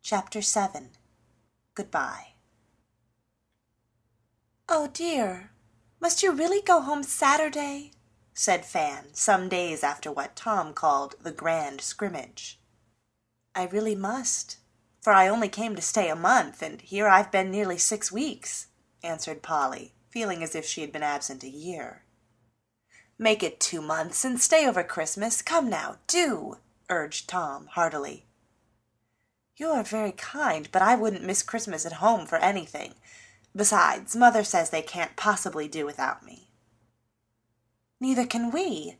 Chapter 7. Goodbye. "Oh, dear, must you really go home Saturday?" said Fan, some days after what Tom called the grand scrimmage. "I really must, for I only came to stay a month, and here I've been nearly 6 weeks," answered Polly, feeling as if she had been absent a year. "Make it 2 months, and stay over Christmas. Come now, do," urged Tom heartily. "You are very kind, but I wouldn't miss Christmas at home for anything. Besides, Mother says they can't possibly do without me." "Neither can we.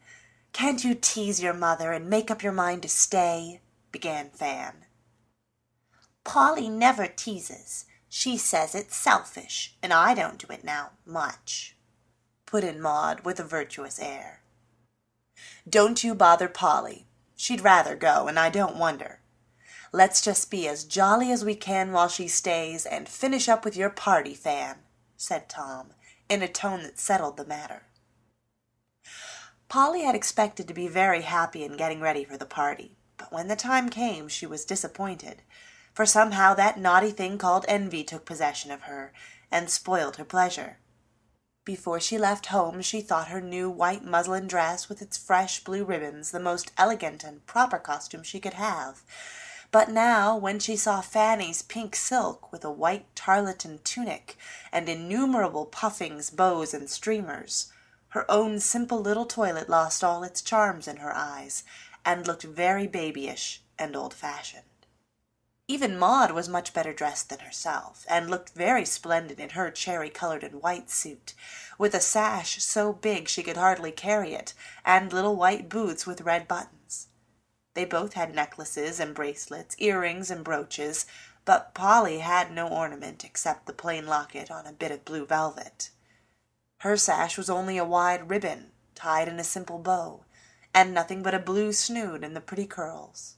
Can't you tease your mother and make up your mind to stay?" began Fan. "Polly never teases. She says it's selfish, and I don't do it now much," put in Maud with a virtuous air. "Don't you bother Polly. She'd rather go, and I don't wonder. Let's just be as jolly as we can while she stays, and finish up with your party, Fan," said Tom, in a tone that settled the matter. Polly had expected to be very happy in getting ready for the party, but when the time came she was disappointed, for somehow that naughty thing called envy took possession of her, and spoiled her pleasure. Before she left home she thought her new white muslin dress with its fresh blue ribbons the most elegant and proper costume she could have. But now, when she saw Fanny's pink silk with a white tarlatan tunic and innumerable puffings, bows, and streamers, her own simple little toilet lost all its charms in her eyes, and looked very babyish and old-fashioned. Even Maud was much better dressed than herself, and looked very splendid in her cherry-colored and white suit, with a sash so big she could hardly carry it, and little white boots with red buttons. They both had necklaces and bracelets, earrings and brooches, but Polly had no ornament except the plain locket on a bit of blue velvet. Her sash was only a wide ribbon tied in a simple bow, and nothing but a blue snood and the pretty curls.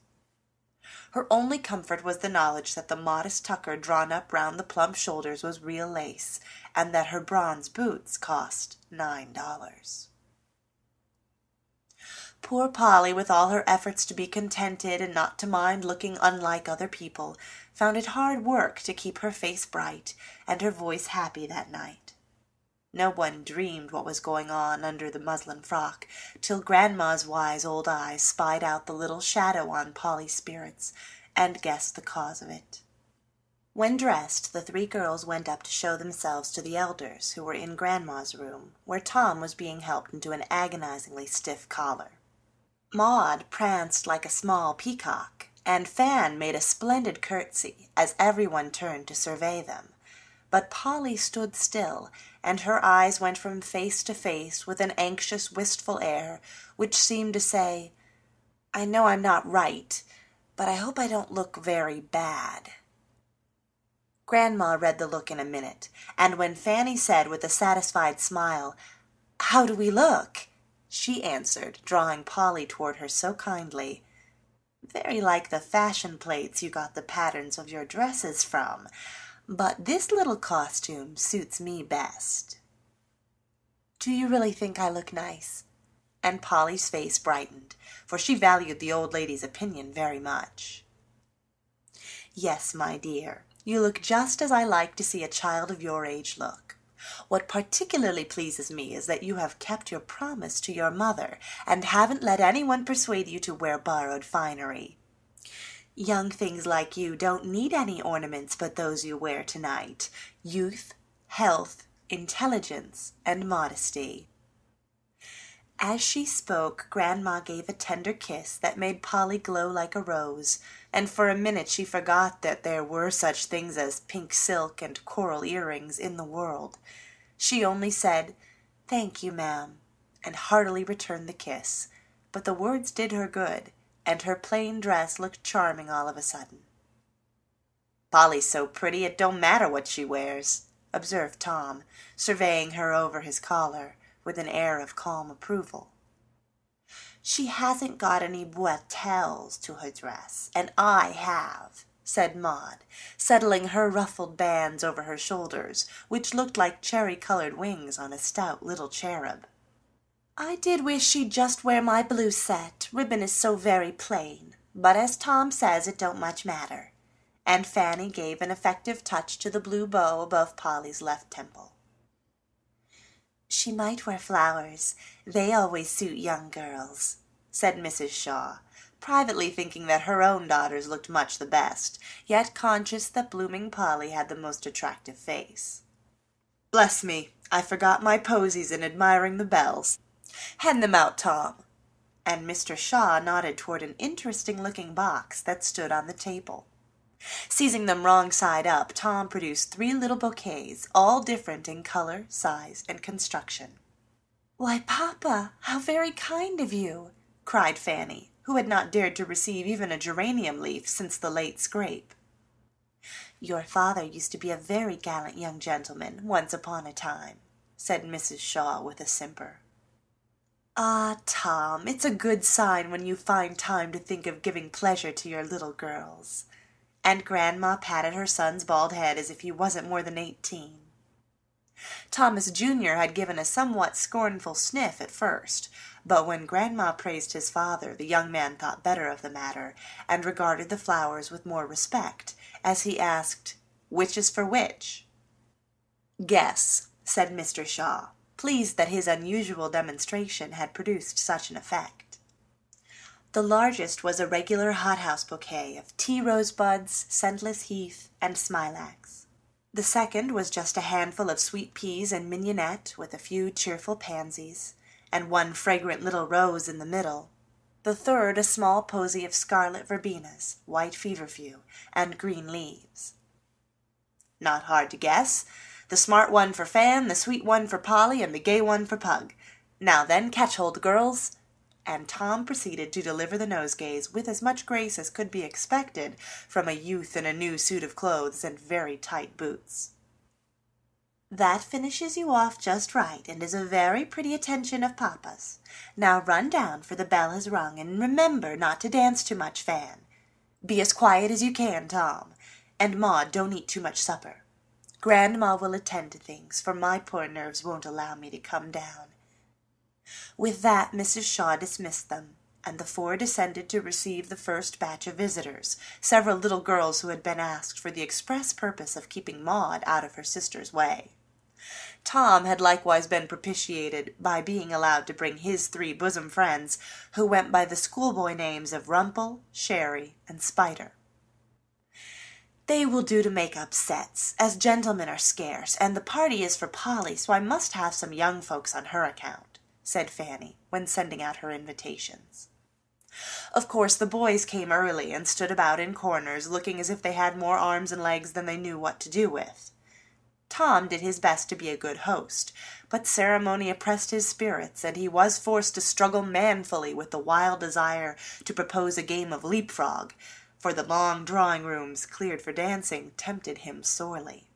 Her only comfort was the knowledge that the modest tucker drawn up round the plump shoulders was real lace, and that her bronze boots cost $9. Poor Polly, with all her efforts to be contented and not to mind looking unlike other people, found it hard work to keep her face bright and her voice happy that night. No one dreamed what was going on under the muslin frock, till Grandma's wise old eyes spied out the little shadow on Polly's spirits, and guessed the cause of it. When dressed, the 3 girls went up to show themselves to the elders, who were in Grandma's room, where Tom was being helped into an agonizingly stiff collar. Maud pranced like a small peacock, and Fan made a splendid curtsy as everyone turned to survey them. But Polly stood still, and her eyes went from face to face with an anxious, wistful air, which seemed to say, "I know I'm not right, but I hope I don't look very bad." Grandma read the look in a minute, and when Fanny said with a satisfied smile, "How do we look?" she answered, drawing Polly toward her so kindly, "Very like the fashion plates you got the patterns of your dresses from, but this little costume suits me best." "Do you really think I look nice?" And Polly's face brightened, for she valued the old lady's opinion very much. "Yes, my dear, you look just as I like to see a child of your age look. What particularly pleases me is that you have kept your promise to your mother, and haven't let anyone persuade you to wear borrowed finery. Young things like you don't need any ornaments but those you wear tonight: youth, health, intelligence, and modesty." As she spoke, Grandma gave a tender kiss that made Polly glow like a rose, and for a minute she forgot that there were such things as pink silk and coral earrings in the world. She only said, "Thank you, ma'am," and heartily returned the kiss, but the words did her good, and her plain dress looked charming all of a sudden. "Polly's so pretty it don't matter what she wears," observed Tom, surveying her over his collar, with an air of calm approval. "She hasn't got any boitelles to her dress, and I have," said Maud, settling her ruffled bands over her shoulders, which looked like cherry-colored wings on a stout little cherub. "I did wish she'd just wear my blue set. Ribbon is so very plain, but as Tom says, it don't much matter. and Fanny gave an effective touch to the blue bow above Polly's left temple. "She might wear flowers. They always suit young girls," said Mrs. Shaw, privately thinking that her own daughters looked much the best, yet conscious that blooming Polly had the most attractive face. "Bless me, I forgot my posies in admiring the bells. Hand them out, Tom." And Mr. Shaw nodded toward an interesting-looking box that stood on the table. Seizing them wrong side up, Tom produced 3 little bouquets, all different in color, size, and construction. "Why, Papa, how very kind of you!" cried Fanny, who had not dared to receive even a geranium leaf since the late scrape. "Your father used to be a very gallant young gentleman, once upon a time," said Mrs. Shaw with a simper. "Ah, Tom, it's a good sign when you find time to think of giving pleasure to your little girls." And Grandma patted her son's bald head as if he wasn't more than 18. Thomas Jr. had given a somewhat scornful sniff at first, but when Grandma praised his father, the young man thought better of the matter, and regarded the flowers with more respect, as he asked, "Which is for which?" "Guess," said Mr. Shaw, pleased that his unusual demonstration had produced such an effect. The largest was a regular hothouse bouquet of tea rosebuds, scentless heath, and smilax. The second was just a handful of sweet peas and mignonette with a few cheerful pansies, and 1 fragrant little rose in the middle. The third a small posy of scarlet verbenas, white feverfew, and green leaves. "Not hard to guess. The smart one for Fan, the sweet one for Polly, and the gay one for Pug. Now then, catch hold, girls." And Tom proceeded to deliver the nosegays with as much grace as could be expected from a youth in a new suit of clothes and very tight boots. "That finishes you off just right, and is a very pretty attention of Papa's. Now run down, for the bell has rung, and remember not to dance too much, Fan. Be as quiet as you can, Tom, and Maud, don't eat too much supper. Grandma will attend to things, for my poor nerves won't allow me to come down." With that Mrs. Shaw dismissed them, and the 4 descended to receive the first batch of visitors, several little girls who had been asked for the express purpose of keeping Maud out of her sister's way. Tom had likewise been propitiated by being allowed to bring his 3 bosom friends, who went by the schoolboy names of Rumple, Sherry, and Spider. "They will do to make up sets, as gentlemen are scarce, and the party is for Polly, so I must have some young folks on her account," said Fanny, when sending out her invitations. Of course the boys came early and stood about in corners, looking as if they had more arms and legs than they knew what to do with. Tom did his best to be a good host, but ceremony oppressed his spirits, and he was forced to struggle manfully with the wild desire to propose a game of leapfrog, for the long drawing-rooms cleared for dancing tempted him sorely.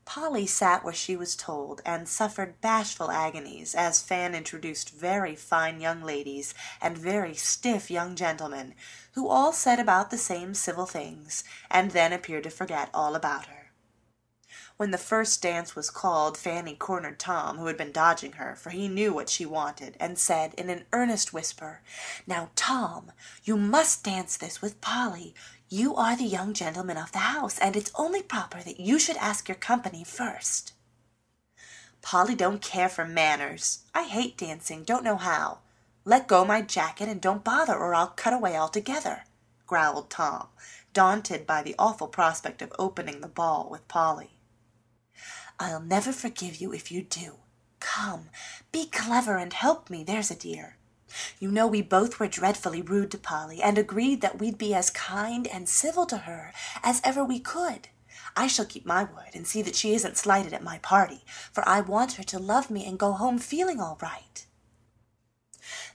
Polly sat where she was told, and suffered bashful agonies, as Fan introduced very fine young ladies and very stiff young gentlemen, who all said about the same civil things, and then appeared to forget all about her. When the first dance was called, Fanny cornered Tom, who had been dodging her, for he knew what she wanted, and said in an earnest whisper, "Now, Tom, you must dance this with Polly. You are the young gentleman of the house, and it's only proper that you should ask your company first." "Polly don't care for manners. I hate dancing, don't know how. Let go my jacket and don't bother, or I'll cut away altogether," growled Tom, daunted by the awful prospect of opening the ball with Polly. "I'll never forgive you if you do. Come, be clever and help me, there's a dear. You know we both were dreadfully rude to Polly, and agreed that we'd be as kind and civil to her as ever we could. I shall keep my word and see that she isn't slighted at my party, for I want her to love me and go home feeling all right."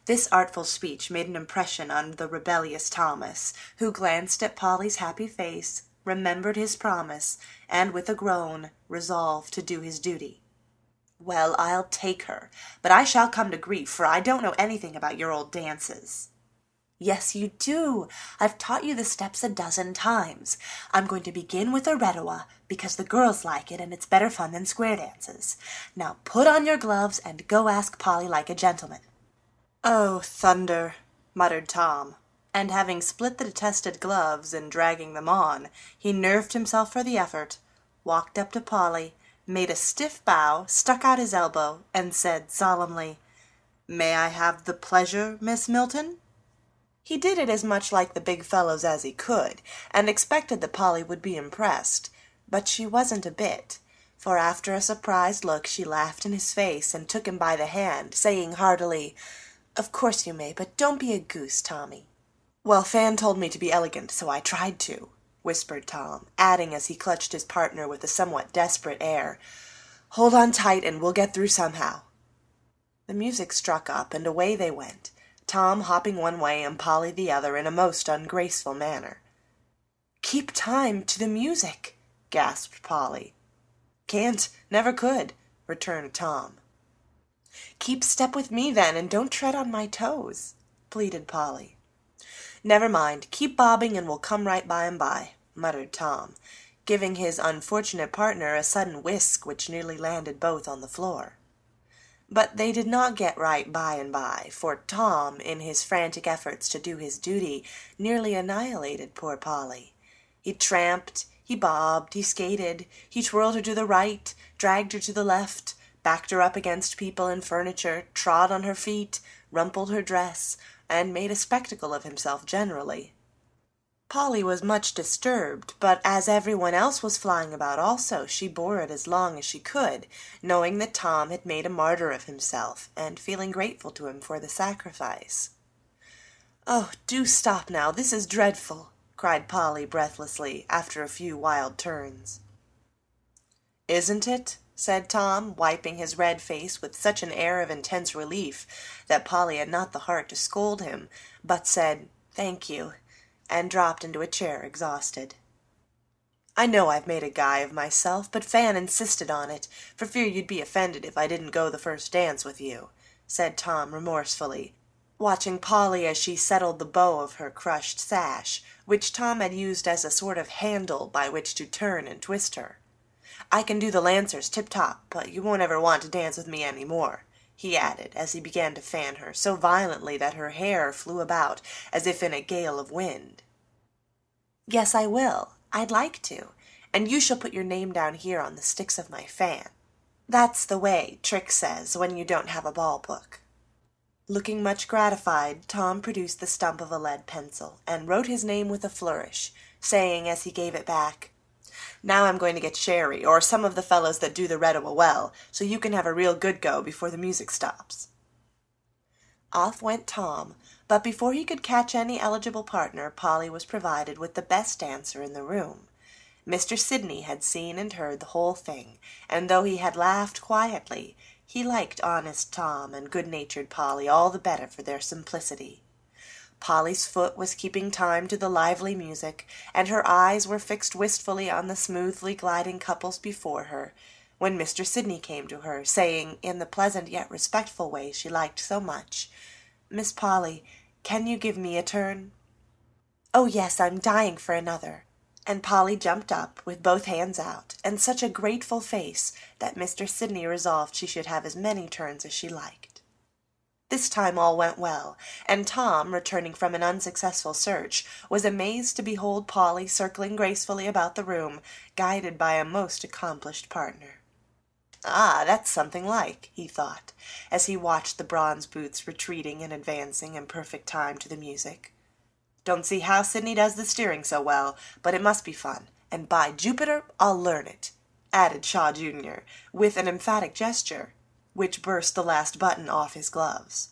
This artful speech made an impression on the rebellious Thomas, who glanced at Polly's happy face, remembered his promise, and with a groan resolved to do his duty. "Well, I'll take her, but I shall come to grief, for I don't know anything about your old dances." "Yes, you do. I've taught you the steps a dozen times. I'm going to begin with a redowa, because the girls like it, and it's better fun than square dances. Now put on your gloves and go ask Polly like a gentleman." "Oh, thunder," muttered Tom, and having split the detested gloves and dragging them on, he nerved himself for the effort, walked up to Polly, made a stiff bow, stuck out his elbow, and said solemnly, "May I have the pleasure, Miss Milton?" He did it as much like the big fellows as he could, and expected that Polly would be impressed, but she wasn't a bit, for after a surprised look she laughed in his face and took him by the hand, saying heartily, "Of course you may, but don't be a goose, Tommy." "Well, Fan told me to be elegant, so I tried to," whispered Tom, adding as he clutched his partner with a somewhat desperate air, "Hold on tight and we'll get through somehow." The music struck up, and away they went, Tom hopping one way and Polly the other in a most ungraceful manner. "Keep time to the music," gasped Polly. "Can't, never could," returned Tom. "Keep step with me, then, and don't tread on my toes," pleaded Polly. "Never mind, keep bobbing and we'll come right by and by," muttered Tom, giving his unfortunate partner a sudden whisk which nearly landed both on the floor. But they did not get right by and by, for Tom, in his frantic efforts to do his duty, nearly annihilated poor Polly. He tramped, he bobbed, he skated, he twirled her to the right, dragged her to the left, backed her up against people and furniture, trod on her feet, rumpled her dress, and made a spectacle of himself generally. Polly was much disturbed, but as everyone else was flying about also, she bore it as long as she could, knowing that Tom had made a martyr of himself, and feeling grateful to him for the sacrifice. "Oh, do stop now, this is dreadful," cried Polly breathlessly, after a few wild turns. "Isn't it?" said Tom, wiping his red face with such an air of intense relief that Polly had not the heart to scold him, but said, "Thank you," and dropped into a chair exhausted. "I know I've made a guy of myself, but Fan insisted on it, for fear you'd be offended if I didn't go the first dance with you," said Tom remorsefully, watching Polly as she settled the bow of her crushed sash, which Tom had used as a sort of handle by which to turn and twist her. "I can do the Lancers tip-top, but you won't ever want to dance with me any more," he added, as he began to fan her so violently that her hair flew about as if in a gale of wind. "Yes, I will. I'd like to, and you shall put your name down here on the sticks of my fan. That's the way, Trick says, when you don't have a ball book." Looking much gratified, Tom produced the stump of a lead pencil, and wrote his name with a flourish, saying as he gave it back, "Now I'm going to get Sherry, or some of the fellows that do the Redowa well, so you can have a real good go before the music stops." Off went Tom, but before he could catch any eligible partner, Polly was provided with the best dancer in the room. Mr. Sidney had seen and heard the whole thing, and though he had laughed quietly, he liked honest Tom and good-natured Polly all the better for their simplicity. Polly's foot was keeping time to the lively music, and her eyes were fixed wistfully on the smoothly gliding couples before her, when Mr. Sidney came to her, saying, in the pleasant yet respectful way she liked so much, "Miss Polly, can you give me a turn?" "Oh, yes, I'm dying for another," and Polly jumped up, with both hands out, and such a grateful face that Mr. Sidney resolved she should have as many turns as she liked. This time all went well, and Tom, returning from an unsuccessful search, was amazed to behold Polly circling gracefully about the room, guided by a most accomplished partner. "Ah, that's something like," he thought, as he watched the bronze boots retreating and advancing in perfect time to the music. "Don't see how Sidney does the steering so well, but it must be fun, and by Jupiter, I'll learn it," added Shaw Jr., with an emphatic gesture, which burst the last button off his gloves.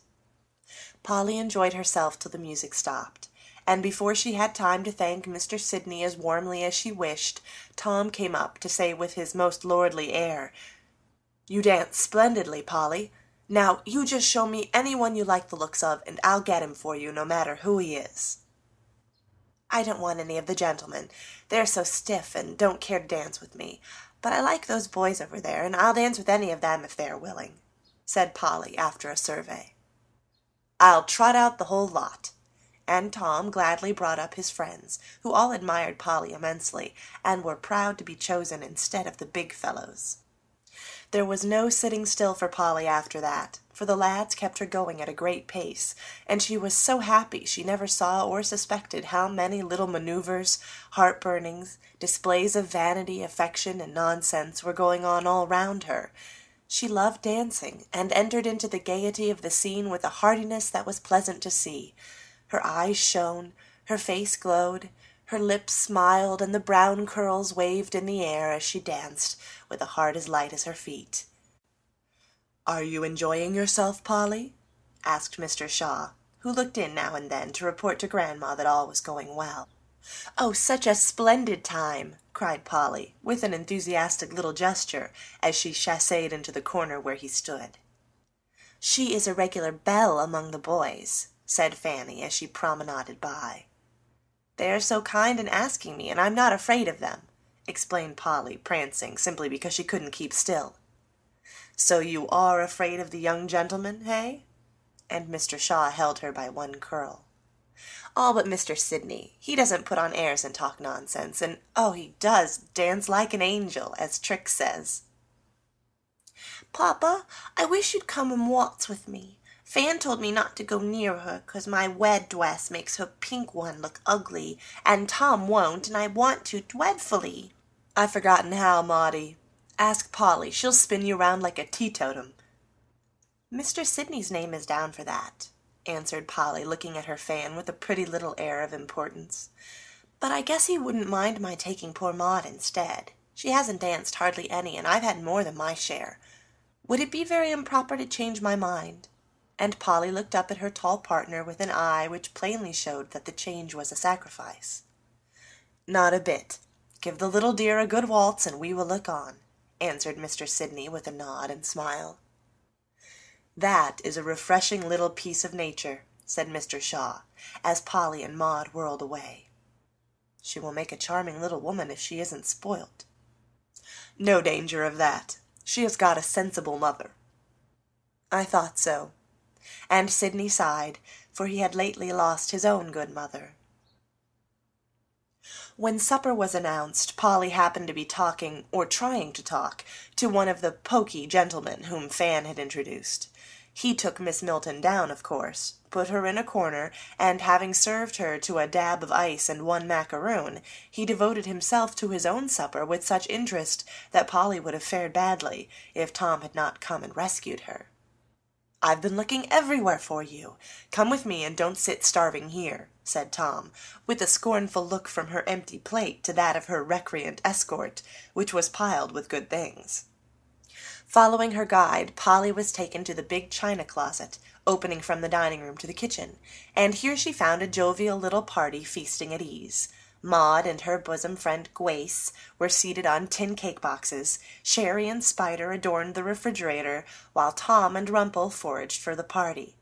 Polly enjoyed herself till the music stopped, and before she had time to thank Mr. Sidney as warmly as she wished, Tom came up to say with his most lordly air, "You dance splendidly, Polly. Now you just show me any one you like the looks of, and I'll get him for you, no matter who he is." "I don't want any of the gentlemen. They're so stiff and don't care to dance with me. But I like those boys over there, and I'll dance with any of them if they are willing," said Polly after a survey. "I'll trot out the whole lot," and Tom gladly brought up his friends, who all admired Polly immensely, and were proud to be chosen instead of the big fellows. There was no sitting still for Polly after that, for the lads kept her going at a great pace, and she was so happy she never saw or suspected how many little maneuvers, heart-burnings, displays of vanity, affection, and nonsense were going on all round her. She loved dancing, and entered into the gaiety of the scene with a heartiness that was pleasant to see. Her eyes shone, her face glowed, her lips smiled, and the brown curls waved in the air as she danced, with a heart as light as her feet. "Are you enjoying yourself, Polly?" asked Mr. Shaw, who looked in now and then to report to Grandma that all was going well. "Oh, such a splendid time!" cried Polly, with an enthusiastic little gesture, as she chassed into the corner where he stood. "She is a regular belle among the boys," said Fanny, as she promenaded by. "They are so kind in asking me, and I'm not afraid of them," explained Polly, prancing, simply because she couldn't keep still. "So you are afraid of the young gentleman, hey?" And Mr. Shaw held her by one curl. "All but Mr. Sidney. He doesn't put on airs and talk nonsense, and oh, he does dance like an angel, as Trix says." "Papa, I wish you'd come and waltz with me. Fan told me not to go near her, 'cause my wed dress makes her pink one look ugly, and Tom won't, and I want to dreadfully." "I've forgotten how, Maudie. Ask Polly. She'll spin you round like a teetotum." "Mr. Sidney's name is down for that," answered Polly, looking at her fan with a pretty little air of importance. "But I guess he wouldn't mind my taking poor Maud instead. She hasn't danced hardly any, and I've had more than my share. Would it be very improper to change my mind?" And Polly looked up at her tall partner with an eye which plainly showed that the change was a sacrifice. "Not a bit. Give the little dear a good waltz, and we will look on," answered Mr. Sidney with a nod and smile. "That is a refreshing little piece of nature," said Mr. Shaw, as Polly and Maud whirled away. "She will make a charming little woman if she isn't spoilt." "No danger of that. She has got a sensible mother." "I thought so." And Sidney sighed, for he had lately lost his own good mother. When supper was announced, Polly happened to be talking, or trying to talk, to one of the poky gentlemen whom Fan had introduced. He took Miss Milton down, of course, put her in a corner, and having served her to a dab of ice and one macaroon, he devoted himself to his own supper with such interest that Polly would have fared badly if Tom had not come and rescued her. "I've been looking everywhere for you. Come with me and don't sit starving here," said Tom, with a scornful look from her empty plate to that of her recreant escort, which was piled with good things. Following her guide, Polly was taken to the big china closet, opening from the dining room to the kitchen, and here she found a jovial little party feasting at ease. Maud and her bosom friend Grace were seated on tin cake boxes, Sherry and Spider adorned the refrigerator, while Tom and Rumple foraged for the party.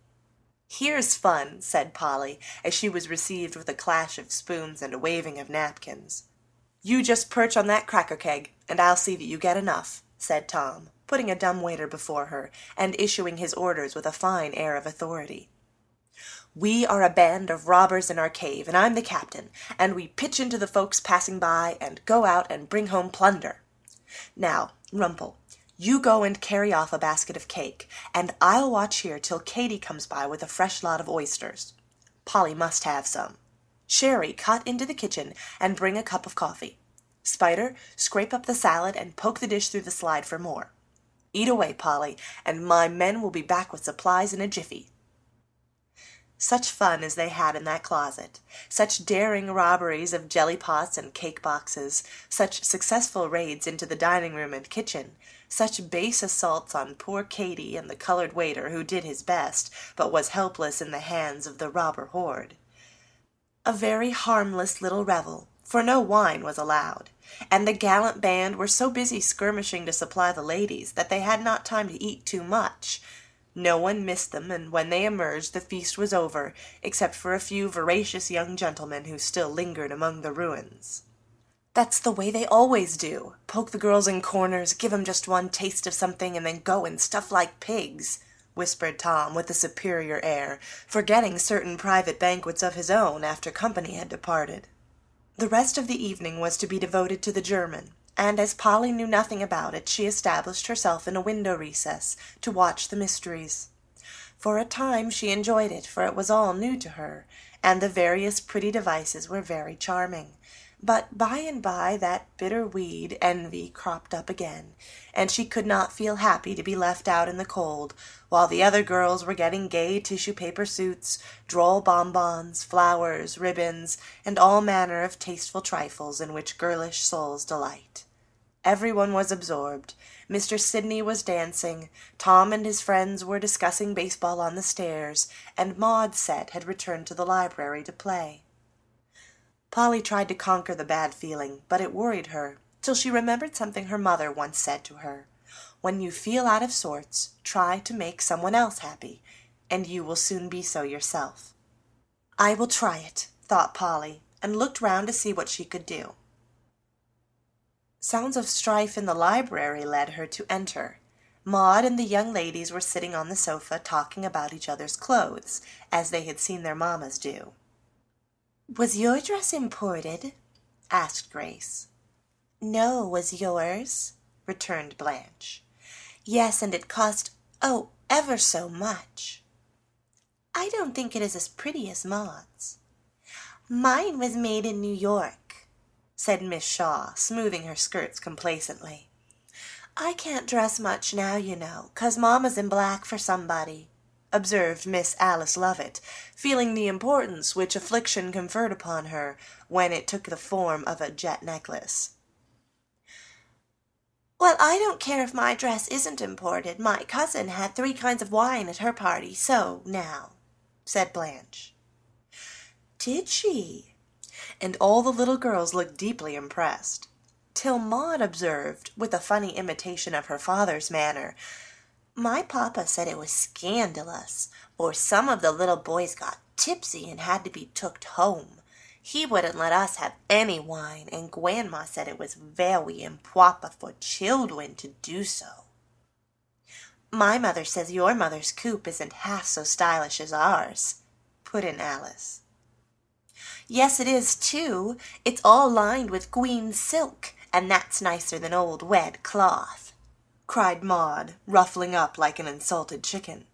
"Here's fun," said Polly, as she was received with a clash of spoons and a waving of napkins. "You just perch on that cracker keg, and I'll see that you get enough," said Tom, putting a dumbwaiter before her, and issuing his orders with a fine air of authority. "We are a band of robbers in our cave, and I'm the captain, and we pitch into the folks passing by, and go out and bring home plunder. Now, Rumple, you go and carry off a basket of cake, and I'll watch here till Katy comes by with a fresh lot of oysters. Polly must have some. Sherry, cut into the kitchen and bring a cup of coffee. Spider, scrape up the salad and poke the dish through the slide for more. Eat away, Polly, and my men will be back with supplies in a jiffy." Such fun as they had in that closet, such daring robberies of jelly pots and cake boxes, such successful raids into the dining room and kitchen, such base assaults on poor Katy and the colored waiter who did his best, but was helpless in the hands of the robber horde. A very harmless little revel, for no wine was allowed, and the gallant band were so busy skirmishing to supply the ladies that they had not time to eat too much. No one missed them, and when they emerged the feast was over, except for a few voracious young gentlemen who still lingered among the ruins. "That's the way they always do. Poke the girls in corners, give 'em just one taste of something, and then go and stuff like pigs," whispered Tom with a superior air, forgetting certain private banquets of his own after company had departed. The rest of the evening was to be devoted to the German, and as Polly knew nothing about it, she established herself in a window recess to watch the mysteries. For a time she enjoyed it, for it was all new to her, and the various pretty devices were very charming. But by and by that bitter weed, envy, cropped up again, and she could not feel happy to be left out in the cold, while the other girls were getting gay tissue-paper suits, droll bonbons, flowers, ribbons, and all manner of tasteful trifles in which girlish souls delight. Everyone was absorbed. Mr. Sidney was dancing, Tom and his friends were discussing baseball on the stairs, and Maud's set had returned to the library to play. Polly tried to conquer the bad feeling, but it worried her, till she remembered something her mother once said to her. When you feel out of sorts, try to make someone else happy, and you will soon be so yourself. I will try it, thought Polly, and looked round to see what she could do. Sounds of strife in the library led her to enter. Maud and the young ladies were sitting on the sofa talking about each other's clothes, as they had seen their mammas do. "Was your dress imported?" asked Grace. "No, was yours?" returned Blanche. "Yes, and it cost, ever so much." "I don't think it is as pretty as Maud's." "Mine was made in New York," said Miss Shaw, smoothing her skirts complacently. "I can't dress much now, you know, 'cause Mamma's in black for somebody," observed Miss Alice Lovett, feeling the importance which affliction conferred upon her when it took the form of a jet necklace. "Well, I don't care if my dress isn't imported. My cousin had 3 kinds of wine at her party, so now," said Blanche. "Did she?" And all the little girls looked deeply impressed, till Maud observed, with a funny imitation of her father's manner, "My papa said it was scandalous, for some of the little boys got tipsy and had to be tooked home. He wouldn't let us have any wine, and Grandma said it was very improper for children to do so." "My mother says your mother's coupe isn't half so stylish as ours," put in Alice. "Yes, it is, too. It's all lined with green silk, and that's nicer than old red cloth," cried Maud, ruffling up like an insulted chicken.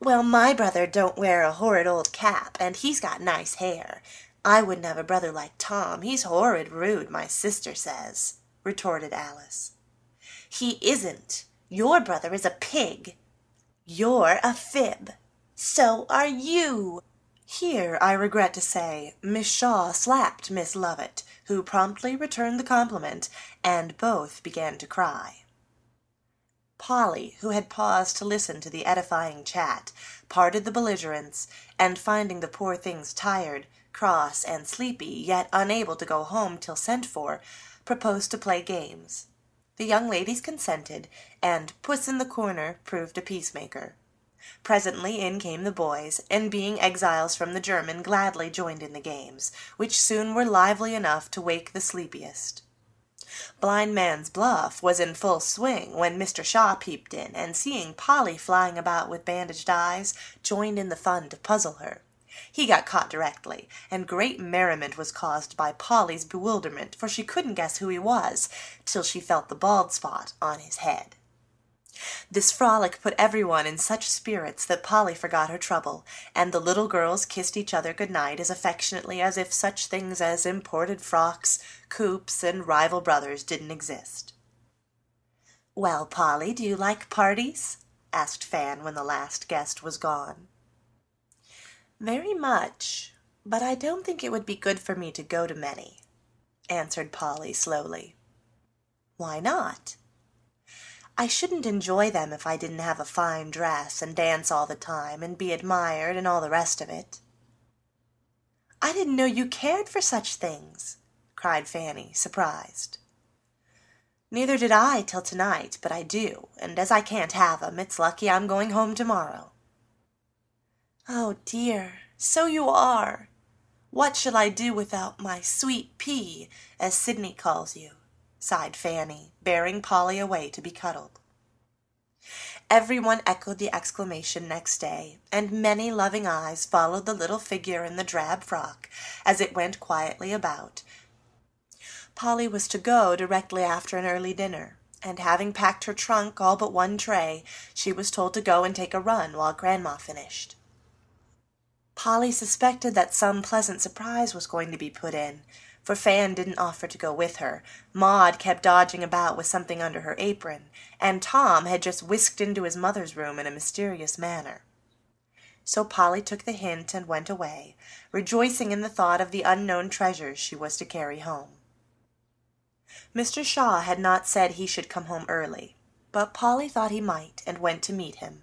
"Well, my brother don't wear a horrid old cap, and he's got nice hair. I wouldn't have a brother like Tom. He's horrid rude, my sister says," retorted Alice. "He isn't. Your brother is a pig." "You're a fib." "So are you." Here, I regret to say, Miss Shaw slapped Miss Lovett, who promptly returned the compliment, and both began to cry. Polly, who had paused to listen to the edifying chat, parted the belligerents, and finding the poor things tired, cross, and sleepy, yet unable to go home till sent for, proposed to play games. The young ladies consented, and Puss in the Corner proved a peacemaker. Presently in came the boys, and being exiles from the German, gladly joined in the games, which soon were lively enough to wake the sleepiest. Blind Man's Bluff was in full swing when Mr. Shaw peeped in, and seeing Polly flying about with bandaged eyes, joined in the fun to puzzle her. He got caught directly, and great merriment was caused by Polly's bewilderment, for she couldn't guess who he was, till she felt the bald spot on his head. This frolic put everyone in such spirits that Polly forgot her trouble, and the little girls kissed each other good night as affectionately as if such things as imported frocks, coupes, and rival brothers didn't exist. "Well, Polly, do you like parties?" asked Fan when the last guest was gone. "Very much, but I don't think it would be good for me to go to many," answered Polly slowly. "Why not?" "I shouldn't enjoy them if I didn't have a fine dress and dance all the time and be admired and all the rest of it." "I didn't know you cared for such things," cried Fanny, surprised. "Neither did I till tonight, but I do, and as I can't have 'em, it's lucky I'm going home tomorrow." "Oh dear, so you are. What shall I do without my sweet pea, as Sidney calls you?" sighed Fanny, bearing Polly away to be cuddled. Everyone echoed the exclamation next day, and many loving eyes followed the little figure in the drab frock as it went quietly about. Polly was to go directly after an early dinner, and having packed her trunk all but one tray, she was told to go and take a run while Grandma finished. Polly suspected that some pleasant surprise was going to be put in, for Fan didn't offer to go with her. Maud kept dodging about with something under her apron, and Tom had just whisked into his mother's room in a mysterious manner. So Polly took the hint and went away, rejoicing in the thought of the unknown treasures she was to carry home. Mr. Shaw had not said he should come home early, but Polly thought he might, and went to meet him.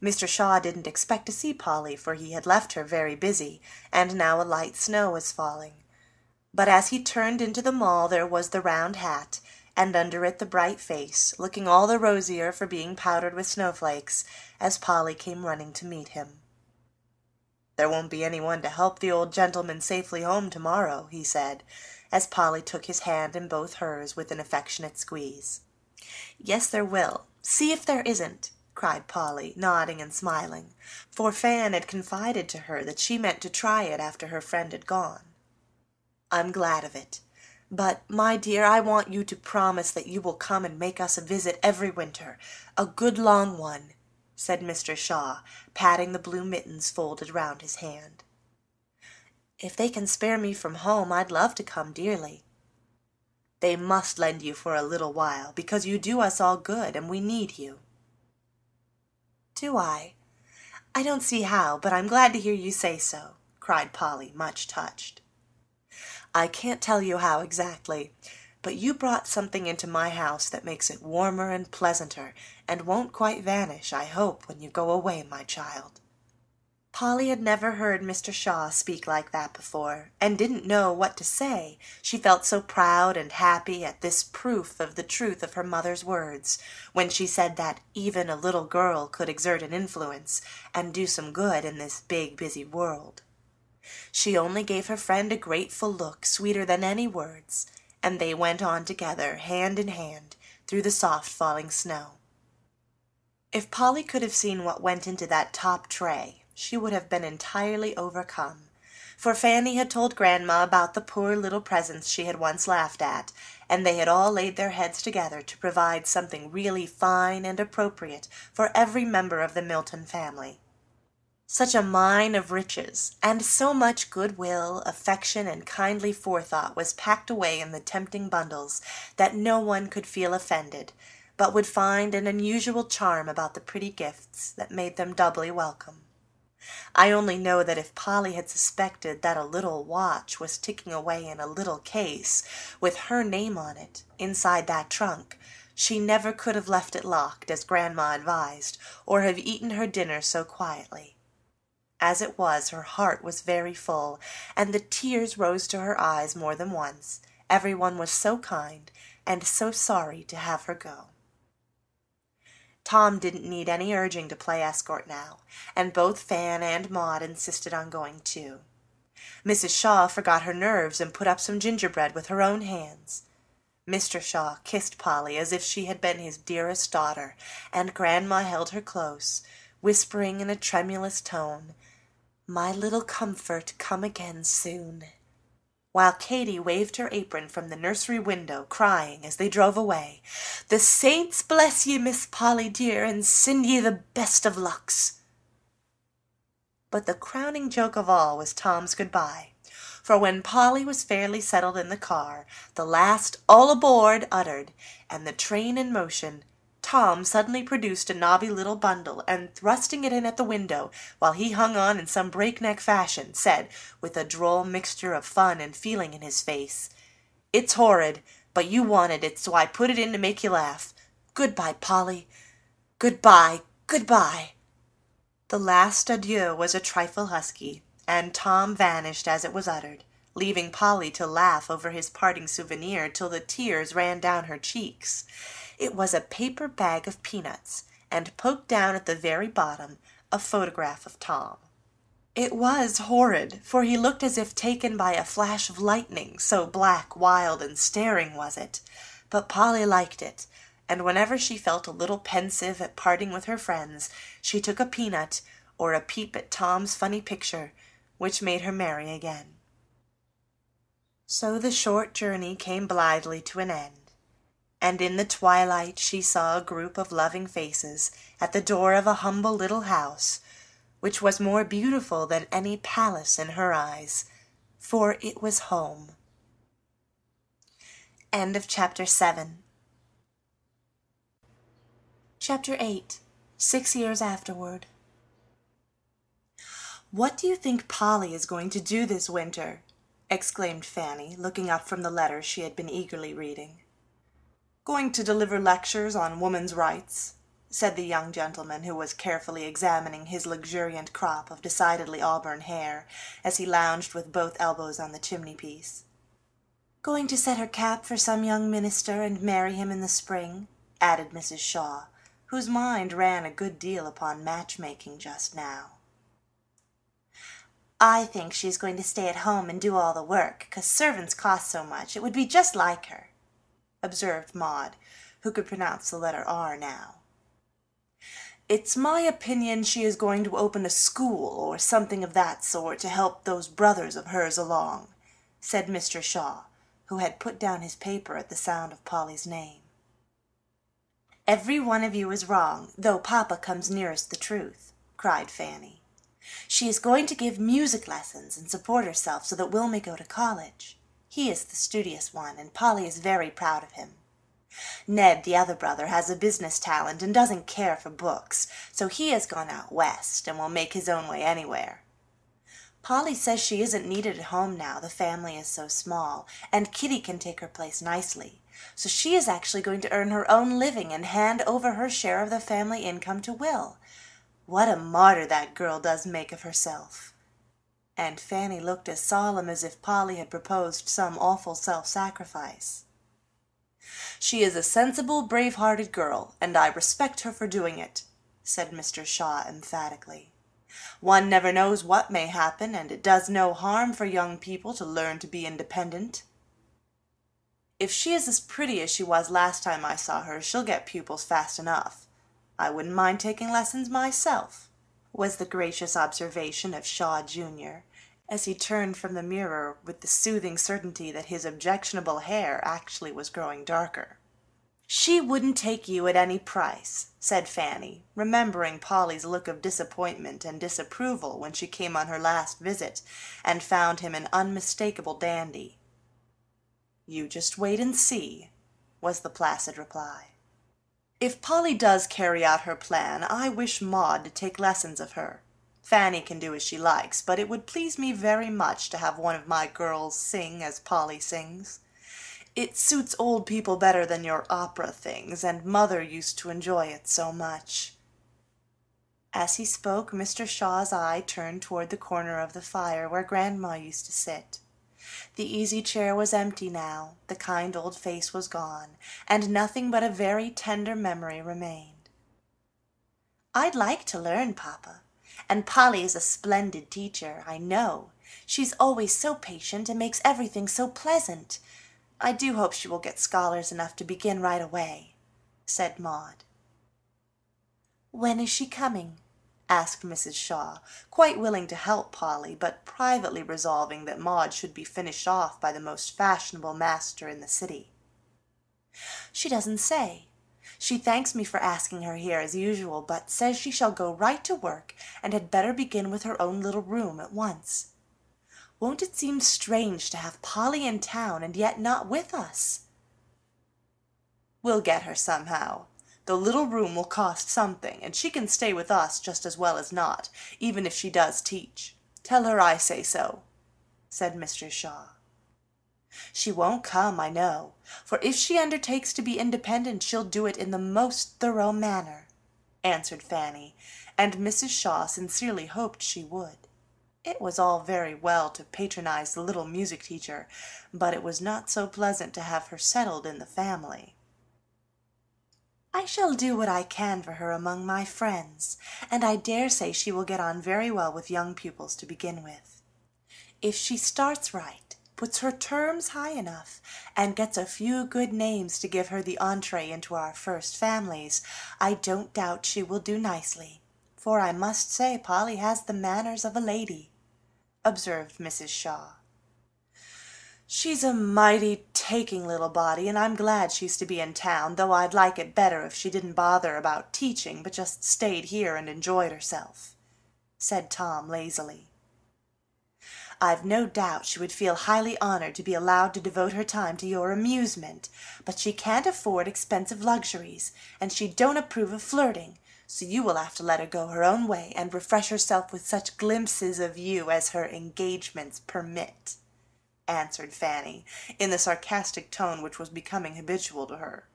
Mr. Shaw didn't expect to see Polly, for he had left her very busy, and now a light snow was falling. But as he turned into the mall there was the round hat, and under it the bright face, looking all the rosier for being powdered with snowflakes, as Polly came running to meet him. "There won't be anyone to help the old gentleman safely home tomorrow," he said, as Polly took his hand in both hers with an affectionate squeeze. "Yes, there will. See if there isn't," cried Polly, nodding and smiling, for Fan had confided to her that she meant to try it after her friend had gone. "I'm glad of it. But, my dear, I want you to promise that you will come and make us a visit every winter, a good long one," said Mr. Shaw, patting the blue mittens folded round his hand. "If they can spare me from home, I'd love to come dearly." "They must lend you for a little while, because you do us all good, and we need you." "Do I? I don't see how, but I'm glad to hear you say so," cried Polly, much touched. "I can't tell you how exactly, but you brought something into my house that makes it warmer and pleasanter, and won't quite vanish, I hope, when you go away, my child." Polly had never heard Mr. Shaw speak like that before, and didn't know what to say. She felt so proud and happy at this proof of the truth of her mother's words, when she said that even a little girl could exert an influence and do some good in this big, busy world. She only gave her friend a grateful look, sweeter than any words, and they went on together, hand in hand, through the soft falling snow. If Polly could have seen what went into that top tray, she would have been entirely overcome, for Fanny had told Grandma about the poor little presents she had once laughed at, and they had all laid their heads together to provide something really fine and appropriate for every member of the Milton family. Such a mine of riches, and so much goodwill, affection, and kindly forethought was packed away in the tempting bundles that no one could feel offended, but would find an unusual charm about the pretty gifts that made them doubly welcome. I only know that if Polly had suspected that a little watch was ticking away in a little case, with her name on it, inside that trunk, she never could have left it locked, as Grandma advised, or have eaten her dinner so quietly. As it was, her heart was very full, and the tears rose to her eyes more than once. Everyone was so kind, and so sorry to have her go. Tom didn't need any urging to play escort now, and both Fan and Maud insisted on going too. Mrs. Shaw forgot her nerves and put up some gingerbread with her own hands. Mr. Shaw kissed Polly as if she had been his dearest daughter, and Grandma held her close, whispering in a tremulous tone, "My little comfort, come again soon," while Katy waved her apron from the nursery window, crying, as they drove away, "The saints bless ye, Miss Polly dear, and send ye the best of lucks." But the crowning joke of all was Tom's goodbye, for when Polly was fairly settled in the car, the last "all aboard" uttered, and the train in motion, Tom suddenly produced a knobby little bundle, and thrusting it in at the window, while he hung on in some breakneck fashion, said, with a droll mixture of fun and feeling in his face, "It's horrid, but you wanted it, so I put it in to make you laugh. Good-bye, Polly. Good-bye, good-bye." The last adieu was a trifle husky, and Tom vanished as it was uttered, leaving Polly to laugh over his parting souvenir till the tears ran down her cheeks. It was a paper bag of peanuts, and poked down at the very bottom a photograph of Tom. It was horrid, for he looked as if taken by a flash of lightning, so black, wild, and staring was it. But Polly liked it, and whenever she felt a little pensive at parting with her friends, she took a peanut or a peep at Tom's funny picture, which made her merry again. So the short journey came blithely to an end, and in the twilight she saw a group of loving faces at the door of a humble little house, which was more beautiful than any palace in her eyes, for it was home. End of Chapter 7. Chapter 8. 6 years afterward. "What do you think Polly is going to do this winter?" exclaimed Fanny, looking up from the letter she had been eagerly reading. "Going to deliver lectures on woman's rights," said the young gentleman, who was carefully examining his luxuriant crop of decidedly auburn hair as he lounged with both elbows on the chimney-piece. "Going to set her cap for some young minister and marry him in the spring," added Mrs. Shaw, whose mind ran a good deal upon match-making just now. "I think she is going to stay at home and do all the work, 'cause servants cost so much. It would be just like her," observed Maud, who could pronounce the letter R now. "It's my opinion she is going to open a school or something of that sort to help those brothers of hers along," said Mr. Shaw, who had put down his paper at the sound of Polly's name. "Every one of you is wrong, though Papa comes nearest the truth," cried Fanny. "She is going to give music lessons and support herself so that Will may go to college. He is the studious one, and Polly is very proud of him. Ned, the other brother, has a business talent and doesn't care for books, so he has gone out west and will make his own way anywhere. Polly says she isn't needed at home now, the family is so small, and Kitty can take her place nicely, so she is actually going to earn her own living and hand over her share of the family income to Will. What a martyr that girl does make of herself!" And Fanny looked as solemn as if Polly had proposed some awful self-sacrifice. "She is a sensible, brave-hearted girl, and I respect her for doing it," said Mr. Shaw emphatically. "One never knows what may happen, and it does no harm for young people to learn to be independent. If she is as pretty as she was last time I saw her, she'll get pupils fast enough. I wouldn't mind taking lessons myself," was the gracious observation of Shaw Jr., as he turned from the mirror with the soothing certainty that his objectionable hair actually was growing darker. "She wouldn't take you at any price," said Fanny, remembering Polly's look of disappointment and disapproval when she came on her last visit and found him an unmistakable dandy. "You just wait and see," was the placid reply. "If Polly does carry out her plan, I wish Maud to take lessons of her. Fanny can do as she likes, but it would please me very much to have one of my girls sing as Polly sings. It suits old people better than your opera things, and Mother used to enjoy it so much." As he spoke, Mr. Shaw's eye turned toward the corner of the fire where Grandma used to sit. The easy chair was empty now, the kind old face was gone, and nothing but a very tender memory remained. "I'd like to learn, Papa, and Polly is a splendid teacher, I know. She's always so patient and makes everything so pleasant. I do hope she will get scholars enough to begin right away," said Maud. "When is she coming?" asked Mrs. Shaw, quite willing to help Polly, but privately resolving that Maud should be finished off by the most fashionable master in the city. "She doesn't say. She thanks me for asking her here as usual, but says she shall go right to work and had better begin with her own little room at once. Won't it seem strange to have Polly in town and yet not with us?" "We'll get her somehow. The little room will cost something, and she can stay with us just as well as not, even if she does teach. Tell her I say so," said Mr. Shaw. "She won't come, I know, for if she undertakes to be independent she'll do it in the most thorough manner," answered Fanny, and Mrs. Shaw sincerely hoped she would. It was all very well to patronize the little music teacher, but it was not so pleasant to have her settled in the family. "I shall do what I can for her among my friends, and I dare say she will get on very well with young pupils to begin with. If she starts right, puts her terms high enough, and gets a few good names to give her the entree into our first families, I don't doubt she will do nicely, for I must say Polly has the manners of a lady," observed Mrs. Shaw. She's a mighty taking little body, and I'm glad she's to be in town, though I'd like it better if she didn't bother about teaching, but just stayed here and enjoyed herself," said Tom lazily. "I've no doubt she would feel highly honored to be allowed to devote her time to your amusement, but she can't afford expensive luxuries, and she don't approve of flirting, so you will have to let her go her own way and refresh herself with such glimpses of you as her engagements permit," answered Fanny, in the sarcastic tone which was becoming habitual to her.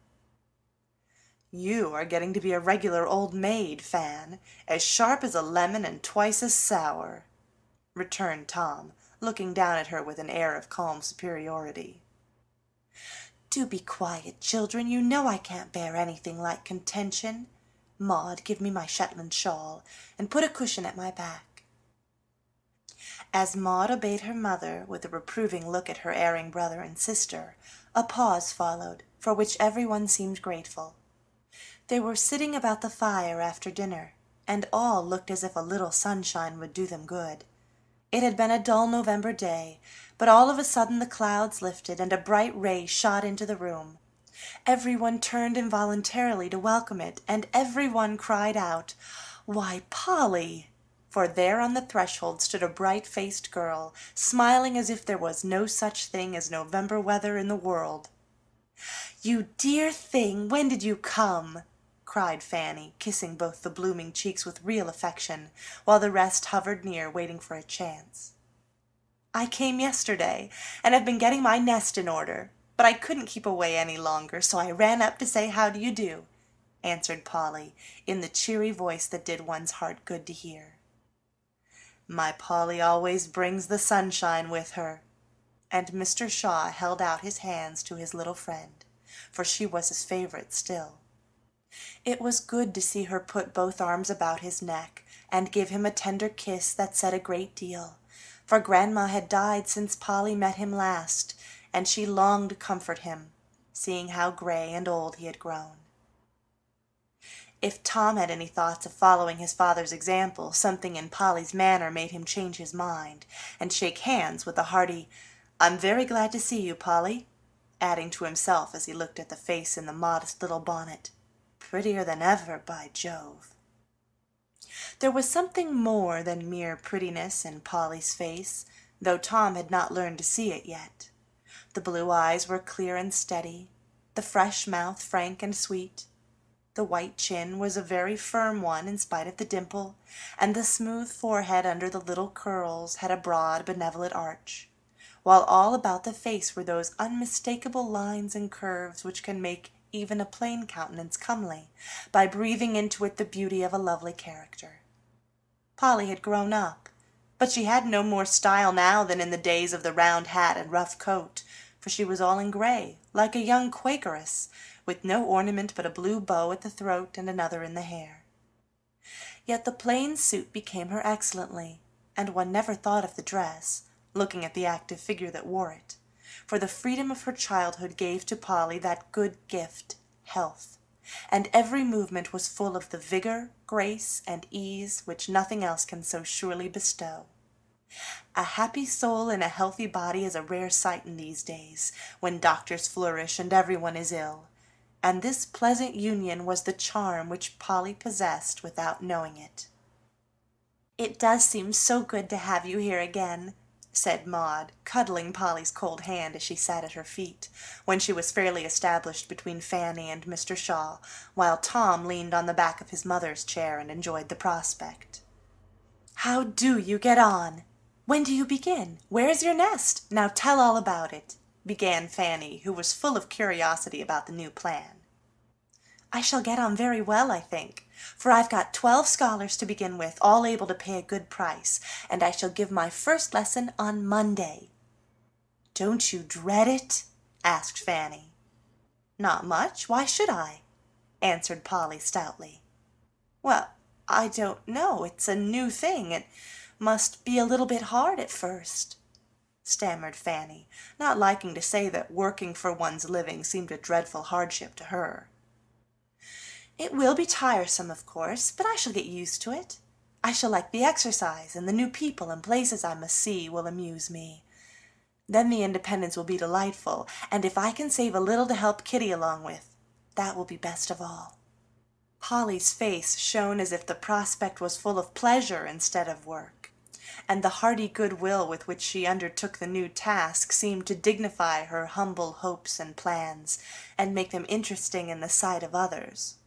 "You are getting to be a regular old maid, Fan, as sharp as a lemon and twice as sour," returned Tom, looking down at her with an air of calm superiority. "Do be quiet, children. You know I can't bear anything like contention. Maud, give me my Shetland shawl, and put a cushion at my back." As Maud obeyed her mother, with a reproving look at her erring brother and sister, a pause followed, for which everyone seemed grateful. They were sitting about the fire after dinner, and all looked as if a little sunshine would do them good. It had been a dull November day, but all of a sudden the clouds lifted, and a bright ray shot into the room. Everyone turned involuntarily to welcome it, and everyone cried out, "Why, Polly!" For there on the threshold stood a bright-faced girl, smiling as if there was no such thing as November weather in the world. "You dear thing, when did you come?" cried Fanny, kissing both the blooming cheeks with real affection, while the rest hovered near, waiting for a chance. "I came yesterday, and have been getting my nest in order, but I couldn't keep away any longer, so I ran up to say how do you do," answered Polly, in the cheery voice that did one's heart good to hear. "My Polly always brings the sunshine with her," and Mr. Shaw held out his hands to his little friend, for she was his favorite still. It was good to see her put both arms about his neck and give him a tender kiss that said a great deal, for Grandma had died since Polly met him last, and she longed to comfort him, seeing how gray and old he had grown. If Tom had any thoughts of following his father's example, something in Polly's manner made him change his mind, and shake hands with a hearty, "I'm very glad to see you, Polly," adding to himself as he looked at the face in the modest little bonnet, "Prettier than ever, by Jove." There was something more than mere prettiness in Polly's face, though Tom had not learned to see it yet. The blue eyes were clear and steady, the fresh mouth frank and sweet. The white chin was a very firm one in spite of the dimple, and the smooth forehead under the little curls had a broad, benevolent arch, while all about the face were those unmistakable lines and curves which can make even a plain countenance comely, by breathing into it the beauty of a lovely character. Polly had grown up, but she had no more style now than in the days of the round hat and rough coat, for she was all in gray, like a young Quakeress, with no ornament but a blue bow at the throat and another in the hair. Yet the plain suit became her excellently, and one never thought of the dress, looking at the active figure that wore it, for the freedom of her childhood gave to Polly that good gift, health, and every movement was full of the vigor, grace, and ease which nothing else can so surely bestow. A happy soul in a healthy body is a rare sight in these days, when doctors flourish and everyone is ill, and this pleasant union was the charm which Polly possessed without knowing it. "It does seem so good to have you here again," said Maud, cuddling Polly's cold hand as she sat at her feet, when she was fairly established between Fanny and Mr. Shaw, while Tom leaned on the back of his mother's chair and enjoyed the prospect. "How do you get on? When do you begin? Where is your nest? Now tell all about it," began Fanny, who was full of curiosity about the new plan. "I shall get on very well, I think, for I've got 12 scholars to begin with, all able to pay a good price, and I shall give my first lesson on Monday." "Don't you dread it?" asked Fanny. "Not much. Why should I?" answered Polly stoutly. "Well, I don't know. It's a new thing. It must be a little bit hard at first," stammered Fanny, not liking to say that working for one's living seemed a dreadful hardship to her. "It will be tiresome, of course, but I shall get used to it. I shall like the exercise, and the new people and places I must see will amuse me. Then the independence will be delightful, and if I can save a little to help Kitty along with, that will be best of all." Polly's face shone as if the prospect was full of pleasure instead of work, and the hearty good-will with which she undertook the new task seemed to dignify her humble hopes and plans, and make them interesting in the sight of others.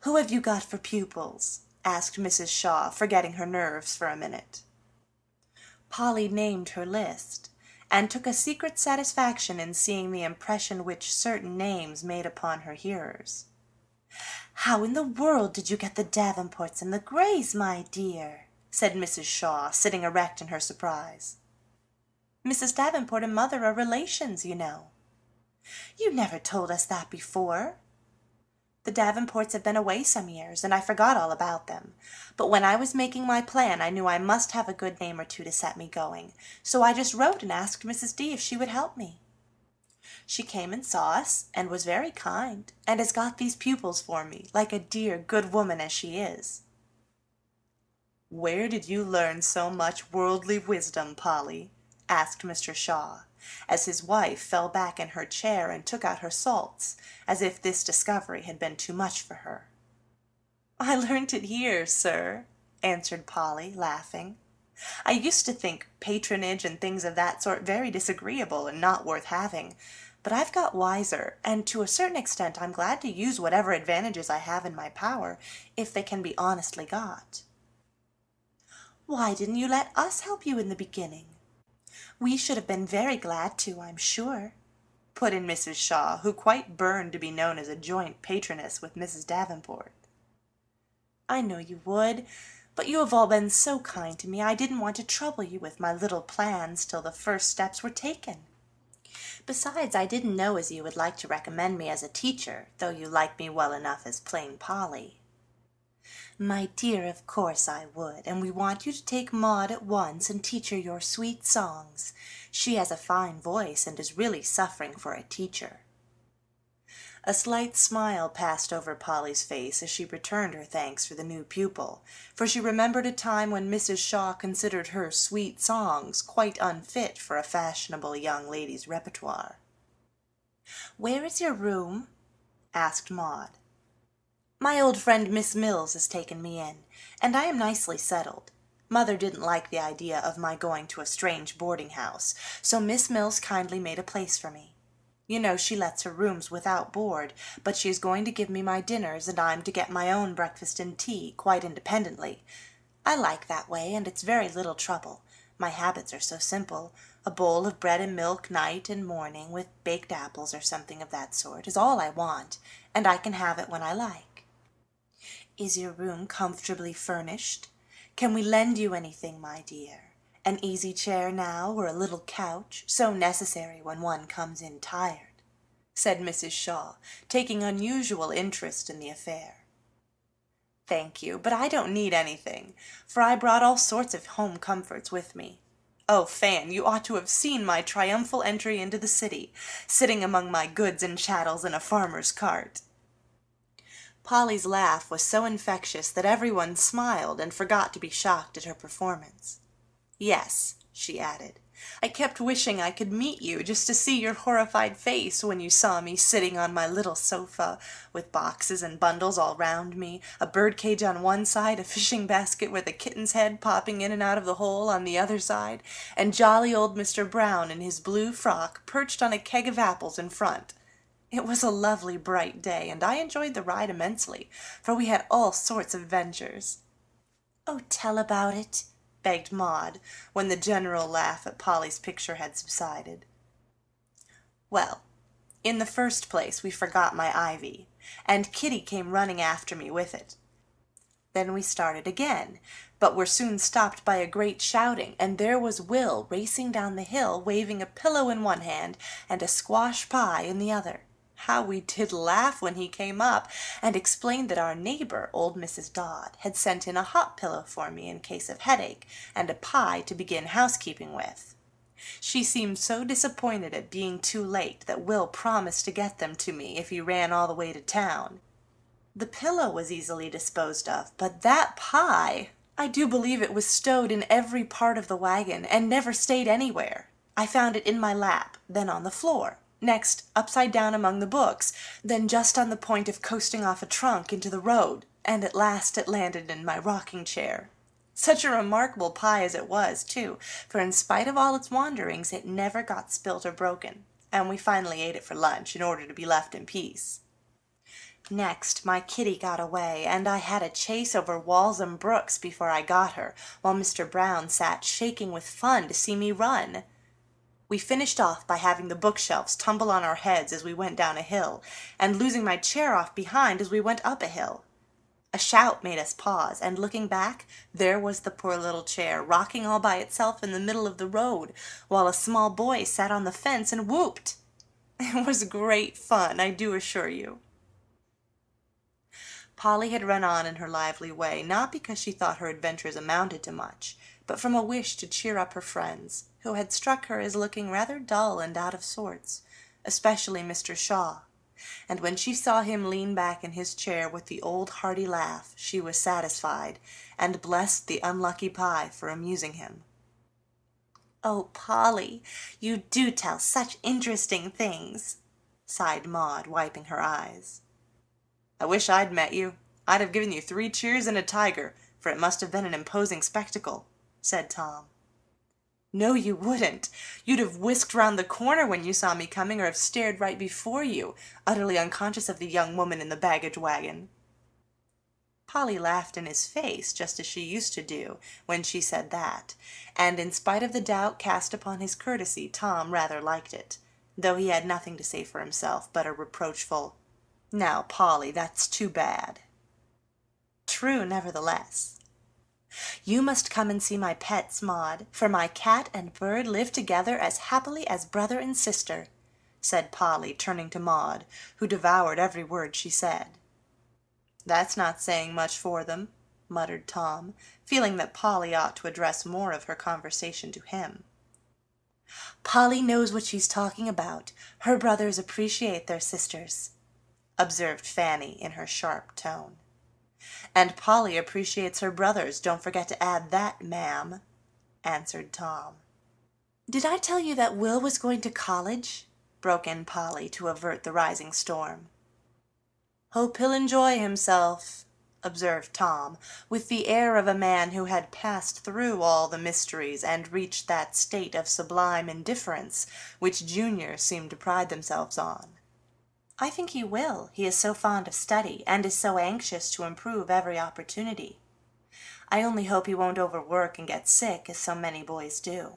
"Who have you got for pupils?" asked Mrs. Shaw, forgetting her nerves for a minute. Polly named her list, and took a secret satisfaction in seeing the impression which certain names made upon her hearers. "How in the world did you get the Davenports and the Grays, my dear?" said Mrs. Shaw, sitting erect in her surprise. "Mrs. Davenport and Mother are relations, you know." "You never told us that before." "The Davenports have been away some years, and I forgot all about them. But when I was making my plan I knew I must have a good name or two to set me going, so I just wrote and asked Mrs. D. if she would help me. She came and saw us, and was very kind, and has got these pupils for me, like a dear, good woman as she is." "Where did you learn so much worldly wisdom, Polly?" asked Mr. Shaw, as his wife fell back in her chair and took out her salts, as if this discovery had been too much for her. "I learnt it here, sir," answered Polly, laughing. "I used to think patronage and things of that sort very disagreeable and not worth having, but I've got wiser, and to a certain extent I'm glad to use whatever advantages I have in my power, if they can be honestly got." "Why didn't you let us help you in the beginning?" "We should have been very glad to, I'm sure," put in Mrs. Shaw, who quite burned to be known as a joint patroness with Mrs. Davenport. "I know you would, but you have all been so kind to me I didn't want to trouble you with my little plans till the first steps were taken. Besides, I didn't know as you would like to recommend me as a teacher, though you like me well enough as plain Polly." "My dear, of course I would, and we want you to take Maud at once and teach her your sweet songs. She has a fine voice and is really suffering for a teacher." A slight smile passed over Polly's face as she returned her thanks for the new pupil, for she remembered a time when Mrs. Shaw considered her sweet songs quite unfit for a fashionable young lady's repertoire. "Where is your room?" asked Maud. "My old friend Miss Mills has taken me in, and I am nicely settled. Mother didn't like the idea of my going to a strange boarding-house, so Miss Mills kindly made a place for me. You know she lets her rooms without board, but she is going to give me my dinners, and I'm to get my own breakfast and tea quite independently. I like that way, and it's very little trouble. My habits are so simple. A bowl of bread and milk night and morning, with baked apples or something of that sort, is all I want, and I can have it when I like." "Is your room comfortably furnished? Can we lend you anything, my dear? An easy chair now, or a little couch, so necessary when one comes in tired," said Mrs. Shaw, taking unusual interest in the affair. "Thank you, but I don't need anything, for I brought all sorts of home comforts with me. Oh, Fan, you ought to have seen my triumphal entry into the city, sitting among my goods and chattels in a farmer's cart." Polly's laugh was so infectious that everyone smiled and forgot to be shocked at her performance. "Yes," she added, "I kept wishing I could meet you just to see your horrified face when you saw me sitting on my little sofa, with boxes and bundles all round me, a birdcage on one side, a fishing basket with a kitten's head popping in and out of the hole on the other side, and jolly old Mr. Brown in his blue frock perched on a keg of apples in front. It was a lovely bright day, and I enjoyed the ride immensely, for we had all sorts of adventures." "Oh, tell about it," begged Maud, when the general laugh at Polly's picture had subsided. "Well, in the first place we forgot my ivy, and Kitty came running after me with it. Then we started again, but were soon stopped by a great shouting, and there was Will racing down the hill, waving a pillow in one hand and a squash pie in the other. How we did laugh when he came up and explained that our neighbor, old Mrs. Dodd, had sent in a hot pillow for me in case of headache, and a pie to begin housekeeping with. She seemed so disappointed at being too late that Will promised to get them to me if he ran all the way to town. The pillow was easily disposed of, but that pie! I do believe it was stowed in every part of the wagon, and never stayed anywhere. I found it in my lap, then on the floor, next upside down among the books, then just on the point of coasting off a trunk into the road, and at last it landed in my rocking chair. Such a remarkable pie as it was, too, for in spite of all its wanderings it never got spilt or broken, and we finally ate it for lunch in order to be left in peace. Next, my kitty got away, and I had a chase over Walsham Brooks before I got her, while Mr. Brown sat shaking with fun to see me run. We finished off by having the bookshelves tumble on our heads as we went down a hill, and losing my chair off behind as we went up a hill. A shout made us pause, and looking back, there was the poor little chair, rocking all by itself in the middle of the road, while a small boy sat on the fence and whooped. It was great fun, I do assure you. Polly had run on in her lively way, not because she thought her adventures amounted to much, but from a wish to cheer up her friends, who had struck her as looking rather dull and out of sorts, especially Mr. Shaw. And when she saw him lean back in his chair with the old hearty laugh, she was satisfied, and blessed the unlucky pie for amusing him. "Oh, Polly, you do tell such interesting things," sighed Maud, wiping her eyes. "I wish I'd met you. I'd have given you 3 cheers and a tiger, for it must have been an imposing spectacle," said Tom. "No, you wouldn't. You'd have whisked round the corner when you saw me coming, or have stared right before you, utterly unconscious of the young woman in the baggage wagon." Polly laughed in his face, just as she used to do when she said that, and in spite of the doubt cast upon his courtesy, Tom rather liked it, though he had nothing to say for himself but a reproachful, "Now, Polly, that's too bad." True, nevertheless. "You must come and see my pets, Maud, for my cat and bird live together as happily as brother and sister," said Polly, turning to Maud, who devoured every word she said. "That's not saying much for them," muttered Tom, feeling that Polly ought to address more of her conversation to him. "Polly knows what she's talking about. Her brothers appreciate their sisters," observed Fanny in her sharp tone. "And Polly appreciates her brothers, don't forget to add that, ma'am," answered Tom. "Did I tell you that Will was going to college?" broke in Polly to avert the rising storm. "Hope he'll enjoy himself," observed Tom, with the air of a man who had passed through all the mysteries and reached that state of sublime indifference which juniors seem to pride themselves on. "I think he will. He is so fond of study, and is so anxious to improve every opportunity. I only hope he won't overwork and get sick, as so many boys do,"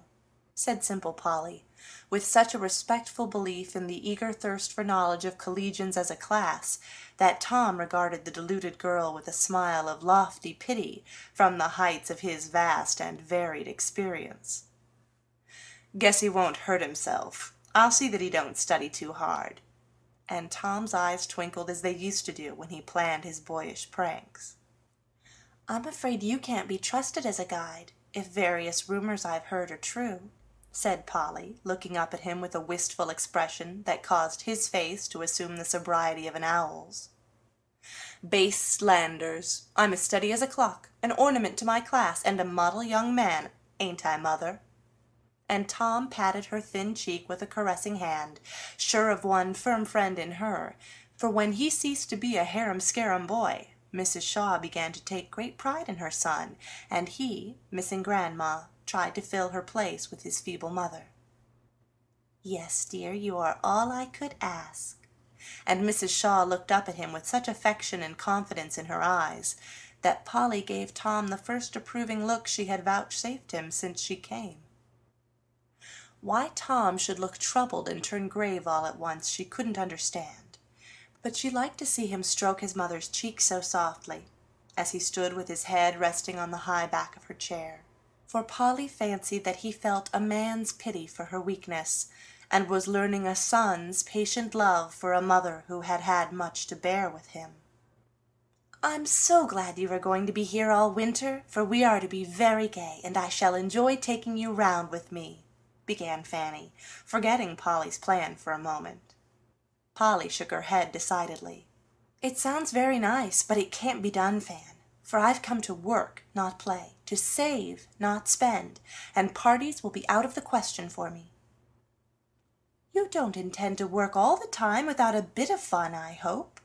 said simple Polly, with such a respectful belief in the eager thirst for knowledge of collegians as a class, that Tom regarded the deluded girl with a smile of lofty pity from the heights of his vast and varied experience. "Guess he won't hurt himself. I'll see that he don't study too hard." And Tom's eyes twinkled as they used to do when he planned his boyish pranks. "I'm afraid you can't be trusted as a guide, if various rumors I've heard are true," said Polly, looking up at him with a wistful expression that caused his face to assume the sobriety of an owl's. "Base slanders. I'm as steady as a clock, an ornament to my class, and a model young man, ain't I, mother?" And Tom patted her thin cheek with a caressing hand, sure of one firm friend in her, for when he ceased to be a harum-scarum boy, Mrs. Shaw began to take great pride in her son, and he, missing Grandma, tried to fill her place with his feeble mother. "Yes, dear, you are all I could ask." And Mrs. Shaw looked up at him with such affection and confidence in her eyes, that Polly gave Tom the first approving look she had vouchsafed him since she came. Why Tom should look troubled and turn grave all at once she couldn't understand, but she liked to see him stroke his mother's cheek so softly, as he stood with his head resting on the high back of her chair, for Polly fancied that he felt a man's pity for her weakness, and was learning a son's patient love for a mother who had had much to bear with him. "I'm so glad you are going to be here all winter, for we are to be very gay, and I shall enjoy taking you round with me," began Fanny, forgetting Polly's plan for a moment. Polly shook her head decidedly. "It sounds very nice, but it can't be done, Fan, for I've come to work, not play, to save, not spend, and parties will be out of the question for me. "You don't intend to work all the time without a bit of fun, I hope?"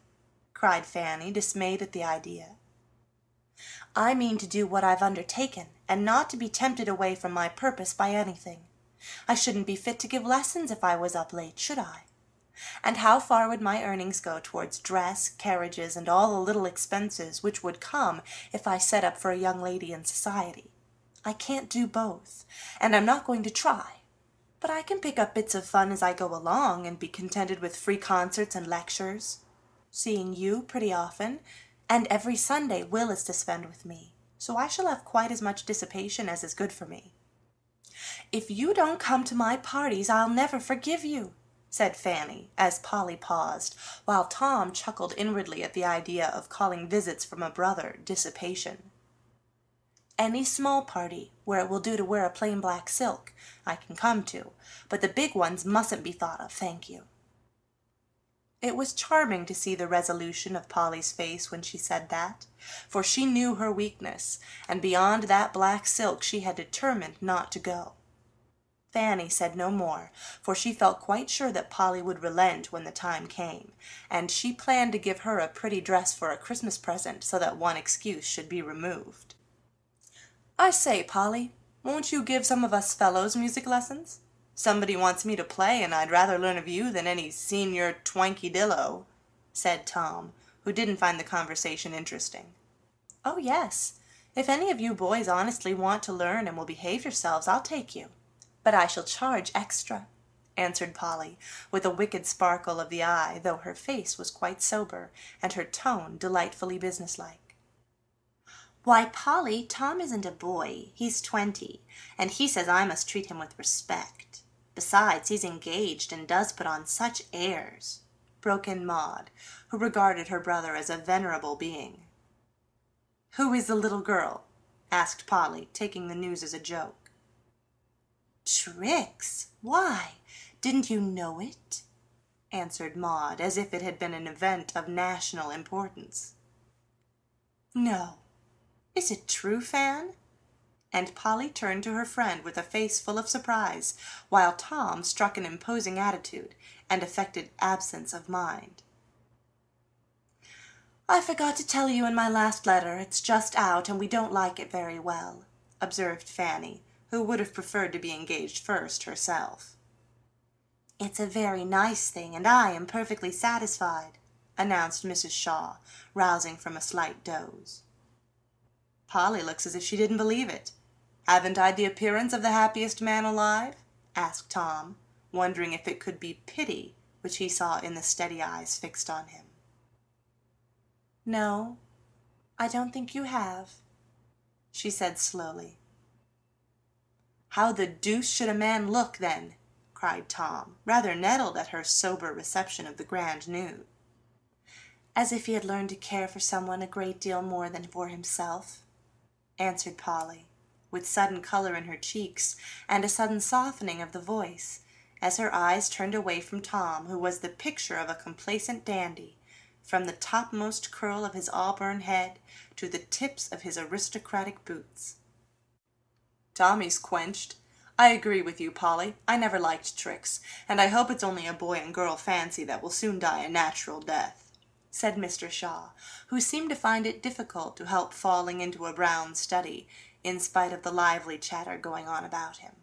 cried Fanny, dismayed at the idea. "I mean to do what I've undertaken, and not to be tempted away from my purpose by anything. I shouldn't be fit to give lessons if I was up late, should I? And how far would my earnings go towards dress, carriages, and all the little expenses which would come if I set up for a young lady in society? I can't do both, and I'm not going to try. But I can pick up bits of fun as I go along, and be contented with free concerts and lectures, seeing you pretty often, and every Sunday Will is to spend with me, so I shall have quite as much dissipation as is good for me." "If you don't come to my parties, I'll never forgive you," said Fanny, as Polly paused, while Tom chuckled inwardly at the idea of calling visits from a brother dissipation. "Any small party, where it will do to wear a plain black silk, I can come to, but the big ones mustn't be thought of, thank you." It was charming to see the resolution of Polly's face when she said that, for she knew her weakness, and beyond that black silk she had determined not to go. Fanny said no more, for she felt quite sure that Polly would relent when the time came, and she planned to give her a pretty dress for a Christmas present so that one excuse should be removed. "I say, Polly, won't you give some of us fellows music lessons? Somebody wants me to play, and I'd rather learn of you than any senior twankydillo," said Tom, who didn't find the conversation interesting. "Oh, yes, if any of you boys honestly want to learn and will behave yourselves, I'll take you. But I shall charge extra," answered Polly, with a wicked sparkle of the eye, though her face was quite sober, and her tone delightfully businesslike. "Why, Polly, Tom isn't a boy, he's 20, and he says I must treat him with respect. Besides, he's engaged and does put on such airs," broke in Maud, who regarded her brother as a venerable being. "Who is the little girl?" asked Polly, taking the news as a joke. "Trix! Why, didn't you know it?" answered Maud, as if it had been an event of national importance. "No. Is it true, Fan?" And Polly turned to her friend with a face full of surprise, while Tom struck an imposing attitude and affected absence of mind. "I forgot to tell you in my last letter. It's just out, and we don't like it very well," observed Fanny, who would have preferred to be engaged first herself. "It's a very nice thing, and I am perfectly satisfied," announced Mrs. Shaw, rousing from a slight doze. "Polly looks as if she didn't believe it. Haven't I the appearance of the happiest man alive?" asked Tom, wondering if it could be pity which he saw in the steady eyes fixed on him. "No, I don't think you have," she said slowly. "How the deuce should a man look, then?" cried Tom, rather nettled at her sober reception of the grand news. "As if he had learned to care for someone a great deal more than for himself," answered Polly, with sudden color in her cheeks and a sudden softening of the voice, as her eyes turned away from Tom, who was the picture of a complacent dandy, from the topmost curl of his auburn head to the tips of his aristocratic boots. "Tommy's quenched. I agree with you, Polly. I never liked Trix, and I hope it's only a boy and girl fancy that will soon die a natural death," said Mr. Shaw, who seemed to find it difficult to help falling into a brown study, in spite of the lively chatter going on about him.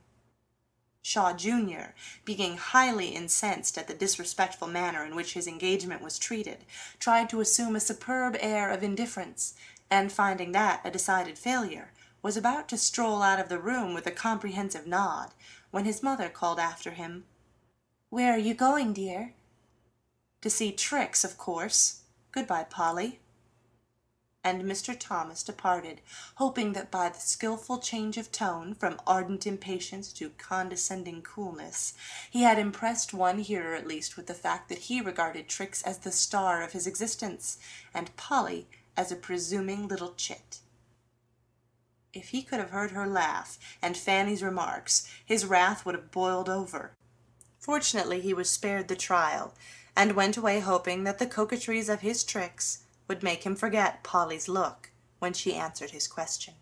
Shaw Jr., being highly incensed at the disrespectful manner in which his engagement was treated, tried to assume a superb air of indifference, and finding that a decided failure, was about to stroll out of the room with a comprehensive nod, when his mother called after him, "Where are you going, dear?" "To see Trix, of course. Good-bye, Polly." And Mr. Thomas departed, hoping that by the skilful change of tone from ardent impatience to condescending coolness, he had impressed one hearer at least with the fact that he regarded Trix as the star of his existence, and Polly as a presuming little chit. If he could have heard her laugh and Fanny's remarks, his wrath would have boiled over. Fortunately he was spared the trial, and went away hoping that the coquetries of his Trix would make him forget Polly's look when she answered his question.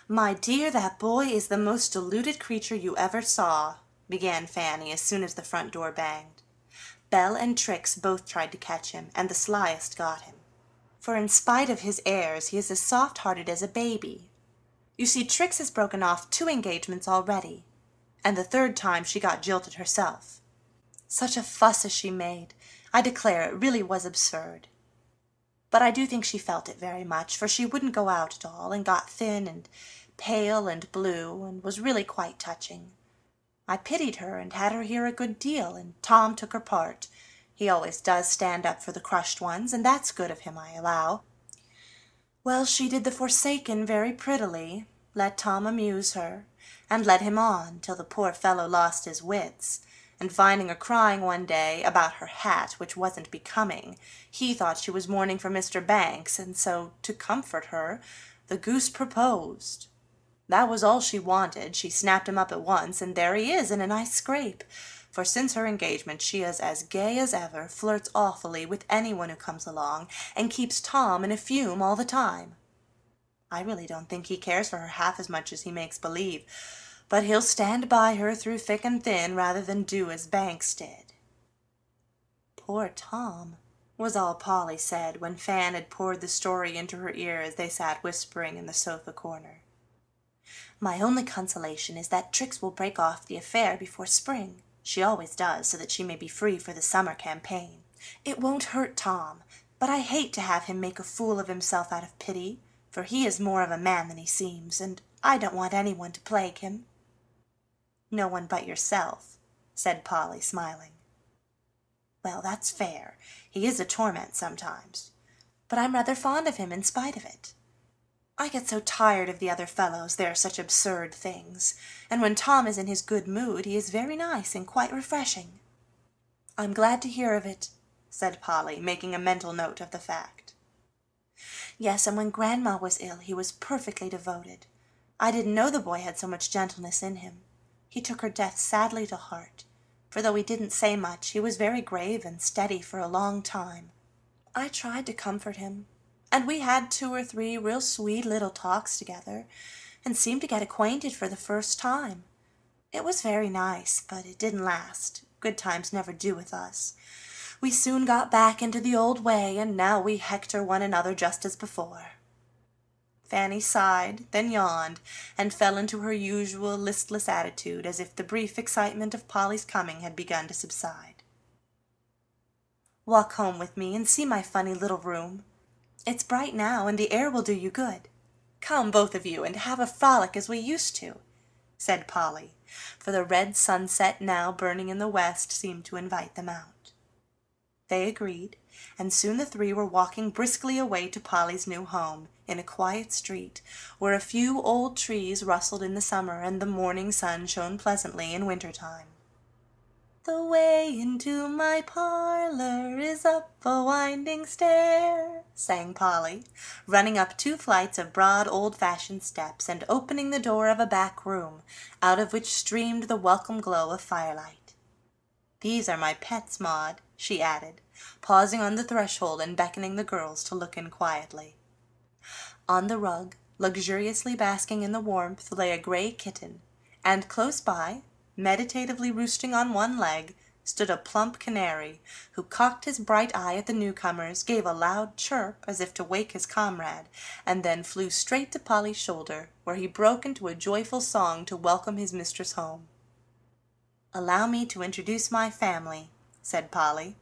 "My dear, that boy is the most deluded creature you ever saw," began Fanny as soon as the front door banged. Belle and Trix both tried to catch him, and the slyest got him. For in spite of his airs he is as soft-hearted as a baby. You see, Trix has broken off 2 engagements already, and the 3rd time she got jilted herself. Such a fuss as she made! I declare it really was absurd. But I do think she felt it very much, for she wouldn't go out at all, and got thin and pale and blue, and was really quite touching. I pitied her and had her hear a good deal, and Tom took her part. He always does stand up for the crushed ones, and that's good of him, I allow. Well, she did the forsaken very prettily, let Tom amuse her, and led him on till the poor fellow lost his wits, and finding her crying one day about her hat, which wasn't becoming, he thought she was mourning for Mr. Banks, and so, to comfort her, the goose proposed. That was all she wanted. She snapped him up at once, and there he is in a nice scrape, for since her engagement she is as gay as ever, flirts awfully with anyone who comes along, and keeps Tom in a fume all the time. I really don't think he cares for her half as much as he makes believe, but he'll stand by her through thick and thin rather than do as Banks did. Poor Tom, was all Polly said when Fan had poured the story into her ear as they sat whispering in the sofa corner. My only consolation is that Trix will break off the affair before spring. She always does, so that she may be free for the summer campaign. It won't hurt Tom, but I hate to have him make a fool of himself out of pity, for he is more of a man than he seems, and I don't want anyone to plague him. No one but yourself, said Polly, smiling. Well, that's fair. He is a torment sometimes, but I'm rather fond of him in spite of it. I get so tired of the other fellows, they are such absurd things, and when Tom is in his good mood he is very nice and quite refreshing. I'm glad to hear of it, said Polly, making a mental note of the fact. Yes, and when Grandma was ill he was perfectly devoted. I didn't know the boy had so much gentleness in him. He took her death sadly to heart, for though he didn't say much, he was very grave and steady for a long time. I tried to comfort him, and we had 2 or 3 real sweet little talks together, and seemed to get acquainted for the first time. It was very nice, but it didn't last. Good times never do with us. We soon got back into the old way, and now we hector one another just as before. Fanny sighed, then yawned, and fell into her usual listless attitude, as if the brief excitement of Polly's coming had begun to subside. Walk home with me and see my funny little room. It's bright now, and the air will do you good. Come, both of you, and have a frolic as we used to, said Polly, for the red sunset now burning in the west seemed to invite them out. They agreed, and soon the 3 were walking briskly away to Polly's new home, in a quiet street, where a few old trees rustled in the summer, and the morning sun shone pleasantly in winter-time. The way into my parlor is up a winding stair, sang Polly, running up 2 flights of broad old-fashioned steps, and opening the door of a back room, out of which streamed the welcome glow of firelight. These are my pets, Maud, she added, pausing on the threshold and beckoning the girls to look in quietly. On the rug, luxuriously basking in the warmth, lay a gray kitten, and close by, meditatively roosting on one leg, stood a plump canary, who cocked his bright eye at the newcomers, gave a loud chirp as if to wake his comrade, and then flew straight to Polly's shoulder, where he broke into a joyful song to welcome his mistress home. "Allow me to introduce my family," said Polly.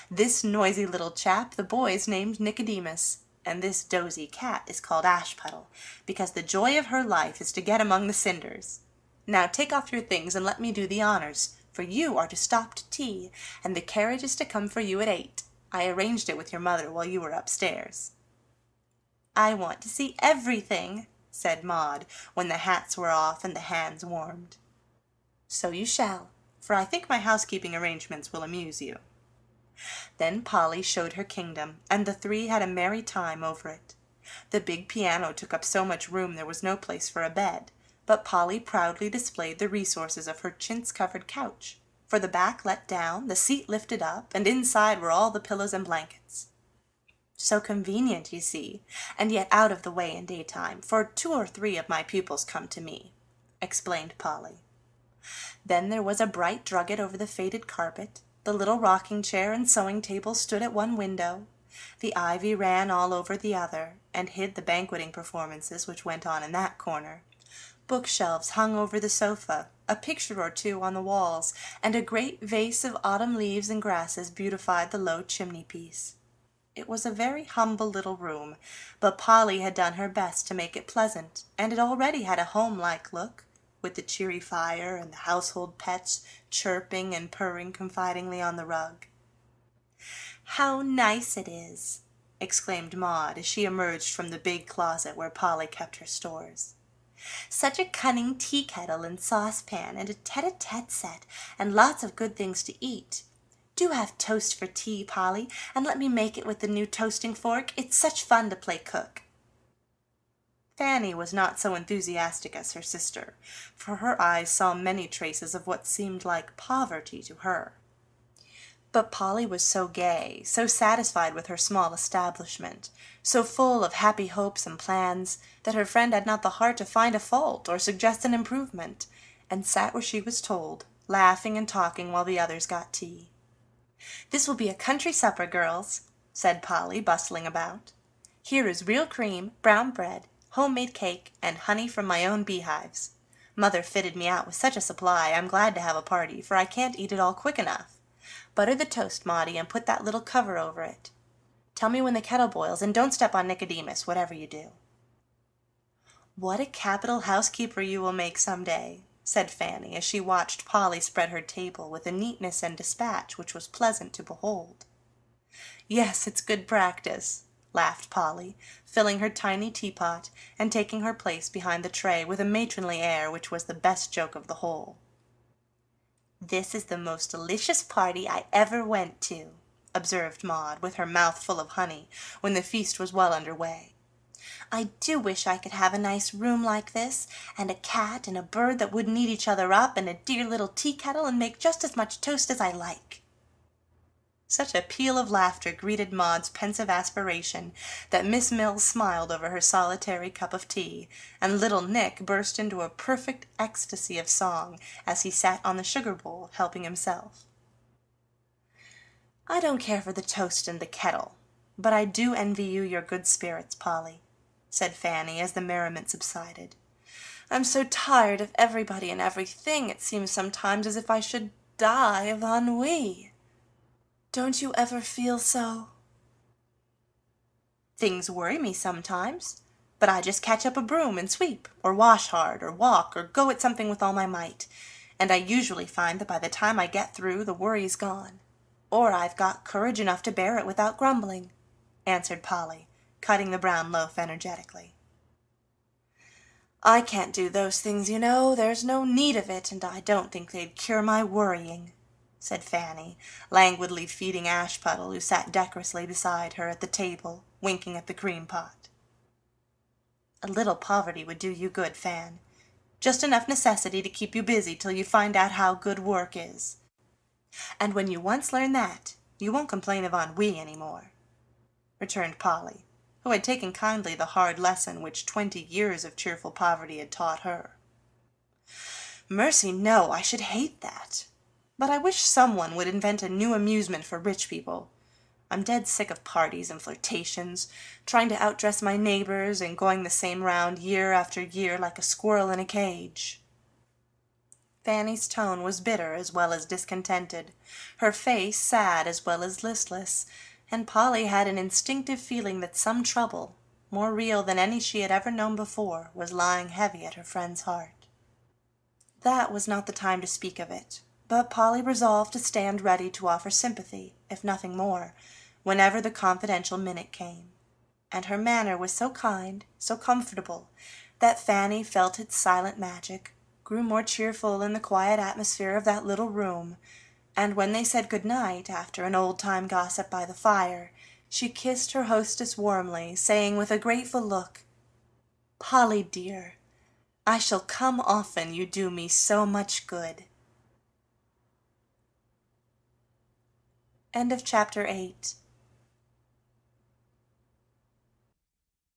"This noisy little chap the boys named Nicodemus, and this dozy cat is called Ashpuddle, because the joy of her life is to get among the cinders. Now take off your things and let me do the honors, for you are to stop to tea, and the carriage is to come for you at 8. I arranged it with your mother while you were upstairs." "I want to see everything," said Maud, when the hats were off and the hands warmed. "So you shall, for I think my housekeeping arrangements will amuse you." Then Polly showed her kingdom, and the 3 had a merry time over it. The big piano took up so much room there was no place for a bed, but Polly proudly displayed the resources of her chintz-covered couch, for the back let down, the seat lifted up, and inside were all the pillows and blankets. "So convenient, you see, and yet out of the way in daytime, for 2 or 3 of my pupils come to me," explained Polly. Then there was a bright drugget over the faded carpet. The little rocking chair and sewing table stood at one window. The ivy ran all over the other, and hid the banqueting performances which went on in that corner. Bookshelves hung over the sofa, a picture or two on the walls, and a great vase of autumn leaves and grasses beautified the low chimney-piece. It was a very humble little room, but Polly had done her best to make it pleasant, and it already had a home-like look, with the cheery fire and the household pets chirping and purring confidingly on the rug. "How nice it is!" exclaimed Maud as she emerged from the big closet where Polly kept her stores. "Such a cunning tea-kettle and saucepan, and a tete-a-tete set, and lots of good things to eat. Do have toast for tea, Polly, and let me make it with the new toasting fork. It's such fun to play cook." Fanny was not so enthusiastic as her sister, for her eyes saw many traces of what seemed like poverty to her. But Polly was so gay, so satisfied with her small establishment, so full of happy hopes and plans, that her friend had not the heart to find a fault or suggest an improvement, and sat where she was told, laughing and talking while the others got tea. "This will be a country supper, girls," said Polly, bustling about. "Here is real cream, brown bread, homemade cake, and honey from my own beehives. Mother fitted me out with such a supply I'm glad to have a party, for I can't eat it all quick enough. Butter the toast, Maudie, and put that little cover over it. Tell me when the kettle boils, and don't step on Nicodemus, whatever you do." "What a capital housekeeper you will make some day," said Fanny, as she watched Polly spread her table with a neatness and dispatch which was pleasant to behold. "Yes, it's good practice," laughed Polly, filling her tiny teapot, and taking her place behind the tray with a matronly air which was the best joke of the whole. "This is the most delicious party I ever went to," observed Maud, with her mouth full of honey, when the feast was well under way. "I do wish I could have a nice room like this, and a cat and a bird that wouldn't eat each other up, and a dear little tea-kettle, and make just as much toast as I like." Such a peal of laughter greeted Maud's pensive aspiration that Miss Mills smiled over her solitary cup of tea, and little Nick burst into a perfect ecstasy of song as he sat on the sugar bowl helping himself. "I don't care for the toast and the kettle, but I do envy you your good spirits, Polly," said Fanny as the merriment subsided. "I'm so tired of everybody and everything, it seems sometimes as if I should die of ennui. Don't you ever feel so?" "Things worry me sometimes, but I just catch up a broom and sweep, or wash hard, or walk, or go at something with all my might, and I usually find that by the time I get through the worry's gone, or I've got courage enough to bear it without grumbling," answered Polly, cutting the brown loaf energetically. "I can't do those things, you know. There's no need of it, and I don't think they'd cure my worrying," said Fanny, languidly feeding Ashputtle, who sat decorously beside her at the table, winking at the cream-pot. "A little poverty would do you good, Fan. Just enough necessity to keep you busy till you find out how good work is. And when you once learn that, you won't complain of ennui any more," returned Polly, who had taken kindly the hard lesson which 20 years of cheerful poverty had taught her. "Mercy, no, I should hate that. But I wish someone would invent a new amusement for rich people. I'm dead sick of parties and flirtations, trying to outdress my neighbors, and going the same round year after year like a squirrel in a cage." Fanny's tone was bitter as well as discontented, her face sad as well as listless, and Polly had an instinctive feeling that some trouble, more real than any she had ever known before, was lying heavy at her friend's heart. That was not the time to speak of it, but Polly resolved to stand ready to offer sympathy, if nothing more, whenever the confidential minute came, and her manner was so kind, so comfortable, that Fanny felt its silent magic, grew more cheerful in the quiet atmosphere of that little room, and when they said good night after an old-time gossip by the fire, she kissed her hostess warmly, saying with a grateful look, "Polly dear, I shall come often, you do me so much good." End of Chapter 8.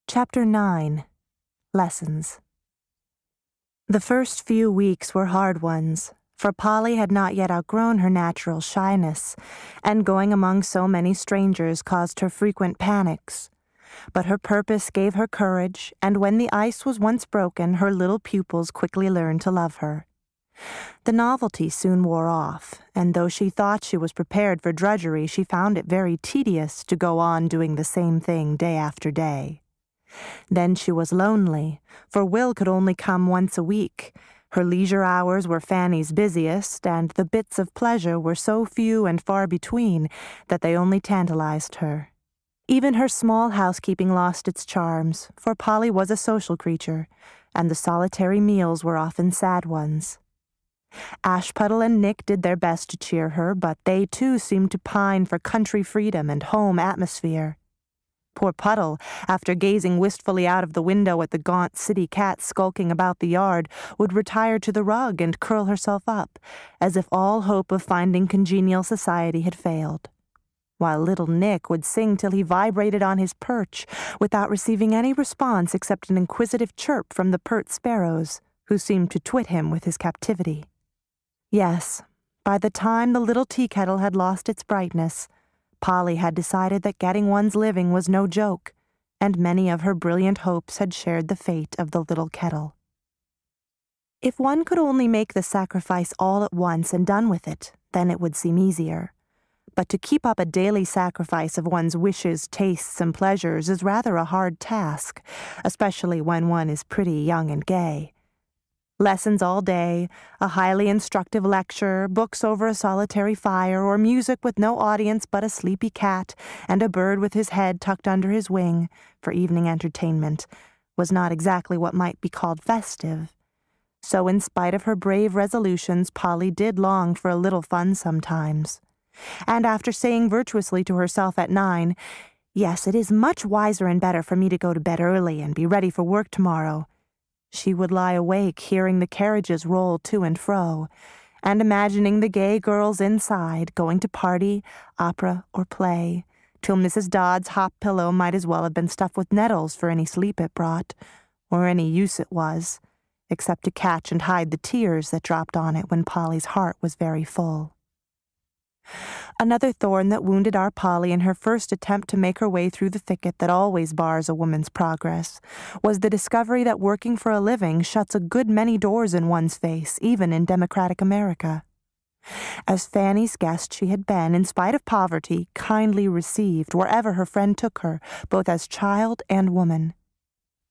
Chapter 9. Lessons. The first few weeks were hard ones, for Polly had not yet outgrown her natural shyness, and going among so many strangers caused her frequent panics. But her purpose gave her courage, and when the ice was once broken, her little pupils quickly learned to love her. The novelty soon wore off, and though she thought she was prepared for drudgery, she found it very tedious to go on doing the same thing day after day. Then she was lonely, for Will could only come once a week. Her leisure hours were Fanny's busiest, and the bits of pleasure were so few and far between that they only tantalized her. Even her small housekeeping lost its charms, for Polly was a social creature, and the solitary meals were often sad ones. Ashputtel and Nick did their best to cheer her, but they too seemed to pine for country freedom and home atmosphere. Poor Puddle, after gazing wistfully out of the window at the gaunt city cat skulking about the yard, would retire to the rug and curl herself up, as if all hope of finding congenial society had failed, while little Nick would sing till he vibrated on his perch, without receiving any response except an inquisitive chirp from the pert sparrows, who seemed to twit him with his captivity. Yes, by the time the little tea kettle had lost its brightness, Polly had decided that getting one's living was no joke, and many of her brilliant hopes had shared the fate of the little kettle. If one could only make the sacrifice all at once and done with it, then it would seem easier. But to keep up a daily sacrifice of one's wishes, tastes, and pleasures is rather a hard task, especially when one is pretty young and gay. Lessons all day, a highly instructive lecture, books over a solitary fire, or music with no audience but a sleepy cat and a bird with his head tucked under his wing for evening entertainment, was not exactly what might be called festive. So in spite of her brave resolutions, Polly did long for a little fun sometimes. And after saying virtuously to herself at 9, "Yes, it is much wiser and better for me to go to bed early and be ready for work tomorrow," she would lie awake hearing the carriages roll to and fro, and imagining the gay girls inside going to party, opera, or play, till Mrs. Dodd's hop pillow might as well have been stuffed with nettles for any sleep it brought, or any use it was, except to catch and hide the tears that dropped on it when Polly's heart was very full. Another thorn that wounded our Polly in her first attempt to make her way through the thicket that always bars a woman's progress was the discovery that working for a living shuts a good many doors in one's face, even in democratic America. As Fanny's guest she had been, in spite of poverty, kindly received wherever her friend took her, both as child and woman.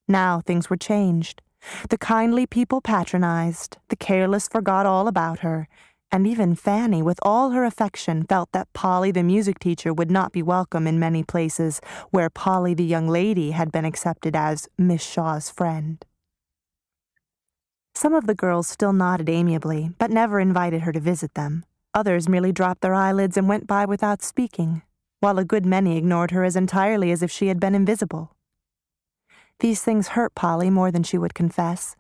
Now things were changed. The kindly people patronized, the careless forgot all about her, and even Fanny, with all her affection, felt that Polly the music teacher would not be welcome in many places where Polly the young lady had been accepted as Miss Shaw's friend. Some of the girls still nodded amiably, but never invited her to visit them. Others merely dropped their eyelids and went by without speaking, while a good many ignored her as entirely as if she had been invisible. These things hurt Polly more than she would confess,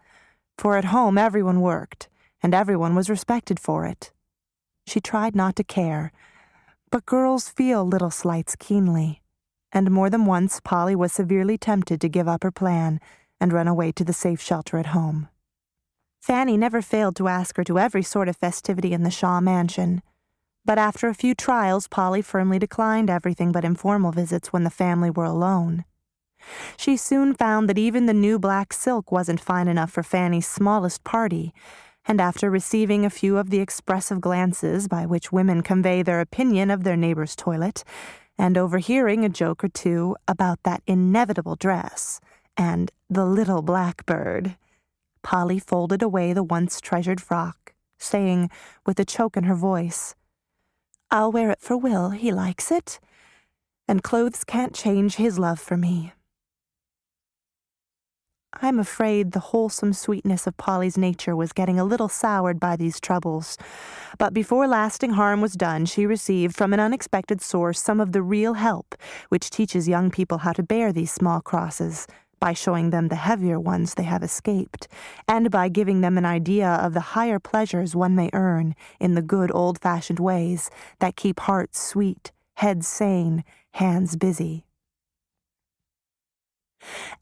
for at home everyone worked, and everyone was respected for it. She tried not to care, but girls feel little slights keenly, and more than once Polly was severely tempted to give up her plan and run away to the safe shelter at home. Fanny never failed to ask her to every sort of festivity in the Shaw mansion, but after a few trials Polly firmly declined everything but informal visits when the family were alone. She soon found that even the new black silk wasn't fine enough for Fanny's smallest party, and after receiving a few of the expressive glances by which women convey their opinion of their neighbor's toilet, and overhearing a joke or two about that inevitable dress and the little blackbird, Polly folded away the once treasured frock, saying, with a choke in her voice, "I'll wear it for Will, he likes it, and clothes can't change his love for me." I'm afraid the wholesome sweetness of Polly's nature was getting a little soured by these troubles, but before lasting harm was done she received from an unexpected source some of the real help which teaches young people how to bear these small crosses, by showing them the heavier ones they have escaped, and by giving them an idea of the higher pleasures one may earn in the good old-fashioned ways that keep hearts sweet, heads sane, hands busy.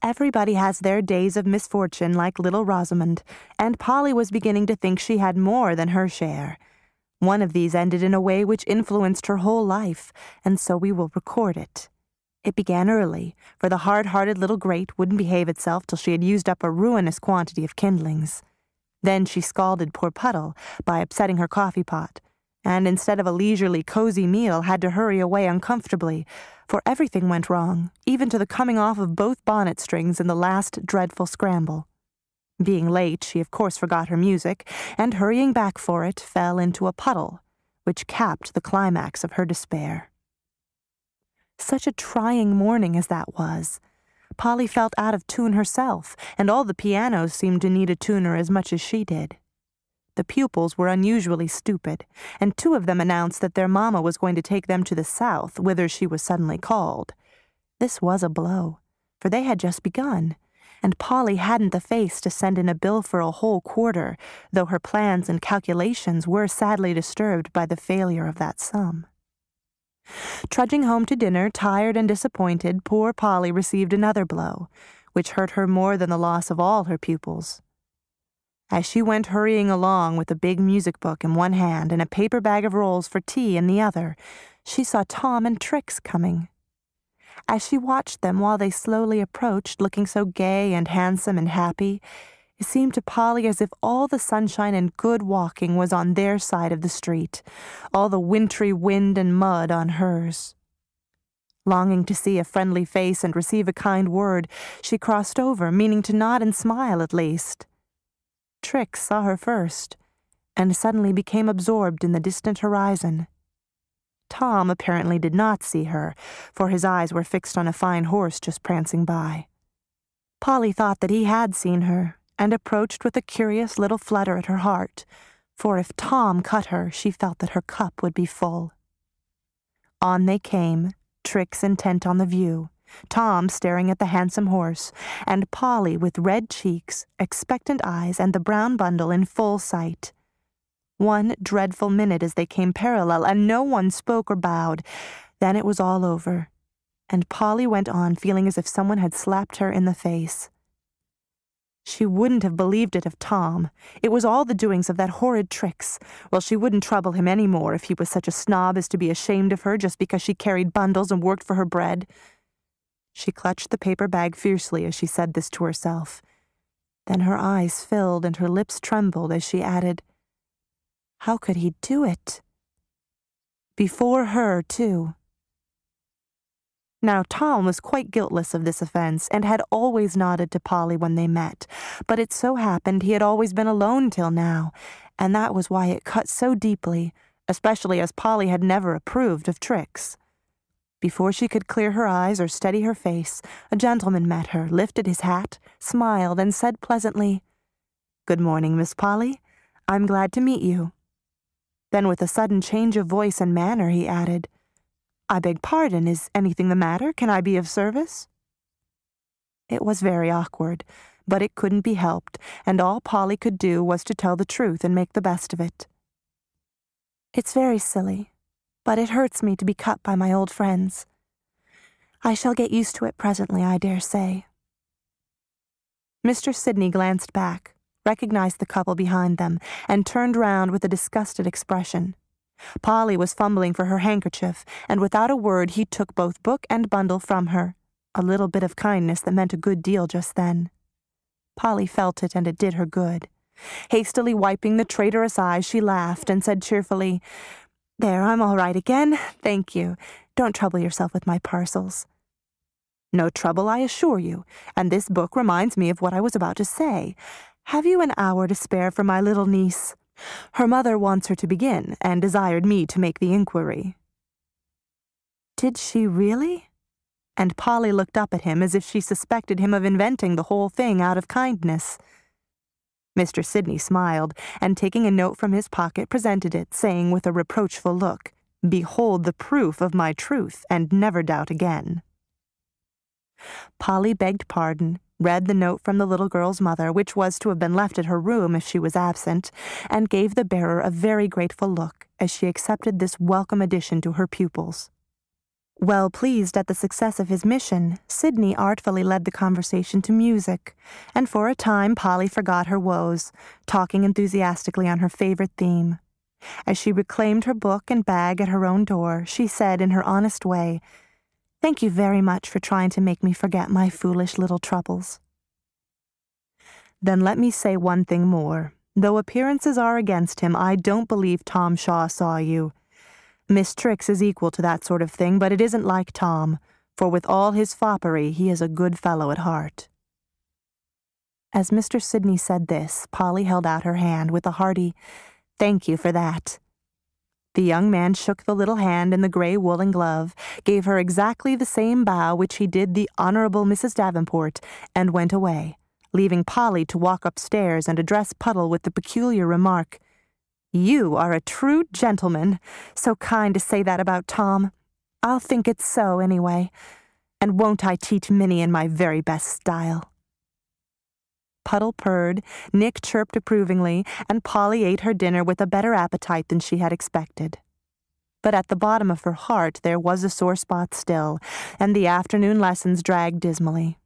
Everybody has their days of misfortune like little Rosamond, and Polly was beginning to think she had more than her share. One of these ended in a way which influenced her whole life, and so we will record it. It began early, for the hard-hearted little grate wouldn't behave itself till she had used up a ruinous quantity of kindlings. Then she scalded poor Puddle by upsetting her coffee pot, and instead of a leisurely, cozy meal had to hurry away uncomfortably, for everything went wrong, even to the coming off of both bonnet strings in the last dreadful scramble. Being late, she of course forgot her music, and hurrying back for it, fell into a puddle, which capped the climax of her despair. Such a trying morning as that was. Polly felt out of tune herself, and all the pianos seemed to need a tuner as much as she did. The pupils were unusually stupid, and 2 of them announced that their mamma was going to take them to the south, whither she was suddenly called. This was a blow, for they had just begun, and Polly hadn't the face to send in a bill for a whole quarter, though her plans and calculations were sadly disturbed by the failure of that sum. Trudging home to dinner, tired and disappointed, poor Polly received another blow, which hurt her more than the loss of all her pupils. As she went hurrying along with a big music book in one hand and a paper bag of rolls for tea in the other, she saw Tom and Trix coming. As she watched them while they slowly approached, looking so gay and handsome and happy, it seemed to Polly as if all the sunshine and good walking was on their side of the street, all the wintry wind and mud on hers. Longing to see a friendly face and receive a kind word, she crossed over, meaning to nod and smile at least. Trix saw her first, and suddenly became absorbed in the distant horizon. Tom apparently did not see her, for his eyes were fixed on a fine horse just prancing by. Polly thought that he had seen her, and approached with a curious little flutter at her heart, for if Tom cut her, she felt that her cup would be full. On they came, Trix intent on the view, Tom staring at the handsome horse, and Polly with red cheeks, expectant eyes, and the brown bundle in full sight. One dreadful minute as they came parallel, and no one spoke or bowed. Then it was all over, and Polly went on feeling as if someone had slapped her in the face. She wouldn't have believed it of Tom. It was all the doings of that horrid Trix. Well, she wouldn't trouble him any more if he was such a snob as to be ashamed of her just because she carried bundles and worked for her bread. She clutched the paper bag fiercely as she said this to herself. Then her eyes filled and her lips trembled as she added, "How could he do it? Before her, too." Now, Tom was quite guiltless of this offense, and had always nodded to Polly when they met, but it so happened he had always been alone till now, and that was why it cut so deeply, especially as Polly had never approved of Trix. Before she could clear her eyes or steady her face, a gentleman met her, lifted his hat, smiled, and said pleasantly, "Good morning, Miss Polly. I'm glad to meet you." Then with a sudden change of voice and manner, he added, "I beg pardon, is anything the matter? Can I be of service?" It was very awkward, but it couldn't be helped, and all Polly could do was to tell the truth and make the best of it. "It's very silly, but it hurts me to be cut by my old friends. I shall get used to it presently, I dare say." Mr. Sidney glanced back, recognized the couple behind them, and turned round with a disgusted expression. Polly was fumbling for her handkerchief, and without a word he took both book and bundle from her, a little bit of kindness that meant a good deal just then. Polly felt it, and it did her good. Hastily wiping the traitorous eyes, she laughed and said cheerfully, "There, I'm all right again, thank you. Don't trouble yourself with my parcels." "No trouble, I assure you, and this book reminds me of what I was about to say. Have you an hour to spare for my little niece? Her mother wants her to begin, and desired me to make the inquiry." "Did she really?" And Polly looked up at him as if she suspected him of inventing the whole thing out of kindness. Mr. Sidney smiled, and taking a note from his pocket, presented it, saying with a reproachful look, "Behold the proof of my truth, and never doubt again." Polly begged pardon, read the note from the little girl's mother, which was to have been left at her room if she was absent, and gave the bearer a very grateful look as she accepted this welcome addition to her pupils. Well pleased at the success of his mission, Sidney artfully led the conversation to music, and for a time Polly forgot her woes, talking enthusiastically on her favorite theme. As she reclaimed her book and bag at her own door, she said in her honest way, "Thank you very much for trying to make me forget my foolish little troubles." Then let me say one thing more. Though appearances are against him, I don't believe Tom Shaw saw you. Miss Trix is equal to that sort of thing, but it isn't like Tom, for with all his foppery, he is a good fellow at heart. As Mr. Sidney said this, Polly held out her hand with a hearty, "Thank you for that." The young man shook the little hand in the gray woolen glove, gave her exactly the same bow which he did the Honorable Mrs. Davenport, and went away, leaving Polly to walk upstairs and address Puddle with the peculiar remark, "You are a true gentleman. So kind to say that about Tom. I'll think it's so, anyway. And won't I teach Minnie in my very best style?" Puddle purred, Nick chirped approvingly, and Polly ate her dinner with a better appetite than she had expected. But at the bottom of her heart there was a sore spot still, and the afternoon lessons dragged dismally.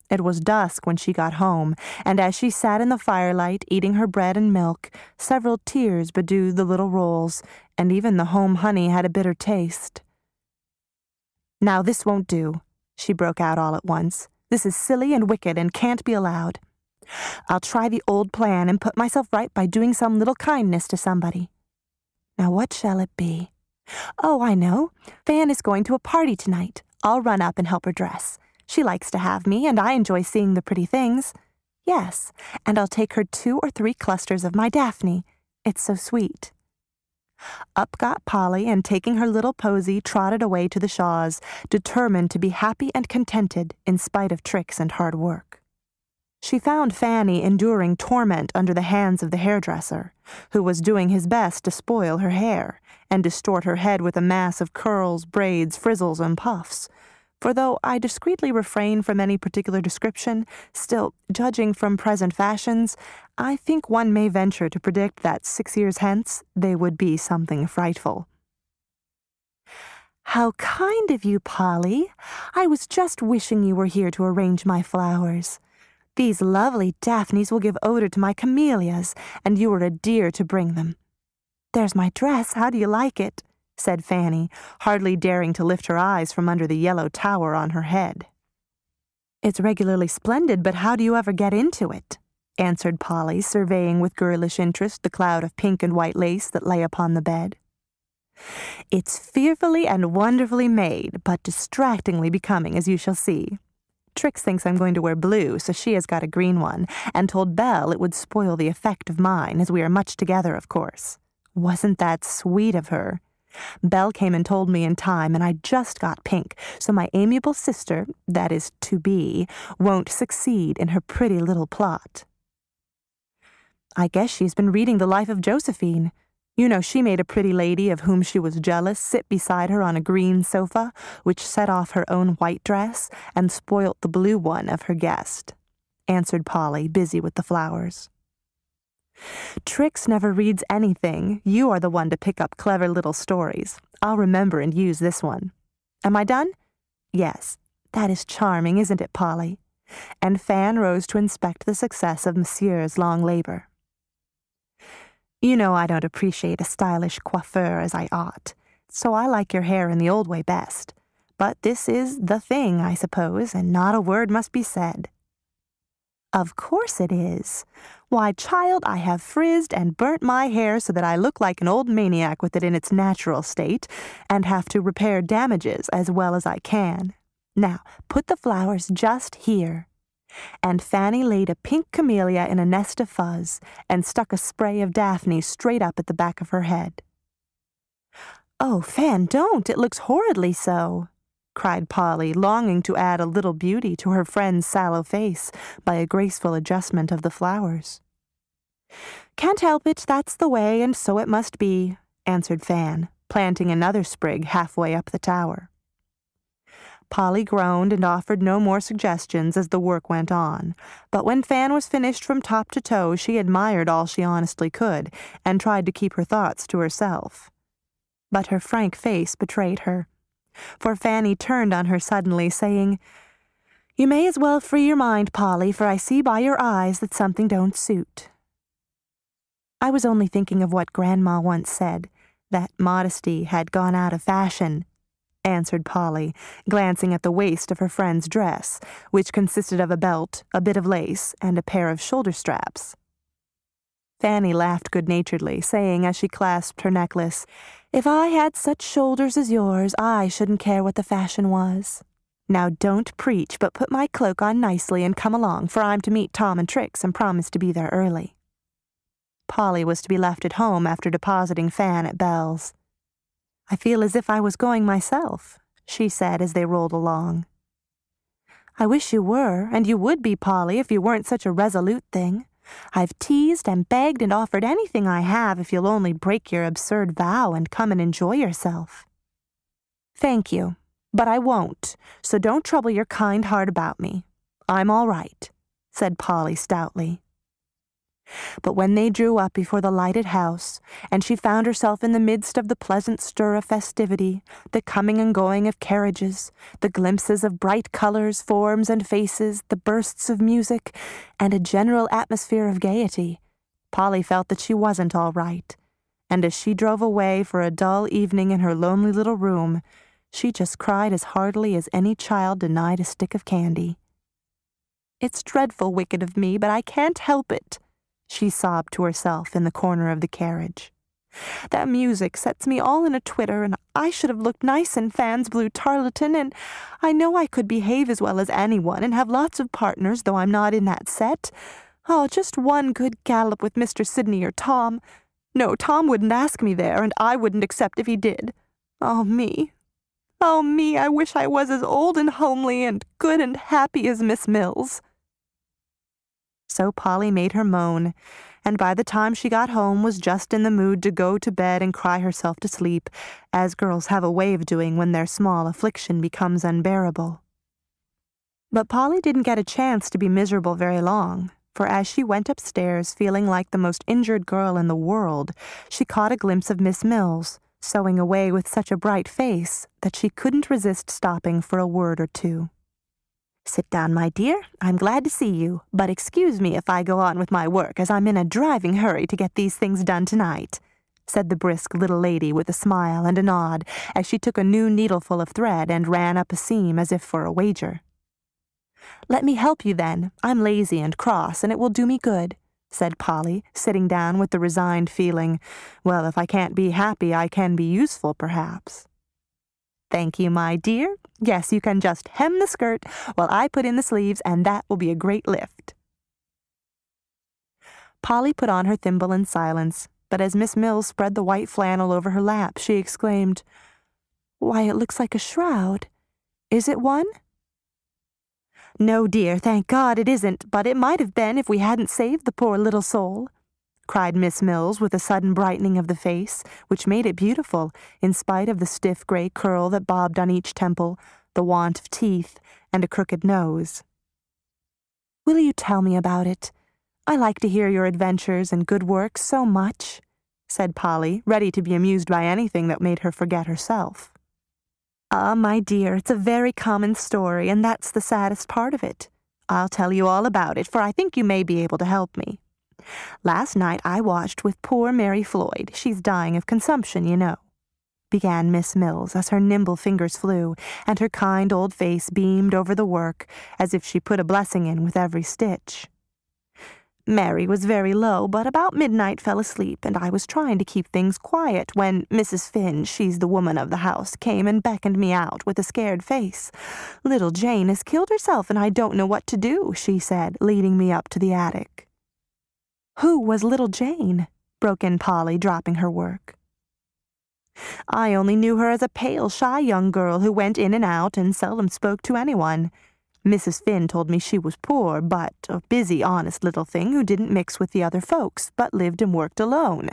It was dusk when she got home, and as she sat in the firelight eating her bread and milk, several tears bedewed the little rolls, and even the home honey had a bitter taste. "Now this won't do," she broke out all at once. "This is silly and wicked and can't be allowed. I'll try the old plan and put myself right by doing some little kindness to somebody. Now what shall it be? Oh, I know. Fan is going to a party tonight. I'll run up and help her dress. She likes to have me, and I enjoy seeing the pretty things. Yes, and I'll take her 2 or 3 clusters of my Daphne. It's so sweet." Up got Polly, and taking her little posy, trotted away to the Shaws, determined to be happy and contented in spite of tricks and hard work. She found Fanny enduring torment under the hands of the hairdresser, who was doing his best to spoil her hair, and distort her head with a mass of curls, braids, frizzles, and puffs. For though I discreetly refrain from any particular description, still, judging from present fashions, I think one may venture to predict that 6 years hence they would be something frightful. "How kind of you, Polly. I was just wishing you were here to arrange my flowers. These lovely Daphnes will give odor to my camellias, and you are a dear to bring them. There's my dress. How do you like it?" said Fanny, hardly daring to lift her eyes from under the yellow tower on her head. "It's regularly splendid, but how do you ever get into it?" answered Polly, surveying with girlish interest the cloud of pink and white lace that lay upon the bed. "It's fearfully and wonderfully made, but distractingly becoming, as you shall see. Trix thinks I'm going to wear blue, so she has got a green one, and told Belle it would spoil the effect of mine, as we are much together, of course. Wasn't that sweet of her? Belle came and told me in time, and I just got pink, so my amiable sister, that is to be, won't succeed in her pretty little plot." "I guess she's been reading the life of Josephine. You know she made a pretty lady of whom she was jealous sit beside her on a green sofa, which set off her own white dress and spoilt the blue one of her guest," answered Polly, busy with the flowers. "Trix never reads anything. You are the one to pick up clever little stories. I'll remember and use this one. Am I done? Yes. That is charming, isn't it, Polly?" And Fan rose to inspect the success of Monsieur's long labor. "You know I don't appreciate a stylish coiffeur as I ought, so I like your hair in the old way best. But this is the thing, I suppose, and not a word must be said." "Of course it is. Why, child, I have frizzed and burnt my hair so that I look like an old maniac with it in its natural state, and have to repair damages as well as I can. Now, put the flowers just here." And Fanny laid a pink camellia in a nest of fuzz, and stuck a spray of Daphne straight up at the back of her head. "Oh, Fan, don't! It looks horridly so," cried Polly, longing to add a little beauty to her friend's sallow face by a graceful adjustment of the flowers. "Can't help it, that's the way, and so it must be," answered Fan, planting another sprig halfway up the tower. Polly groaned and offered no more suggestions as the work went on, but when Fan was finished from top to toe she admired all she honestly could, and tried to keep her thoughts to herself. But her frank face betrayed her. for Fanny turned on her suddenly, saying, "You may as well free your mind, Polly, for I see by your eyes that something don't suit." "I was only thinking of what Grandma once said, that modesty had gone out of fashion," answered Polly, glancing at the waist of her friend's dress, which consisted of a belt, a bit of lace, and a pair of shoulder straps. Fanny laughed good-naturedly, saying as she clasped her necklace, "If I had such shoulders as yours, I shouldn't care what the fashion was. Now don't preach, but put my cloak on nicely and come along, for I'm to meet Tom and Trix and promise to be there early." Polly was to be left at home after depositing Fan at Bell's. "I feel as if I was going myself," she said as they rolled along. "I wish you were, and you would be, Polly, if you weren't such a resolute thing. I've teased and begged and offered anything I have if you'll only break your absurd vow and come and enjoy yourself." "Thank you, but I won't, so don't trouble your kind heart about me. I'm all right," said Polly stoutly. But when they drew up before the lighted house, and she found herself in the midst of the pleasant stir of festivity, the coming and going of carriages, the glimpses of bright colors, forms, and faces, the bursts of music, and a general atmosphere of gaiety, Polly felt that she wasn't all right, and as she drove away for a dull evening in her lonely little room, she just cried as heartily as any child denied a stick of candy. "It's dreadful wicked of me, but I can't help it," she sobbed to herself in the corner of the carriage. "That music sets me all in a twitter, and I should have looked nice in Fan's blue tarlatan, and I know I could behave as well as anyone and have lots of partners, though I'm not in that set. Oh, just one good gallop with Mr. Sidney or Tom. No, Tom wouldn't ask me there, and I wouldn't accept if he did. Oh, me. Oh, me, I wish I was as old and homely and good and happy as Miss Mills." So Polly made her moan, and by the time she got home was just in the mood to go to bed and cry herself to sleep, as girls have a way of doing when their small affliction becomes unbearable. But Polly didn't get a chance to be miserable very long, for as she went upstairs feeling like the most injured girl in the world, she caught a glimpse of Miss Mills, sewing away with such a bright face that she couldn't resist stopping for a word or two. "Sit down, my dear. I'm glad to see you, but excuse me if I go on with my work, as I'm in a driving hurry to get these things done tonight," said the brisk little lady with a smile and a nod as she took a new needleful of thread and ran up a seam as if for a wager. "Let me help you, then. I'm lazy and cross, and it will do me good," said Polly, sitting down with the resigned feeling, "Well, if I can't be happy, I can be useful, perhaps." "Thank you, my dear. Yes, you can just hem the skirt while I put in the sleeves, and that will be a great lift." Polly put on her thimble in silence, but as Miss Mills spread the white flannel over her lap, she exclaimed, "Why, it looks like a shroud. Is it one?" "No, dear, thank God it isn't, but it might have been if we hadn't saved the poor little soul," cried Miss Mills with a sudden brightening of the face, which made it beautiful, in spite of the stiff gray curl that bobbed on each temple, the want of teeth, and a crooked nose. "Will you tell me about it? I like to hear your adventures and good work so much," said Polly, ready to be amused by anything that made her forget herself. "Ah, my dear, it's a very common story, and that's the saddest part of it. I'll tell you all about it, for I think you may be able to help me. Last night I watched with poor Mary Floyd. She's dying of consumption, you know," began Miss Mills as her nimble fingers flew, and her kind old face beamed over the work, as if she put a blessing in with every stitch. "Mary was very low, but about midnight fell asleep, and I was trying to keep things quiet when Mrs. Finn, she's the woman of the house, came and beckoned me out with a scared face. 'Little Jane has killed herself, and I don't know what to do,' she said, leading me up to the attic." "Who was little Jane?" broke in Polly, dropping her work. "I only knew her as a pale, shy young girl who went in and out and seldom spoke to anyone. Mrs. Finn told me she was poor, but a busy, honest little thing who didn't mix with the other folks, but lived and worked alone.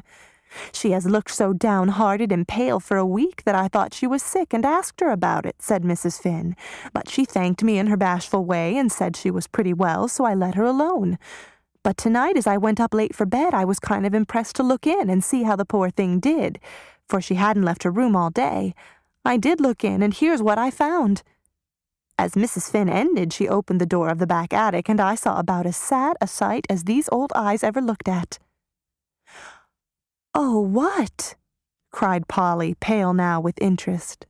She has looked so downhearted and pale for a week that I thought she was sick and asked her about it," said Mrs. Finn. "But she thanked me in her bashful way and said she was pretty well, so I let her alone. But tonight, as I went up late for bed, I was kind of impressed to look in and see how the poor thing did, for she hadn't left her room all day. I did look in, and here's what I found." As Mrs. Finn ended, she opened the door of the back attic, and I saw about as sad a sight as these old eyes ever looked at. "Oh, what?" cried Polly, pale now with interest.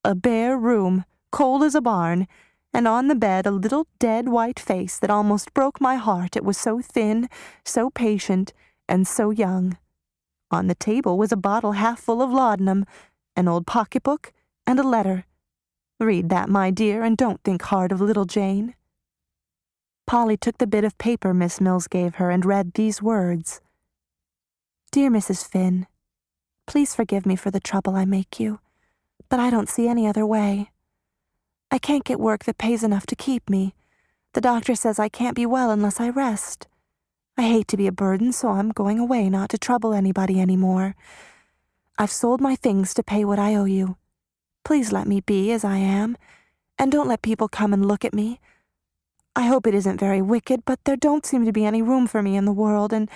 "A bare room, cold as a barn, and on the bed a little dead white face that almost broke my heart, it was so thin, so patient, and so young. On the table was a bottle half full of laudanum, an old pocketbook, and a letter. Read that, my dear, and don't think hard of little Jane." Polly took the bit of paper Miss Mills gave her and read these words. "Dear Mrs. Finn, please forgive me for the trouble I make you, but I don't see any other way. I can't get work that pays enough to keep me. The doctor says I can't be well unless I rest. I hate to be a burden, so I'm going away not to trouble anybody any more. I've sold my things to pay what I owe you. Please let me be as I am, and don't let people come and look at me. I hope it isn't very wicked, but there don't seem to be any room for me in the world, and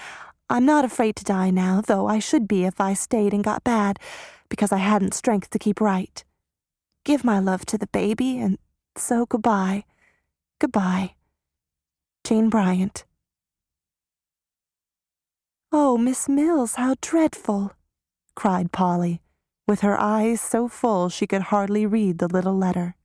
I'm not afraid to die now, though I should be if I stayed and got bad, because I hadn't strength to keep right. Give my love to the baby, and so goodbye. Goodbye. Jane Bryant." "Oh, Miss Mills, how dreadful!" cried Polly, with her eyes so full she could hardly read the little letter.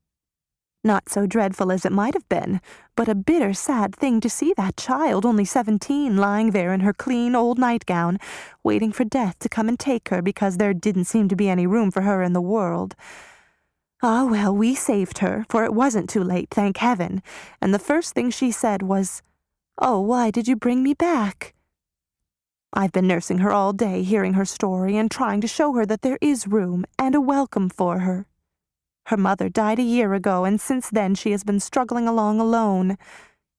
"Not so dreadful as it might have been, but a bitter sad thing to see that child, only 17, lying there in her clean old nightgown, waiting for death to come and take her because there didn't seem to be any room for her in the world. Ah, well, we saved her, for it wasn't too late, thank heaven, and the first thing she said was, 'Oh, why did you bring me back?' I've been nursing her all day, hearing her story, and trying to show her that there is room and a welcome for her. Her mother died a year ago, and since then she has been struggling along alone.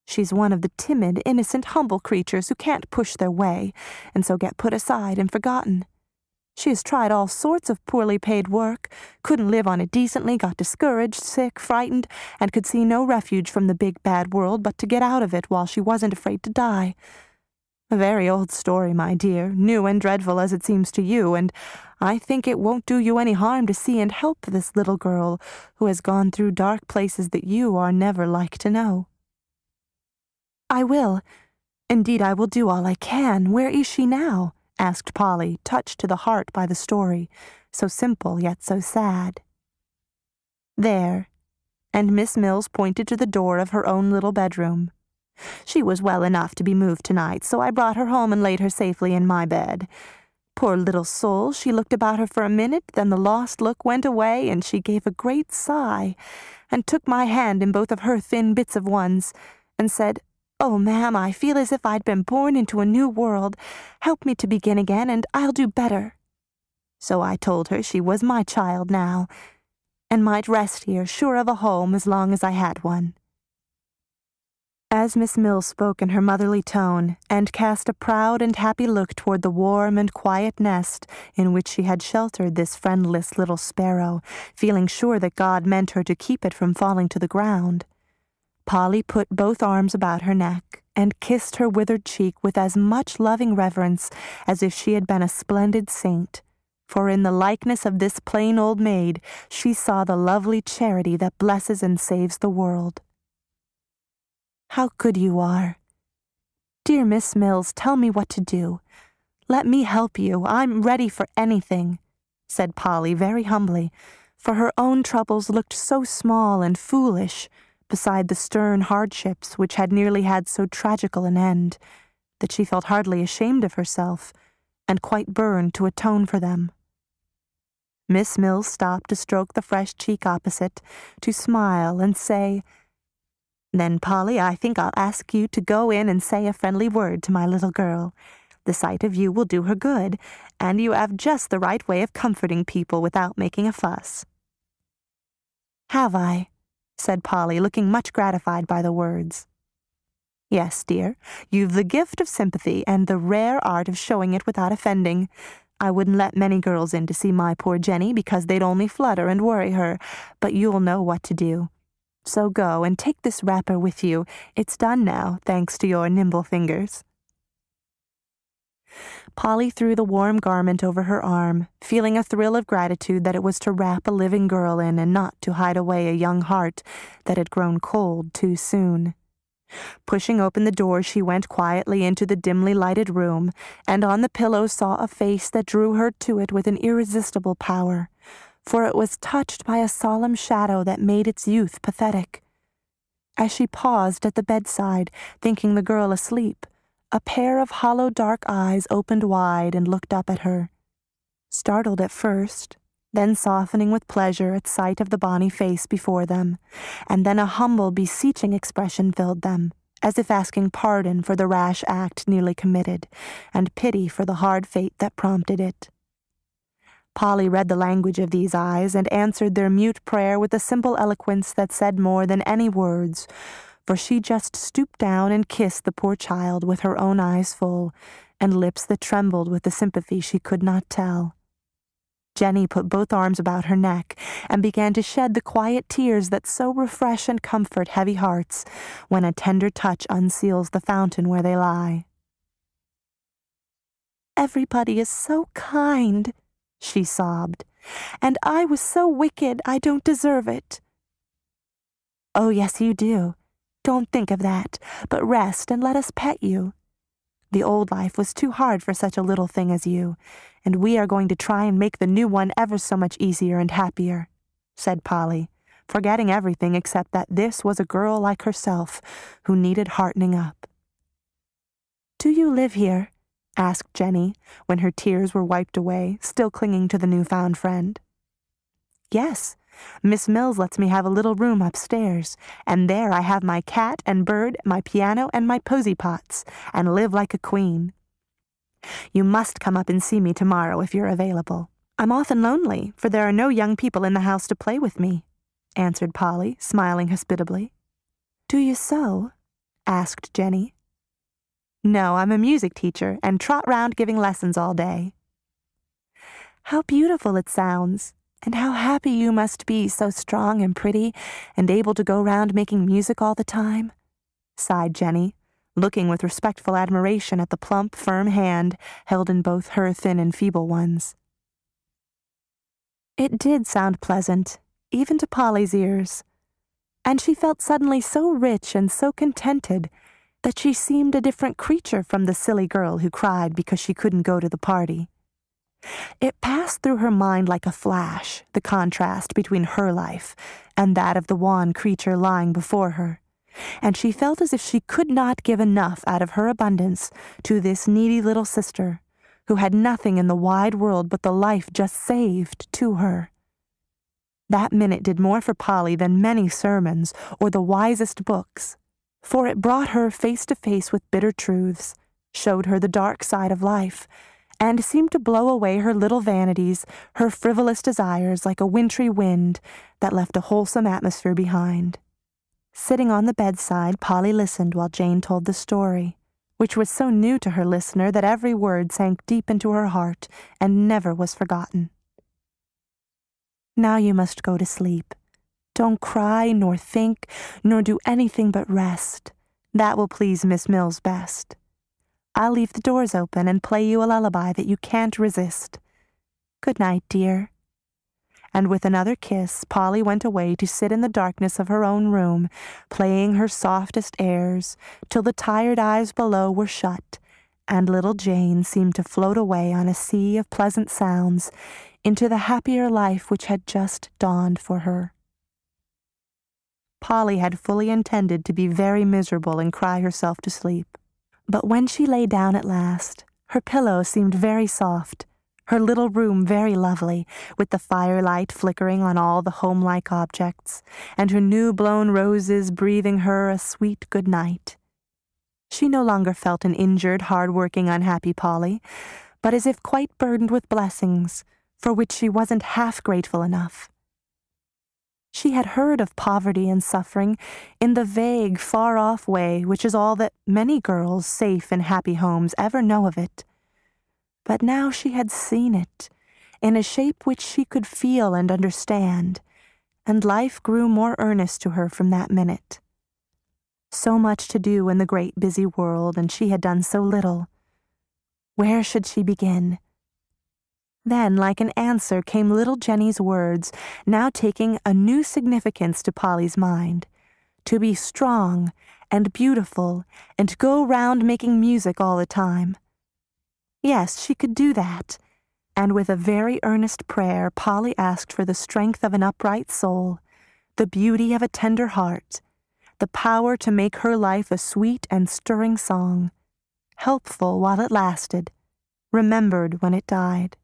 She's one of the timid, innocent, humble creatures who can't push their way, and so get put aside and forgotten. She has tried all sorts of poorly paid work, couldn't live on it decently, got discouraged, sick, frightened, and could see no refuge from the big bad world but to get out of it while she wasn't afraid to die. A very old story, my dear, new and dreadful as it seems to you, and I think it won't do you any harm to see and help this little girl who has gone through dark places that you are never like to know." "I will. Indeed, I will do all I can. Where is she now?" asked Polly, touched to the heart by the story, so simple yet so sad. "There," and Miss Mills pointed to the door of her own little bedroom. "She was well enough to be moved tonight, so I brought her home and laid her safely in my bed. Poor little soul, she looked about her for a minute, then the lost look went away, and she gave a great sigh, and took my hand in both of her thin bits of ones, and said, 'Oh, ma'am, I feel as if I'd been born into a new world. Help me to begin again, and I'll do better.' So I told her she was my child now, and might rest here, sure of a home as long as I had one." As Miss Mills spoke in her motherly tone, and cast a proud and happy look toward the warm and quiet nest in which she had sheltered this friendless little sparrow, feeling sure that God meant her to keep it from falling to the ground, Polly put both arms about her neck and kissed her withered cheek with as much loving reverence as if she had been a splendid saint, for in the likeness of this plain old maid she saw the lovely charity that blesses and saves the world. "How good you are. Dear Miss Mills, tell me what to do. Let me help you. I'm ready for anything," said Polly very humbly, for her own troubles looked so small and foolish beside the stern hardships which had nearly had so tragical an end, that she felt hardly ashamed of herself, and quite burned to atone for them. Miss Mills stopped to stroke the fresh cheek opposite, to smile and say, "Then, Polly, I think I'll ask you to go in and say a friendly word to my little girl. The sight of you will do her good, and you have just the right way of comforting people without making a fuss." "Have I?" said Polly, looking much gratified by the words. "Yes, dear, you've the gift of sympathy and the rare art of showing it without offending. I wouldn't let many girls in to see my poor Jenny because they'd only flutter and worry her, but you'll know what to do. So go and take this wrapper with you. It's done now, thanks to your nimble fingers." Polly threw the warm garment over her arm, feeling a thrill of gratitude that it was to wrap a living girl in and not to hide away a young heart that had grown cold too soon. Pushing open the door, she went quietly into the dimly lighted room, and on the pillow saw a face that drew her to it with an irresistible power, for it was touched by a solemn shadow that made its youth pathetic. As she paused at the bedside, thinking the girl asleep, a pair of hollow dark eyes opened wide and looked up at her. Startled at first, then softening with pleasure at sight of the bonny face before them, and then a humble, beseeching expression filled them, as if asking pardon for the rash act nearly committed, and pity for the hard fate that prompted it. Polly read the language of these eyes and answered their mute prayer with a simple eloquence that said more than any words, for she just stooped down and kissed the poor child with her own eyes full, and lips that trembled with the sympathy she could not tell. Jenny put both arms about her neck and began to shed the quiet tears that so refresh and comfort heavy hearts when a tender touch unseals the fountain where they lie. "Everybody is so kind," she sobbed, "and I was so wicked I don't deserve it." "Oh, yes, you do. Don't think of that, but rest and let us pet you. The old life was too hard for such a little thing as you, and we are going to try and make the new one ever so much easier and happier," said Polly, forgetting everything except that this was a girl like herself who needed heartening up. "Do you live here?" asked Jenny, when her tears were wiped away, still clinging to the newfound friend. "Yes. Miss Mills lets me have a little room upstairs, and there I have my cat and bird, my piano, and my posy pots, and live like a queen. You must come up and see me tomorrow if you're available. I'm often lonely, for there are no young people in the house to play with me," answered Polly, smiling hospitably. "Do you sew?" asked Jenny. "No, I'm a music teacher, and trot round giving lessons all day." "How beautiful it sounds! And how happy you must be, so strong and pretty, and able to go round making music all the time," sighed Jenny, looking with respectful admiration at the plump, firm hand held in both her thin and feeble ones. It did sound pleasant, even to Polly's ears, and she felt suddenly so rich and so contented that she seemed a different creature from the silly girl who cried because she couldn't go to the party. It passed through her mind like a flash, the contrast between her life and that of the wan creature lying before her, and she felt as if she could not give enough out of her abundance to this needy little sister, who had nothing in the wide world but the life just saved to her. That minute did more for Polly than many sermons or the wisest books, for it brought her face to face with bitter truths, showed her the dark side of life, and seemed to blow away her little vanities, her frivolous desires like a wintry wind that left a wholesome atmosphere behind. Sitting on the bedside, Polly listened while Jane told the story, which was so new to her listener that every word sank deep into her heart and never was forgotten. "Now you must go to sleep. Don't cry, nor think, nor do anything but rest. That will please Miss Mills best. I'll leave the doors open and play you a lullaby that you can't resist. Good night, dear." And with another kiss, Polly went away to sit in the darkness of her own room, playing her softest airs, till the tired eyes below were shut, and little Jane seemed to float away on a sea of pleasant sounds into the happier life which had just dawned for her. Polly had fully intended to be very miserable and cry herself to sleep. But when she lay down at last, her pillow seemed very soft, her little room very lovely, with the firelight flickering on all the home-like objects, and her new-blown roses breathing her a sweet good night. She no longer felt an injured, hard-working, unhappy Polly, but as if quite burdened with blessings, for which she wasn't half grateful enough. She had heard of poverty and suffering in the vague, far-off way which is all that many girls, safe in happy homes, ever know of it. But now she had seen it, in a shape which she could feel and understand, and life grew more earnest to her from that minute. So much to do in the great busy world, and she had done so little. Where should she begin? Then, like an answer, came little Jenny's words, now taking a new significance to Polly's mind. To be strong and beautiful and go round making music all the time. Yes, she could do that. And with a very earnest prayer, Polly asked for the strength of an upright soul, the beauty of a tender heart, the power to make her life a sweet and stirring song, helpful while it lasted, remembered when it died.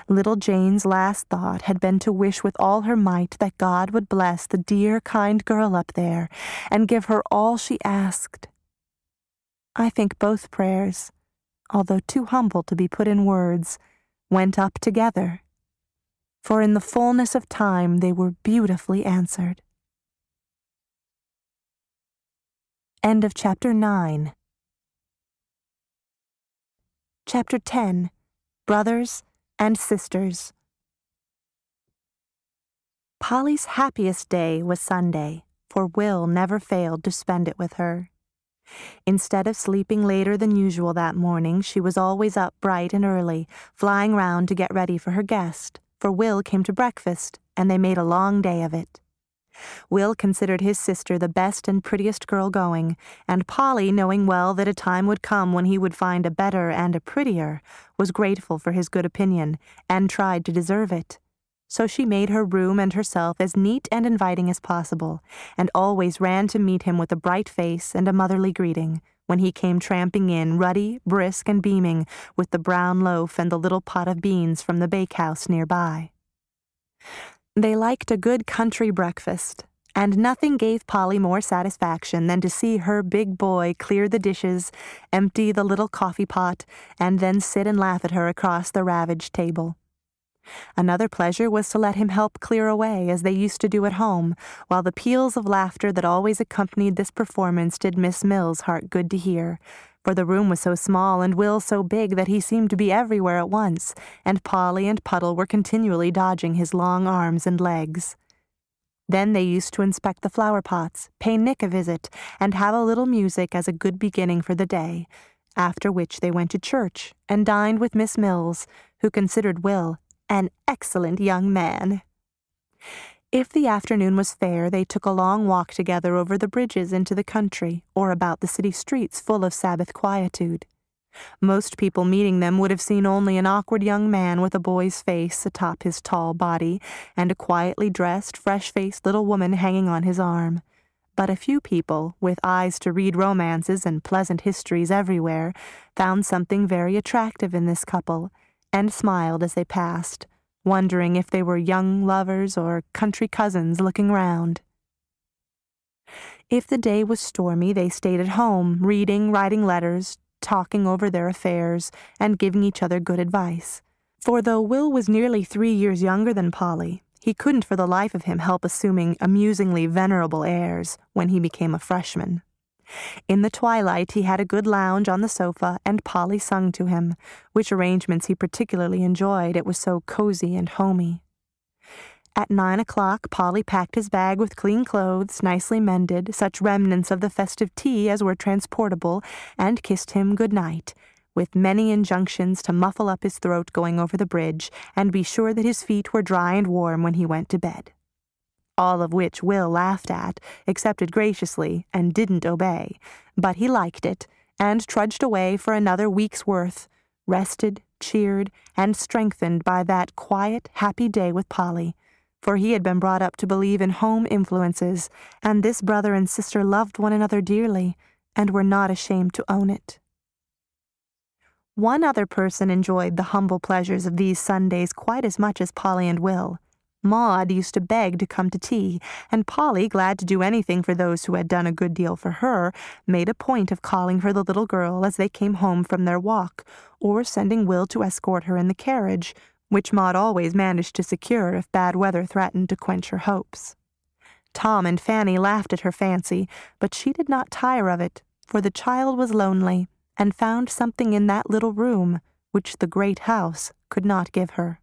Little Jane's last thought had been to wish with all her might that God would bless the dear, kind girl up there and give her all she asked. I think both prayers, although too humble to be put in words, went up together, for in the fullness of time they were beautifully answered. End of Chapter 9. Chapter 10. Brothers and Sisters. Polly's happiest day was Sunday, for Will never failed to spend it with her. Instead of sleeping later than usual that morning, she was always up bright and early, flying round to get ready for her guest, for Will came to breakfast, and they made a long day of it. Will considered his sister the best and prettiest girl going, and Polly, knowing well that a time would come when he would find a better and a prettier, was grateful for his good opinion, and tried to deserve it. So she made her room and herself as neat and inviting as possible, and always ran to meet him with a bright face and a motherly greeting, when he came tramping in, ruddy, brisk, and beaming, with the brown loaf and the little pot of beans from the bakehouse nearby. They liked a good country breakfast, and nothing gave Polly more satisfaction than to see her big boy clear the dishes, empty the little coffee pot, and then sit and laugh at her across the ravaged table. Another pleasure was to let him help clear away, as they used to do at home, while the peals of laughter that always accompanied this performance did Miss Mill's heart good to hear, for the room was so small and Will so big that he seemed to be everywhere at once, and Polly and Puddle were continually dodging his long arms and legs. Then they used to inspect the flower pots, pay Nick a visit, and have a little music as a good beginning for the day, after which they went to church and dined with Miss Mills, who considered Will an excellent young man. If the afternoon was fair, they took a long walk together over the bridges into the country, or about the city streets full of Sabbath quietude. Most people meeting them would have seen only an awkward young man with a boy's face atop his tall body, and a quietly dressed, fresh-faced little woman hanging on his arm. But a few people, with eyes to read romances and pleasant histories everywhere, found something very attractive in this couple, and smiled as they passed, wondering if they were young lovers or country cousins looking round. If the day was stormy, they stayed at home, reading, writing letters, talking over their affairs, and giving each other good advice. For though Will was nearly 3 years younger than Polly, he couldn't for the life of him help assuming amusingly venerable airs when he became a freshman. In the twilight he had a good lounge on the sofa, and Polly sung to him, which arrangements he particularly enjoyed, it was so cozy and homey. At 9 o'clock Polly packed his bag with clean clothes, nicely mended, such remnants of the festive tea as were transportable, and kissed him good night, with many injunctions to muffle up his throat going over the bridge, and be sure that his feet were dry and warm when he went to bed. All of which Will laughed at, accepted graciously, and didn't obey, but he liked it, and trudged away for another week's worth, rested, cheered, and strengthened by that quiet, happy day with Polly, for he had been brought up to believe in home influences, and this brother and sister loved one another dearly, and were not ashamed to own it. One other person enjoyed the humble pleasures of these Sundays quite as much as Polly and Will. Maud used to beg to come to tea, and Polly, glad to do anything for those who had done a good deal for her, made a point of calling for the little girl as they came home from their walk, or sending Will to escort her in the carriage, which Maud always managed to secure if bad weather threatened to quench her hopes. Tom and Fanny laughed at her fancy, but she did not tire of it, for the child was lonely, and found something in that little room which the great house could not give her.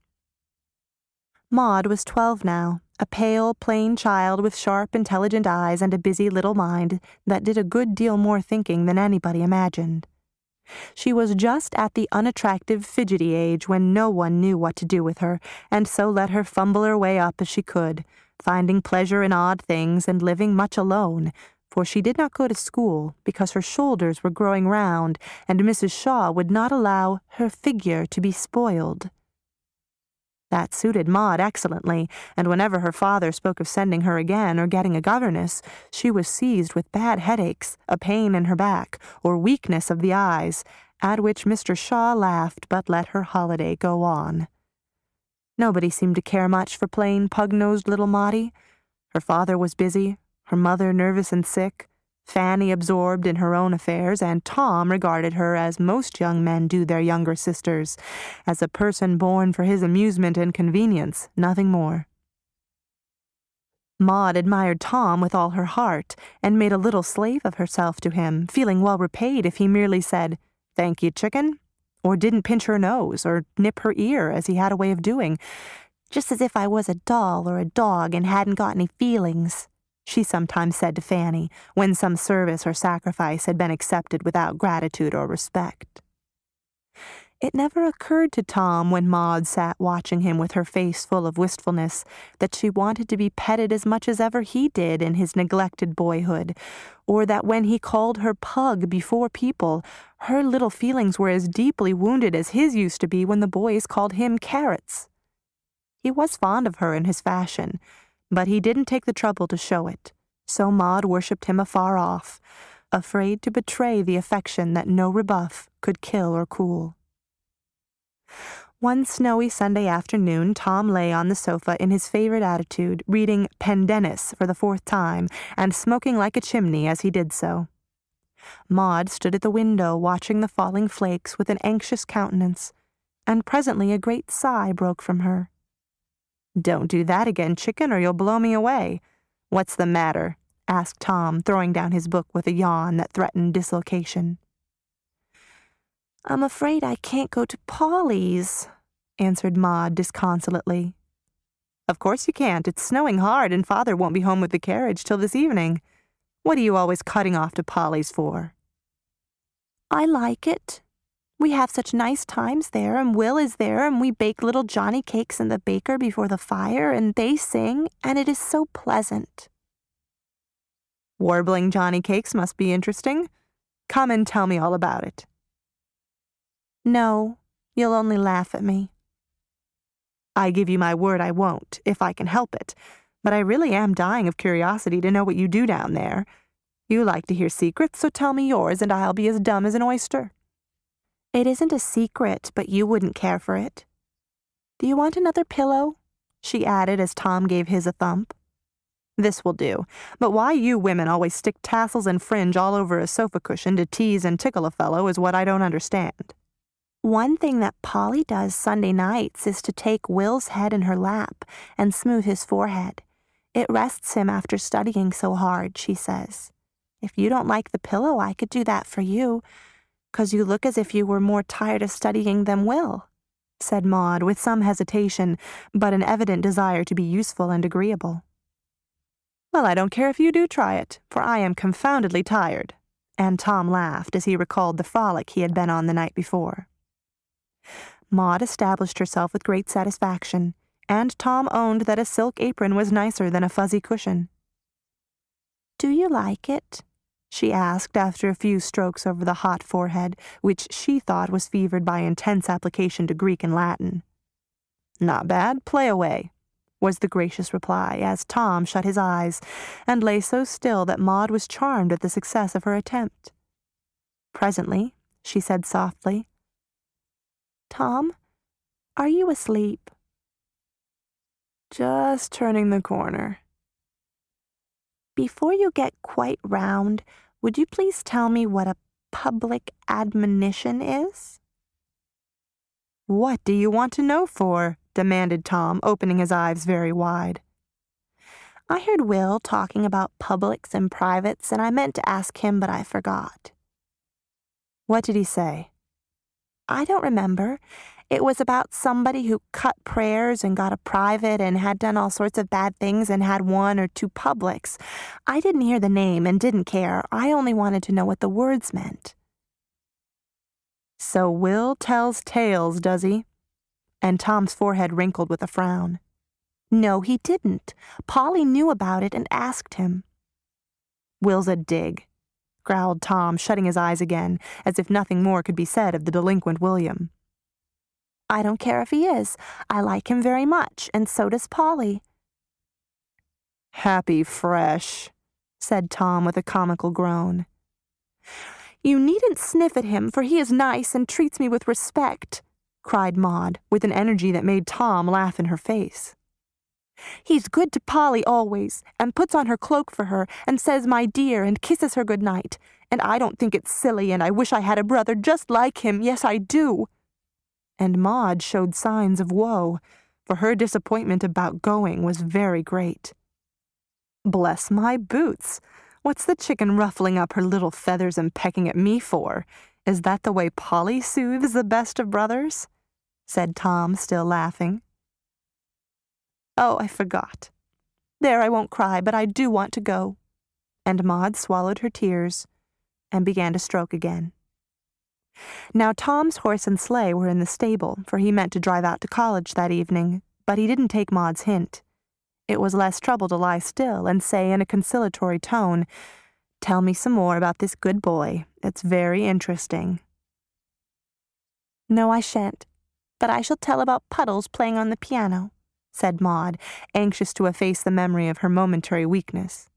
Maud was 12 now, a pale, plain child with sharp, intelligent eyes and a busy little mind that did a good deal more thinking than anybody imagined. She was just at the unattractive, fidgety age when no one knew what to do with her, and so let her fumble her way up as she could, finding pleasure in odd things and living much alone, for she did not go to school because her shoulders were growing round and Mrs. Shaw would not allow her figure to be spoiled. That suited Maud excellently, and whenever her father spoke of sending her again or getting a governess, she was seized with bad headaches, a pain in her back, or weakness of the eyes, at which Mr. Shaw laughed but let her holiday go on. Nobody seemed to care much for plain, pug-nosed little Maudie. Her father was busy, her mother nervous and sick, Fanny absorbed in her own affairs, and Tom regarded her as most young men do their younger sisters, as a person born for his amusement and convenience, nothing more. Maud admired Tom with all her heart, and made a little slave of herself to him, feeling well repaid if he merely said, "Thank you, chicken," or didn't pinch her nose, or nip her ear, as he had a way of doing, "just as if I was a doll or a dog and hadn't got any feelings," she sometimes said to Fanny, when some service or sacrifice had been accepted without gratitude or respect. It never occurred to Tom, when Maud sat watching him with her face full of wistfulness, that she wanted to be petted as much as ever he did in his neglected boyhood, or that when he called her pug before people, her little feelings were as deeply wounded as his used to be when the boys called him carrots. He was fond of her in his fashion, but he didn't take the trouble to show it, so Maud worshipped him afar off, afraid to betray the affection that no rebuff could kill or cool. One snowy Sunday afternoon, Tom lay on the sofa in his favorite attitude, reading Pendennis for the 4th time, and smoking like a chimney as he did so. Maud stood at the window watching the falling flakes with an anxious countenance, and presently a great sigh broke from her. "Don't do that again, chicken, or you'll blow me away. What's the matter?" asked Tom, throwing down his book with a yawn that threatened dislocation. "I'm afraid I can't go to Polly's," answered Maud disconsolately. "Of course you can't. It's snowing hard, and Father won't be home with the carriage till this evening. What are you always cutting off to Polly's for?" "I like it. We have such nice times there, and Will is there, and we bake little Johnny cakes in the baker before the fire, and they sing, and it is so pleasant." "Warbling Johnny cakes must be interesting. Come and tell me all about it." "No, you'll only laugh at me." "I give you my word I won't, if I can help it, but I really am dying of curiosity to know what you do down there. You like to hear secrets, so tell me yours, and I'll be as dumb as an oyster." "It isn't a secret, but you wouldn't care for it. Do you want another pillow?" she added as Tom gave his a thump. "This will do, but why you women always stick tassels and fringe all over a sofa cushion to tease and tickle a fellow is what I don't understand." "One thing that Polly does Sunday nights is to take Will's head in her lap and smooth his forehead. It rests him after studying so hard," she says. "If you don't like the pillow, I could do that for you, 'cause you look as if you were more tired of studying than Will," said Maud with some hesitation, but an evident desire to be useful and agreeable. "Well, I don't care if you do try it, for I am confoundedly tired," and Tom laughed as he recalled the frolic he had been on the night before. Maud established herself with great satisfaction, and Tom owned that a silk apron was nicer than a fuzzy cushion. "Do you like it?" she asked after a few strokes over the hot forehead, which she thought was fevered by intense application to Greek and Latin. "Not bad, play away," was the gracious reply, as Tom shut his eyes, and lay so still that Maud was charmed at the success of her attempt. Presently, she said softly, "Tom, are you asleep?" "Just turning the corner." "Before you get quite round, would you please tell me what a public admonition is?" "What do you want to know for?" demanded Tom, opening his eyes very wide. "I heard Will talking about publics and privates, and I meant to ask him, but I forgot." "What did he say?" "I don't remember. It was about somebody who cut prayers and got a private and had done all sorts of bad things and had 1 or 2 publics. I didn't hear the name and didn't care. I only wanted to know what the words meant." So Will tells tales, does he? And Tom's forehead wrinkled with a frown. No, he didn't. Polly knew about it and asked him. Will's a dig, growled Tom, shutting his eyes again, as if nothing more could be said of the delinquent William. I don't care if he is. I like him very much, and so does Polly. Happy fresh, said Tom with a comical groan. You needn't sniff at him, for he is nice and treats me with respect, cried Maud, with an energy that made Tom laugh in her face. He's good to Polly always, and puts on her cloak for her, and says my dear, and kisses her good night, and I don't think it's silly, and I wish I had a brother just like him, yes I do. And Maud showed signs of woe, for her disappointment about going was very great. Bless my boots! What's the chicken ruffling up her little feathers and pecking at me for? Is that the way Polly soothes the best of brothers? Said Tom, still laughing. Oh, I forgot. There, I won't cry, but I do want to go. And Maud swallowed her tears and began to stroke again. Now Tom's horse and sleigh were in the stable, for he meant to drive out to college that evening, but he didn't take Maud's hint. It was less trouble to lie still and say in a conciliatory tone, Tell me some more about this good boy. It's very interesting. No, I shan't, but I shall tell about Puddles playing on the piano, said Maud, anxious to efface the memory of her momentary weakness.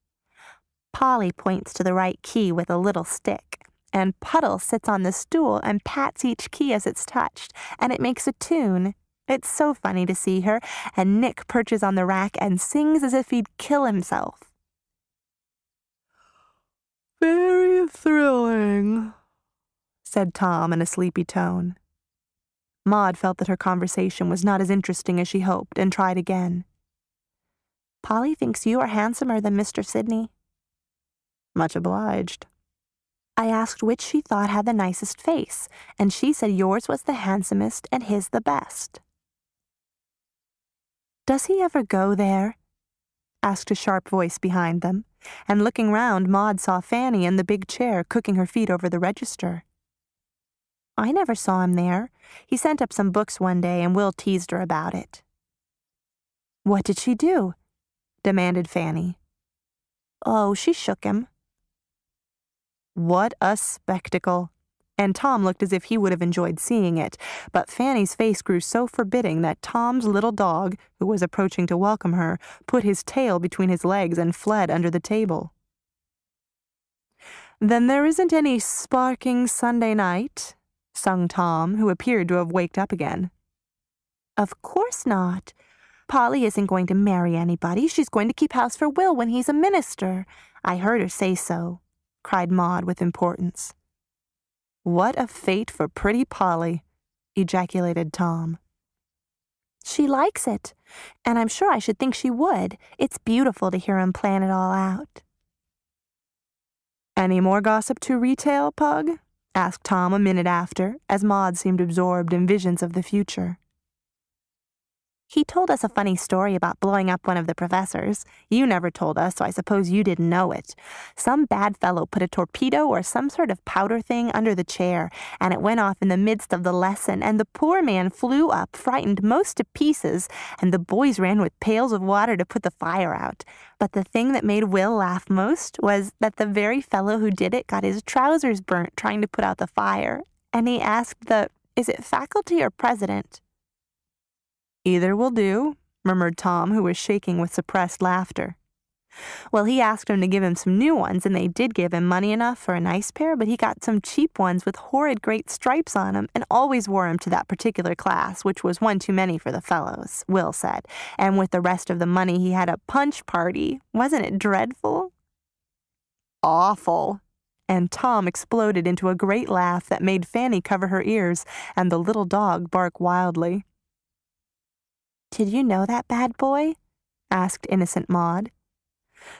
Polly points to the right key with a little stick, and Puddles sits on the stool and pats each key as it's touched, and it makes a tune. It's so funny to see her, and Nick perches on the rack and sings as if he'd kill himself. Very thrilling, said Tom in a sleepy tone. Maud felt that her conversation was not as interesting as she hoped, and tried again. Polly thinks you are handsomer than Mr. Sidney. Much obliged. I asked which she thought had the nicest face, and she said yours was the handsomest and his the best. Does he ever go there? Asked a sharp voice behind them, and looking round, Maud saw Fanny in the big chair cooking her feet over the register. I never saw him there. He sent up some books one day, and Will teased her about it. What did she do? Demanded Fanny. Oh, she shook him. What a spectacle! And Tom looked as if he would have enjoyed seeing it, but Fanny's face grew so forbidding that Tom's little dog, who was approaching to welcome her, put his tail between his legs and fled under the table. Then there isn't any sparking Sunday night? Sung Tom, who appeared to have waked up again. Of course not. Polly isn't going to marry anybody. She's going to keep house for Will when he's a minister. I heard her say so, cried Maud with importance. What a fate for pretty Polly, ejaculated Tom. She likes it, and I'm sure I should think she would. It's beautiful to hear him plan it all out. Any more gossip to retail, Pug? Asked Tom a minute after, as Maud seemed absorbed in visions of the future. He told us a funny story about blowing up one of the professors. You never told us, so I suppose you didn't know it. Some bad fellow put a torpedo or some sort of powder thing under the chair, and it went off in the midst of the lesson, and the poor man flew up, frightened most to pieces, and the boys ran with pails of water to put the fire out. But the thing that made Will laugh most was that the very fellow who did it got his trousers burnt trying to put out the fire, and he asked is it faculty or president? Either will do, murmured Tom, who was shaking with suppressed laughter. Well, he asked him to give him some new ones, and they did give him money enough for a nice pair, but he got some cheap ones with horrid great stripes on them, and always wore them to that particular class, which was one too many for the fellows, Will said. And with the rest of the money, he had a punch party. Wasn't it dreadful? Awful. And Tom exploded into a great laugh that made Fanny cover her ears, and the little dog bark wildly. Did you know that bad boy? Asked innocent Maud.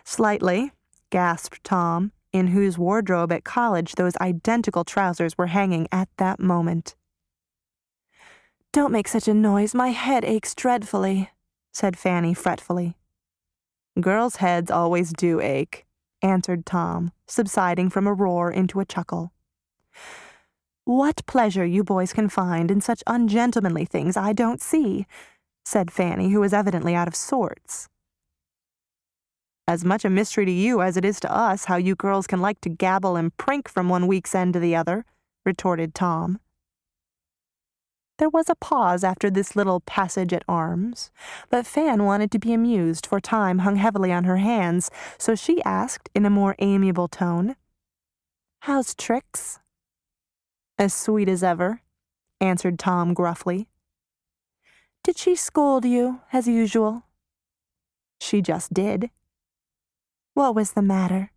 Slightly, gasped Tom, in whose wardrobe at college those identical trousers were hanging at that moment. Don't make such a noise, my head aches dreadfully, said Fanny fretfully. Girls' heads always do ache, answered Tom, subsiding from a roar into a chuckle. "What pleasure you boys can find in such ungentlemanly things I don't see," said Fanny, who was evidently out of sorts. "As much a mystery to you as it is to us how you girls can like to gabble and prink from one week's end to the other," retorted Tom. There was a pause after this little passage at arms, but Fan wanted to be amused, for time hung heavily on her hands, so she asked in a more amiable tone, "How's Trix?" "As sweet as ever," answered Tom gruffly. "Did she scold you, as usual?" "She just did." "What was the matter?"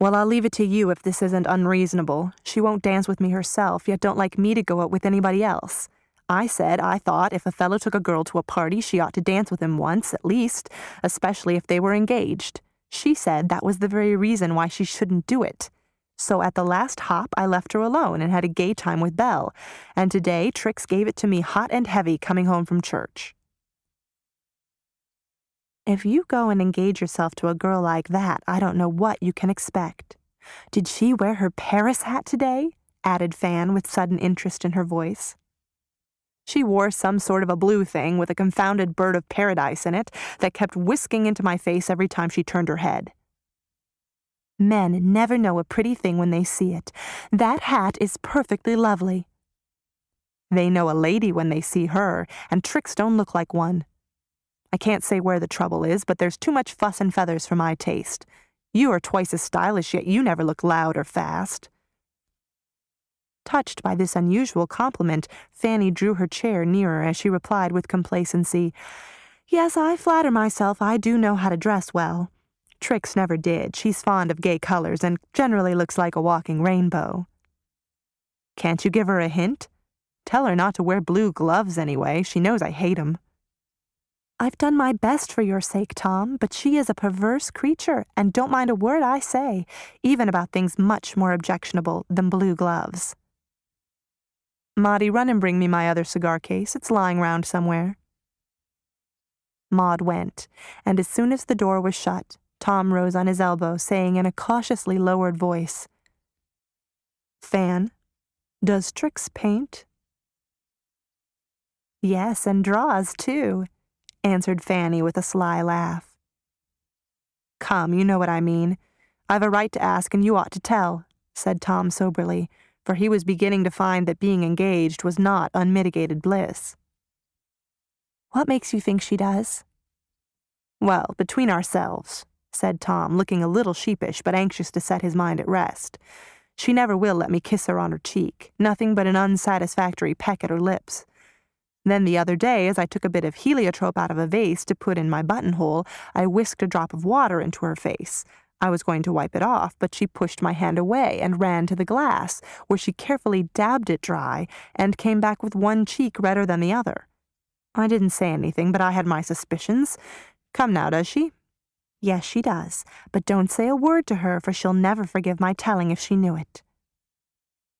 "Well, I'll leave it to you if this isn't unreasonable. She won't dance with me herself, yet don't like me to go out with anybody else. I said I thought if a fellow took a girl to a party, she ought to dance with him once, at least, especially if they were engaged. She said that was the very reason why she shouldn't do it. So at the last hop, I left her alone and had a gay time with Belle, and today Trix gave it to me hot and heavy coming home from church." "If you go and engage yourself to a girl like that, I don't know what you can expect. Did she wear her Paris hat today?" added Fan with sudden interest in her voice. "She wore some sort of a blue thing with a confounded bird of paradise in it that kept whisking into my face every time she turned her head." "Men never know a pretty thing when they see it. That hat is perfectly lovely." "They know a lady when they see her, and Trix don't look like one. I can't say where the trouble is, but there's too much fuss and feathers for my taste. You are twice as stylish, yet you never look loud or fast." Touched by this unusual compliment, Fanny drew her chair nearer as she replied with complacency, "Yes, I flatter myself I do know how to dress well. Trix never did. She's fond of gay colors and generally looks like a walking rainbow." "Can't you give her a hint? Tell her not to wear blue gloves anyway. She knows I hate 'em." "I've done my best for your sake, Tom, but she is a perverse creature and don't mind a word I say, even about things much more objectionable than blue gloves." "Maudie, run and bring me my other cigar case. It's lying round somewhere." Maud went, and as soon as the door was shut, Tom rose on his elbow, saying in a cautiously lowered voice, "Fan, does Trix paint?" "Yes, and draws, too," answered Fanny with a sly laugh. "Come, you know what I mean. I've a right to ask, and you ought to tell," said Tom soberly, for he was beginning to find that being engaged was not unmitigated bliss. "What makes you think she does?" "Well, between ourselves," said Tom, looking a little sheepish but anxious to set his mind at rest, "she never will let me kiss her on her cheek, nothing but an unsatisfactory peck at her lips. Then the other day, as I took a bit of heliotrope out of a vase to put in my buttonhole, I whisked a drop of water into her face. I was going to wipe it off, but she pushed my hand away and ran to the glass, where she carefully dabbed it dry and came back with one cheek redder than the other. I didn't say anything, but I had my suspicions. Come now, does she?" "Yes, she does, but don't say a word to her, for she'll never forgive my telling if she knew it."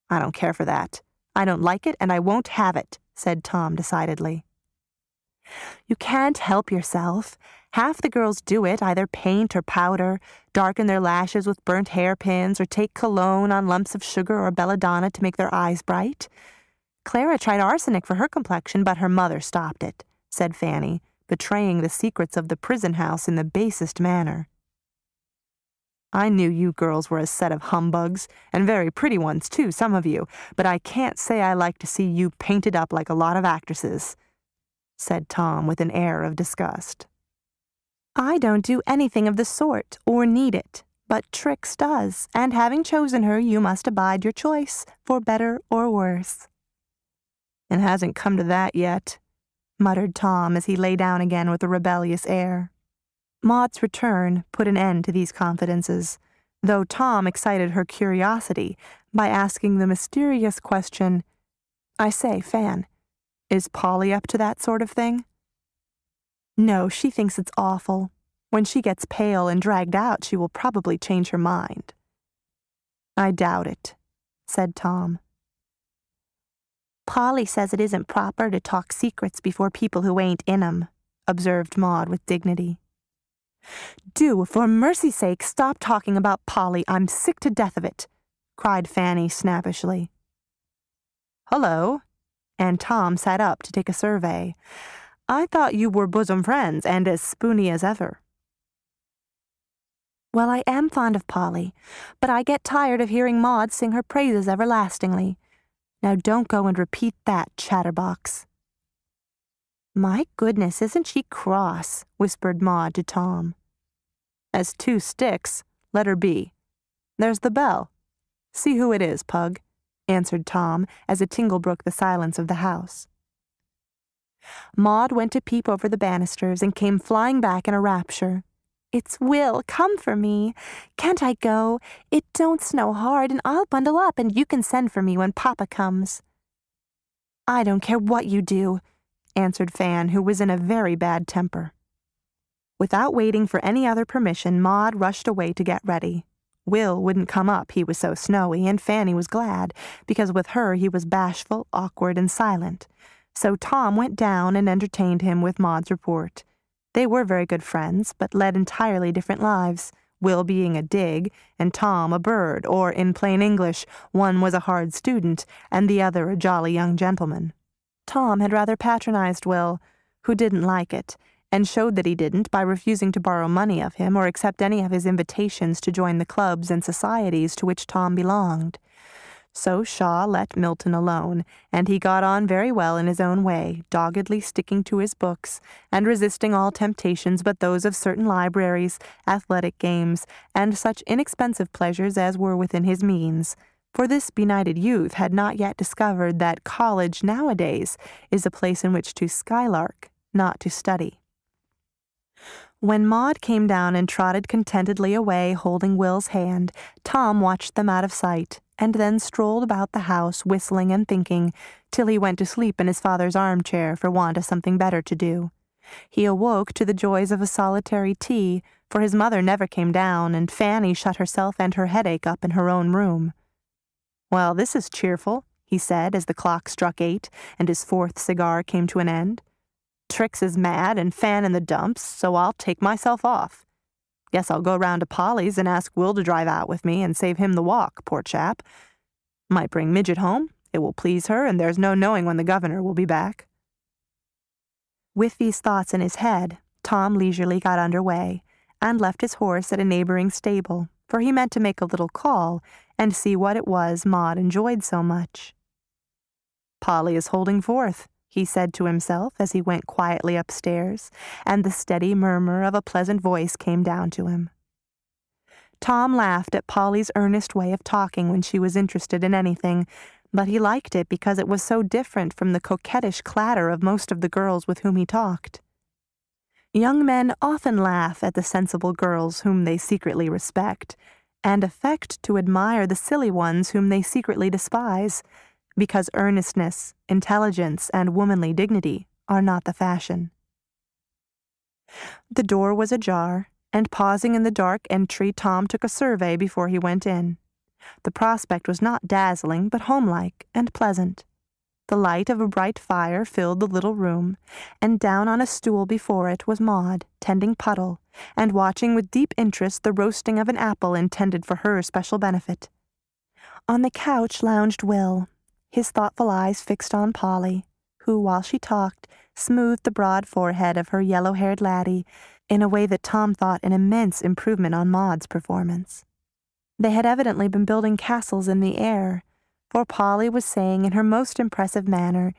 "I don't care for that. I don't like it, and I won't have it," said Tom decidedly. "You can't help yourself. Half the girls do it, either paint or powder, darken their lashes with burnt hairpins, or take cologne on lumps of sugar or belladonna to make their eyes bright. Clara tried arsenic for her complexion, but her mother stopped it," said Fanny, betraying the secrets of the prison house in the basest manner. "I knew you girls were a set of humbugs, and very pretty ones, too, some of you, but I can't say I like to see you painted up like a lot of actresses," said Tom with an air of disgust. "I don't do anything of the sort, or need it, but Trix does, and having chosen her, you must abide your choice, for better or worse." "It hasn't come to that yet," muttered Tom as he lay down again with a rebellious air. Maud's return put an end to these confidences, though Tom excited her curiosity by asking the mysterious question, "I say, Fan, is Polly up to that sort of thing?" "No, she thinks it's awful. When she gets pale and dragged out, she will probably change her mind." "I doubt it," said Tom. "Polly says it isn't proper to talk secrets before people who ain't in 'em," observed Maud with dignity. "Do, for mercy's sake, stop talking about Polly. I'm sick to death of it," cried Fanny snappishly. "Hello," and Tom sat up to take a survey. "I thought you were bosom friends and as spoony as ever." "Well, I am fond of Polly, but I get tired of hearing Maud sing her praises everlastingly. Now don't go and repeat that, chatterbox." "My goodness, isn't she cross?" whispered Maud to Tom. "As 2 sticks, let her be. There's the bell. See who it is, Pug," answered Tom as a tingle broke the silence of the house. Maud went to peep over the banisters and came flying back in a rapture. "It's Will, come for me. Can't I go? It don't snow hard, and I'll bundle up, and you can send for me when Papa comes." "I don't care what you do," answered Fan, who was in a very bad temper. Without waiting for any other permission, Maud rushed away to get ready. Will wouldn't come up, he was so snowy, and Fanny was glad, because with her he was bashful, awkward, and silent. So Tom went down and entertained him with Maud's report. They were very good friends, but led entirely different lives, Will being a dig, and Tom a bird, or, in plain English, one was a hard student, and the other a jolly young gentleman. Tom had rather patronized Will, who didn't like it, and showed that he didn't by refusing to borrow money of him or accept any of his invitations to join the clubs and societies to which Tom belonged. So Shaw let Milton alone, and he got on very well in his own way, doggedly sticking to his books, and resisting all temptations but those of certain libraries, athletic games, and such inexpensive pleasures as were within his means, for this benighted youth had not yet discovered that college nowadays is a place in which to skylark, not to study. When Maud came down and trotted contentedly away holding Will's hand, Tom watched them out of sight, and then strolled about the house whistling and thinking, till he went to sleep in his father's armchair for want of something better to do. He awoke to the joys of a solitary tea, for his mother never came down, and Fanny shut herself and her headache up in her own room. "Well, this is cheerful," he said as the clock struck 8, and his 4th cigar came to an end. "Trix is mad and Fan in the dumps, so I'll take myself off. Guess I'll go round to Polly's and ask Will to drive out with me and save him the walk, poor chap. Might bring Midget home. It will please her, and there's no knowing when the governor will be back." With these thoughts in his head, Tom leisurely got under way, and left his horse at a neighboring stable, for he meant to make a little call and see what it was Maud enjoyed so much. "Polly is holding forth," he said to himself as he went quietly upstairs, and the steady murmur of a pleasant voice came down to him. Tom laughed at Polly's earnest way of talking when she was interested in anything, but he liked it because it was so different from the coquettish clatter of most of the girls with whom he talked. Young men often laugh at the sensible girls whom they secretly respect, and affect to admire the silly ones whom they secretly despise, because earnestness, intelligence, and womanly dignity are not the fashion. The door was ajar, and pausing in the dark entry, Tom took a survey before he went in. The prospect was not dazzling, but homelike and pleasant. The light of a bright fire filled the little room, and down on a stool before it was Maud, tending Puddle, and watching with deep interest the roasting of an apple intended for her special benefit. On the couch lounged Will, his thoughtful eyes fixed on Polly, who, while she talked, smoothed the broad forehead of her yellow-haired laddie in a way that Tom thought an immense improvement on Maud's performance. They had evidently been building castles in the air, for Polly was saying in her most impressive manner,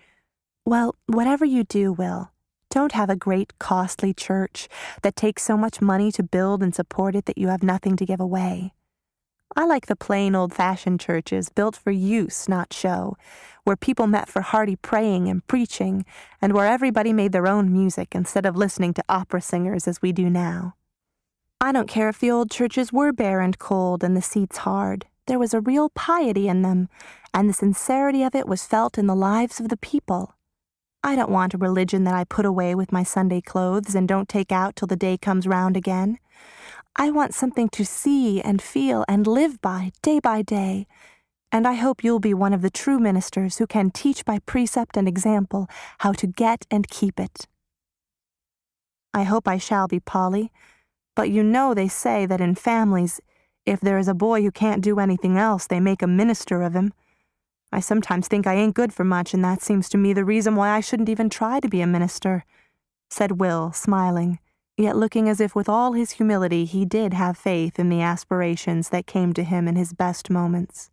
"Well, whatever you do, Will, don't have a great costly church that takes so much money to build and support it that you have nothing to give away. I like the plain old-fashioned churches built for use, not show, where people met for hearty praying and preaching, and where everybody made their own music instead of listening to opera singers as we do now. I don't care if the old churches were bare and cold and the seats hard. There was a real piety in them, and the sincerity of it was felt in the lives of the people. I don't want a religion that I put away with my Sunday clothes and don't take out till the day comes round again. I want something to see and feel and live by day, and I hope you'll be one of the true ministers who can teach by precept and example how to get and keep it." "I hope I shall be, Polly, but you know they say that in families, if there is a boy who can't do anything else, they make a minister of him. I sometimes think I ain't good for much, and that seems to me the reason why I shouldn't even try to be a minister," said Will, smiling, yet looking as if with all his humility he did have faith in the aspirations that came to him in his best moments.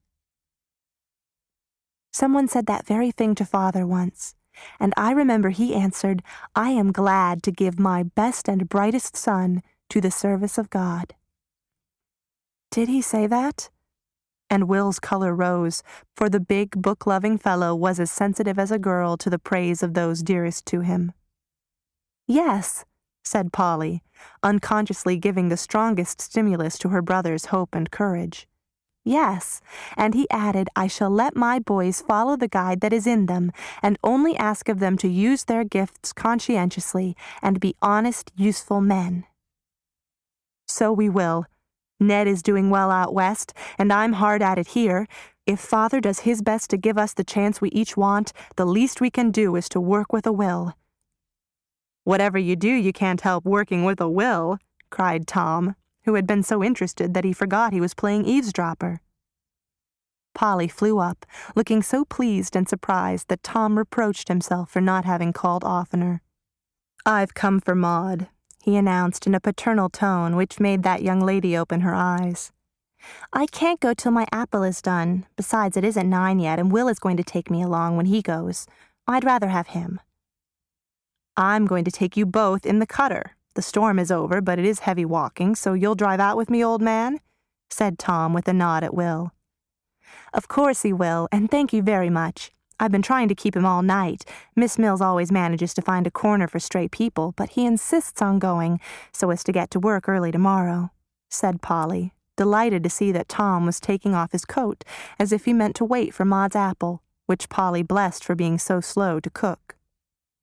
"Someone said that very thing to Father once, and I remember he answered, 'I am glad to give my best and brightest son to the service of God.'" "Did he say that?" And Will's color rose, for the big, book-loving fellow was as sensitive as a girl to the praise of those dearest to him. "Yes," said Polly, unconsciously giving the strongest stimulus to her brother's hope and courage. "Yes, and he added, 'I shall let my boys follow the guide that is in them, and only ask of them to use their gifts conscientiously and be honest, useful men.'" "So we will. Ned is doing well out west, and I'm hard at it here. If Father does his best to give us the chance we each want, the least we can do is to work with a will." "Whatever you do, you can't help working with a will," cried Tom, who had been so interested that he forgot he was playing eavesdropper. Polly flew up, looking so pleased and surprised that Tom reproached himself for not having called oftener. "I've come for Maud," he announced in a paternal tone which made that young lady open her eyes. "I can't go till my apple is done. Besides, it isn't 9 yet, and Will is going to take me along when he goes. I'd rather have him." "I'm going to take you both in the cutter. The storm is over, but it is heavy walking, so you'll drive out with me, old man?" said Tom with a nod at Will. "Of course he will, and thank you very much. I've been trying to keep him all night. Miss Mills always manages to find a corner for stray people, but he insists on going so as to get to work early tomorrow," said Polly, delighted to see that Tom was taking off his coat as if he meant to wait for Maud's apple, which Polly blessed for being so slow to cook.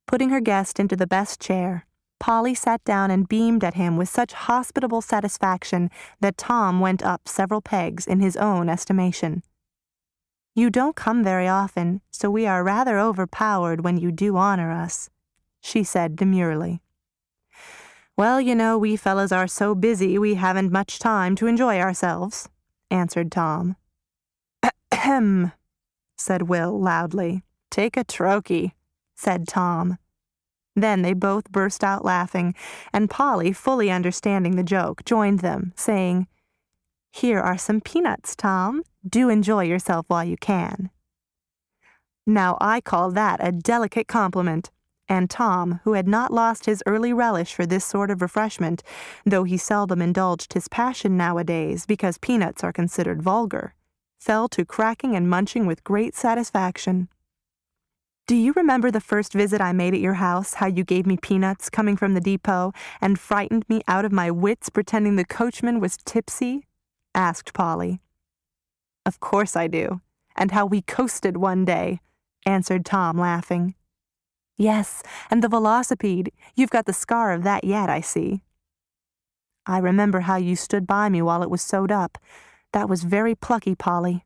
Putting her guest into the best chair, Polly sat down and beamed at him with such hospitable satisfaction that Tom went up several pegs in his own estimation. "You don't come very often, so we are rather overpowered when you do honor us," she said demurely. "Well, you know, we fellows are so busy we haven't much time to enjoy ourselves," answered Tom. "Ahem," said Will loudly. "Take a trochee," said Tom. Then they both burst out laughing, and Polly, fully understanding the joke, joined them, saying, "Here are some peanuts, Tom. Do enjoy yourself while you can." Now I call that a delicate compliment, and Tom, who had not lost his early relish for this sort of refreshment, though he seldom indulged his passion nowadays because peanuts are considered vulgar, fell to cracking and munching with great satisfaction. "Do you remember the first visit I made at your house, how you gave me peanuts coming from the depot and frightened me out of my wits pretending the coachman was tipsy?" asked Polly. "Of course I do, and how we coasted one day," answered Tom, laughing. "Yes, and the velocipede. You've got the scar of that yet, I see." "I remember how you stood by me while it was sewed up. That was very plucky, Polly."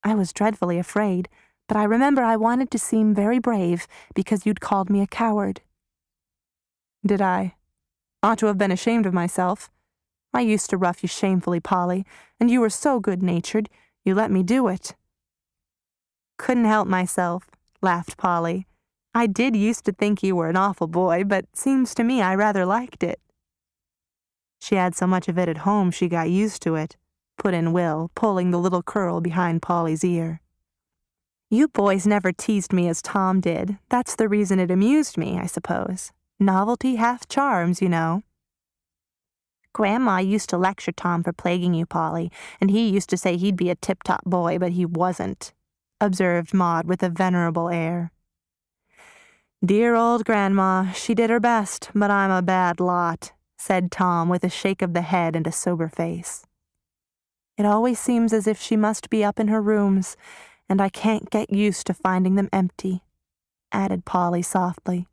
"I was dreadfully afraid, but I remember I wanted to seem very brave because you'd called me a coward." "Did I? Ought to have been ashamed of myself. I used to rough you shamefully, Polly, and you were so good-natured, you let me do it." "Couldn't help myself," laughed Polly. "I did used to think you were an awful boy, but seems to me I rather liked it." "She had so much of it at home she got used to it," put in Will, pulling the little curl behind Polly's ear. "You boys never teased me as Tom did. That's the reason it amused me, I suppose. Novelty hath charms, you know." "Grandma used to lecture Tom for plaguing you, Polly, and he used to say he'd be a tip-top boy, but he wasn't," observed Maud with a venerable air. "Dear old Grandma, she did her best, but I'm a bad lot," said Tom with a shake of the head and a sober face. "It always seems as if she must be up in her rooms, and I can't get used to finding them empty," added Polly softly.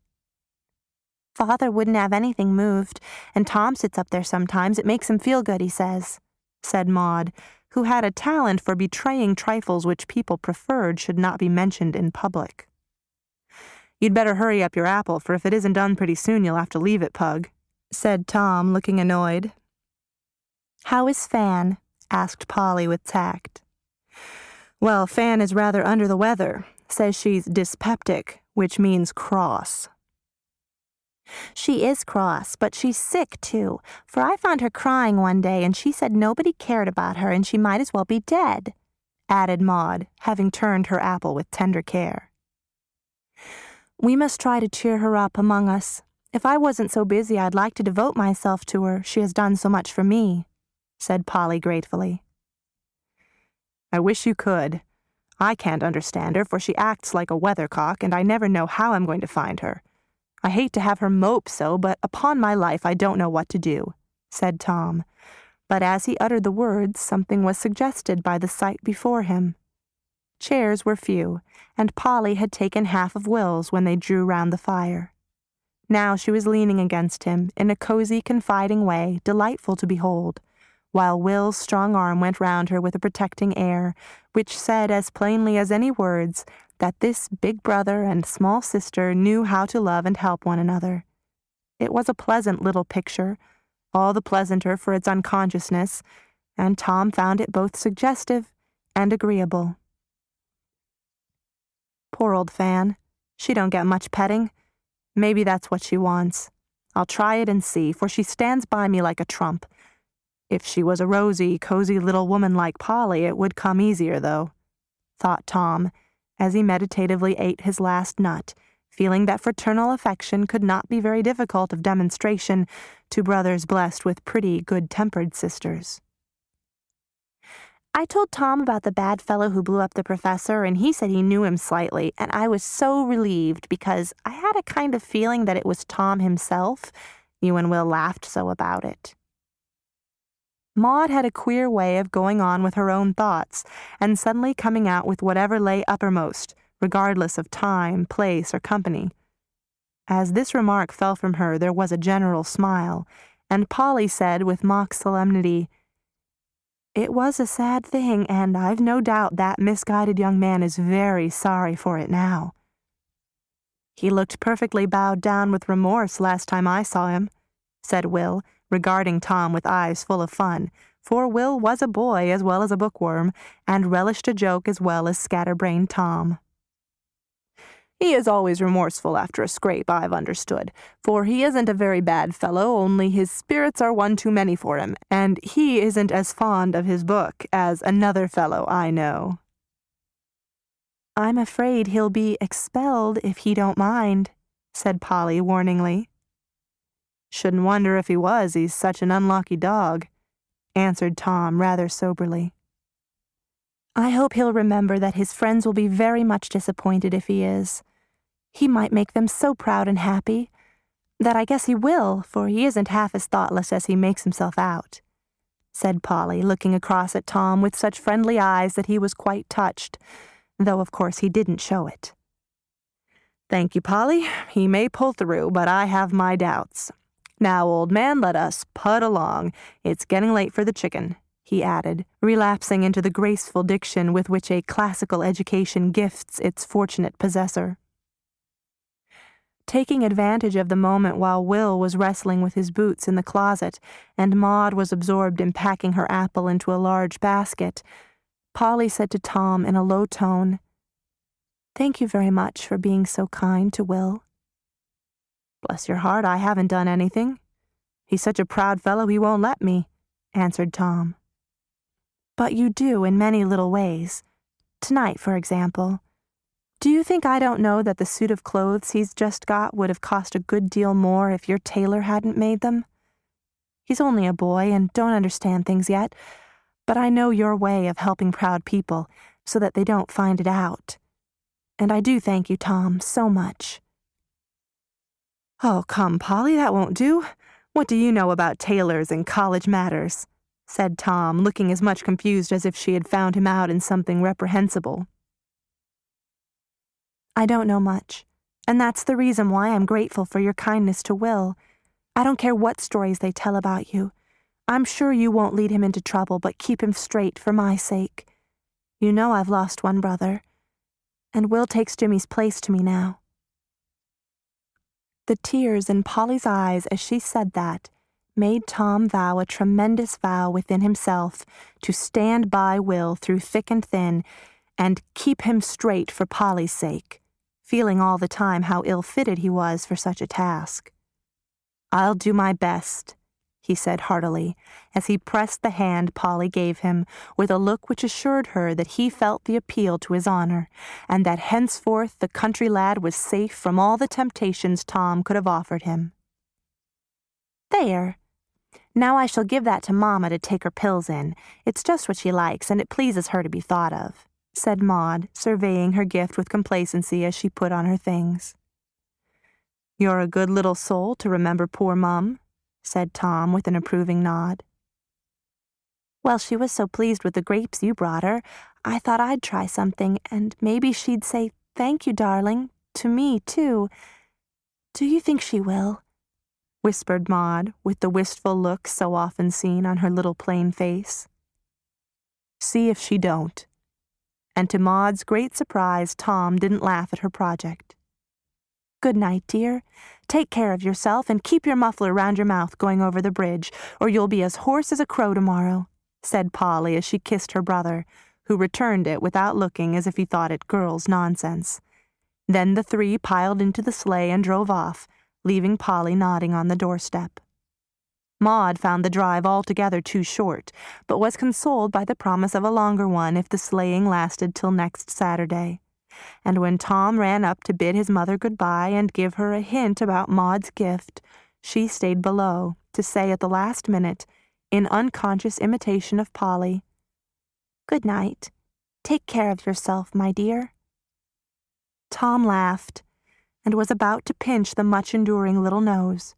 "Father wouldn't have anything moved, and Tom sits up there sometimes. It makes him feel good, he says," said Maud, who had a talent for betraying trifles which people preferred should not be mentioned in public. "You'd better hurry up your apple, for if it isn't done pretty soon you'll have to leave it, Pug," said Tom, looking annoyed. "How is Fan?" asked Polly with tact. Well, Fan is rather under the weather. Says she's dyspeptic, which means cross. She is cross, but she's sick, too, for I found her crying one day and she said nobody cared about her and she might as well be dead, added Maud, having turned her apple with tender care. We must try to cheer her up among us. If I wasn't so busy, I'd like to devote myself to her. She has done so much for me, said Polly gratefully. I wish you could. I can't understand her, for she acts like a weathercock, and I never know how I'm going to find her. I hate to have her mope so, but upon my life I don't know what to do, said Tom. But as he uttered the words, something was suggested by the sight before him. Chairs were few, and Polly had taken half of Will's when they drew round the fire. Now she was leaning against him in a cozy, confiding way, delightful to behold, while Will's strong arm went round her with a protecting air, which said as plainly as any words that this big brother and small sister knew how to love and help one another. It was a pleasant little picture, all the pleasanter for its unconsciousness, and Tom found it both suggestive and agreeable. Poor old Fan. She don't get much petting. Maybe that's what she wants. I'll try it and see, for she stands by me like a trump. If she was a rosy, cozy little woman like Polly, it would come easier, though, thought Tom, as he meditatively ate his last nut, feeling that fraternal affection could not be very difficult of demonstration to brothers blessed with pretty, good-tempered sisters. I told Tom about the bad fellow who blew up the professor, and he said he knew him slightly, and I was so relieved because I had a kind of feeling that it was Tom himself. You and Will laughed so about it. Maud had a queer way of going on with her own thoughts, and suddenly coming out with whatever lay uppermost, regardless of time, place, or company. As this remark fell from her, there was a general smile, and Polly said with mock solemnity, "It was a sad thing, and I've no doubt that misguided young man is very sorry for it now. He looked perfectly bowed down with remorse last time I saw him," said Will, regarding Tom with eyes full of fun, for Will was a boy as well as a bookworm, and relished a joke as well as scatterbrained Tom. "He is always remorseful after a scrape, I've understood, for he isn't a very bad fellow, only his spirits are one too many for him, and he isn't as fond of his book as another fellow I know." "I'm afraid he'll be expelled if he don't mind," said Polly warningly. "Shouldn't wonder if he was, he's such an unlucky dog," answered Tom rather soberly. "I hope he'll remember that his friends will be very much disappointed if he is. He might make them so proud and happy that I guess he will, for he isn't half as thoughtless as he makes himself out," said Polly, looking across at Tom with such friendly eyes that he was quite touched, though of course he didn't show it. "Thank you, Polly. He may pull through, but I have my doubts. Now, old man, let us put along. It's getting late for the chicken," he added, relapsing into the graceful diction with which a classical education gifts its fortunate possessor. Taking advantage of the moment while Will was wrestling with his boots in the closet and Maud was absorbed in packing her apple into a large basket, Polly said to Tom in a low tone, "Thank you very much for being so kind to Will." "Bless your heart, I haven't done anything. He's such a proud fellow he won't let me," answered Tom. "But you do in many little ways. Tonight, for example. Do you think I don't know that the suit of clothes he's just got would have cost a good deal more if your tailor hadn't made them? He's only a boy and don't understand things yet, but I know your way of helping proud people so that they don't find it out. And I do thank you, Tom, so much." "Oh, come, Polly, that won't do. What do you know about tailors and college matters?" said Tom, looking as much confused as if she had found him out in something reprehensible. "I don't know much, and that's the reason why I'm grateful for your kindness to Will. I don't care what stories they tell about you. I'm sure you won't lead him into trouble, but keep him straight for my sake. You know I've lost one brother, and Will takes Jimmy's place to me now." The tears in Polly's eyes as she said that made Tom vow a tremendous vow within himself to stand by Will through thick and thin, and keep him straight for Polly's sake, feeling all the time how ill-fitted he was for such a task. "I'll do my best," he said heartily, as he pressed the hand Polly gave him with a look which assured her that he felt the appeal to his honor, and that henceforth the country lad was safe from all the temptations Tom could have offered him. "There. Now I shall give that to Mamma to take her pills in. It's just what she likes, and it pleases her to be thought of," said Maud, surveying her gift with complacency as she put on her things. "You're a good little soul to remember poor Mum," said Tom with an approving nod. "Well, she was so pleased with the grapes you brought her, I thought I'd try something, and maybe she'd say, 'Thank you, darling,' to me, too. Do you think she will?" whispered Maud, with the wistful look so often seen on her little plain face. "See if she don't." And to Maud's great surprise, Tom didn't laugh at her project. "Good night, dear. Take care of yourself and keep your muffler round your mouth going over the bridge, or you'll be as hoarse as a crow tomorrow," said Polly as she kissed her brother, who returned it without looking as if he thought it girls' nonsense. Then the three piled into the sleigh and drove off, leaving Polly nodding on the doorstep. Maud found the drive altogether too short, but was consoled by the promise of a longer one if the sleighing lasted till next Saturday. And when Tom ran up to bid his mother good-bye and give her a hint about Maud's gift, she stayed below to say at the last minute, in unconscious imitation of Polly, "Good night. Take care of yourself, my dear." Tom laughed, and was about to pinch the much-enduring little nose.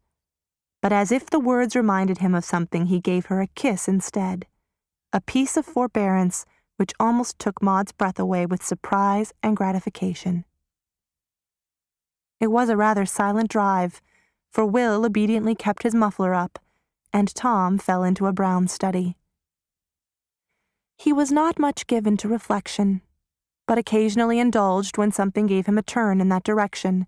But as if the words reminded him of something, he gave her a kiss instead, a piece of forbearance which almost took Maud's breath away with surprise and gratification. It was a rather silent drive, for Will obediently kept his muffler up, and Tom fell into a brown study. He was not much given to reflection, but occasionally indulged when something gave him a turn in that direction,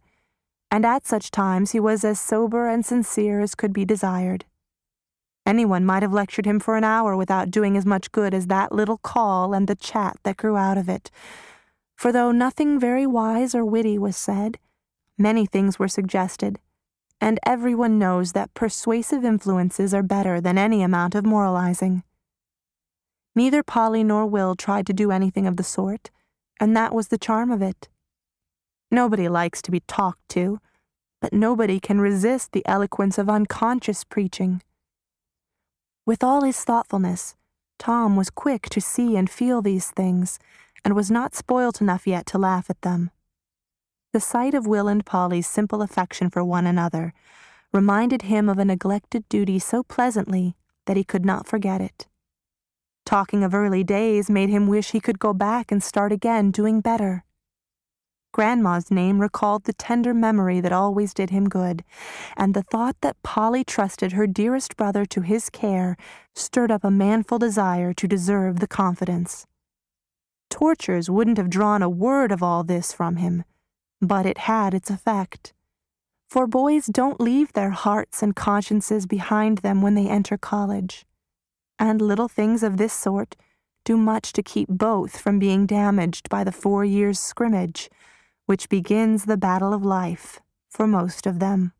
and at such times he was as sober and sincere as could be desired. Anyone might have lectured him for an hour without doing as much good as that little call and the chat that grew out of it, for though nothing very wise or witty was said, many things were suggested, and everyone knows that persuasive influences are better than any amount of moralizing. Neither Polly nor Will tried to do anything of the sort, and that was the charm of it. Nobody likes to be talked to, but nobody can resist the eloquence of unconscious preaching. With all his thoughtfulness, Tom was quick to see and feel these things, and was not spoilt enough yet to laugh at them. The sight of Will and Polly's simple affection for one another reminded him of a neglected duty so pleasantly that he could not forget it. Talking of early days made him wish he could go back and start again doing better. Grandma's name recalled the tender memory that always did him good, and the thought that Polly trusted her dearest brother to his care stirred up a manful desire to deserve the confidence. Tortures wouldn't have drawn a word of all this from him, but it had its effect. For boys don't leave their hearts and consciences behind them when they enter college, and little things of this sort do much to keep both from being damaged by the 4 years' scrimmage, which begins the battle of life for most of them.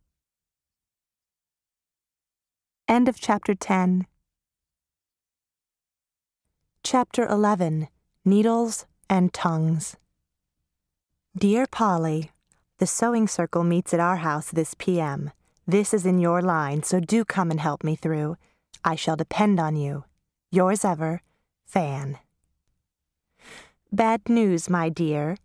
End of Chapter 10. Chapter 11. Needles and Tongues. Dear Polly, the sewing circle meets at our house this p.m. This is in your line, so do come and help me through. I shall depend on you. Yours ever, Fan. Bad news, my dear?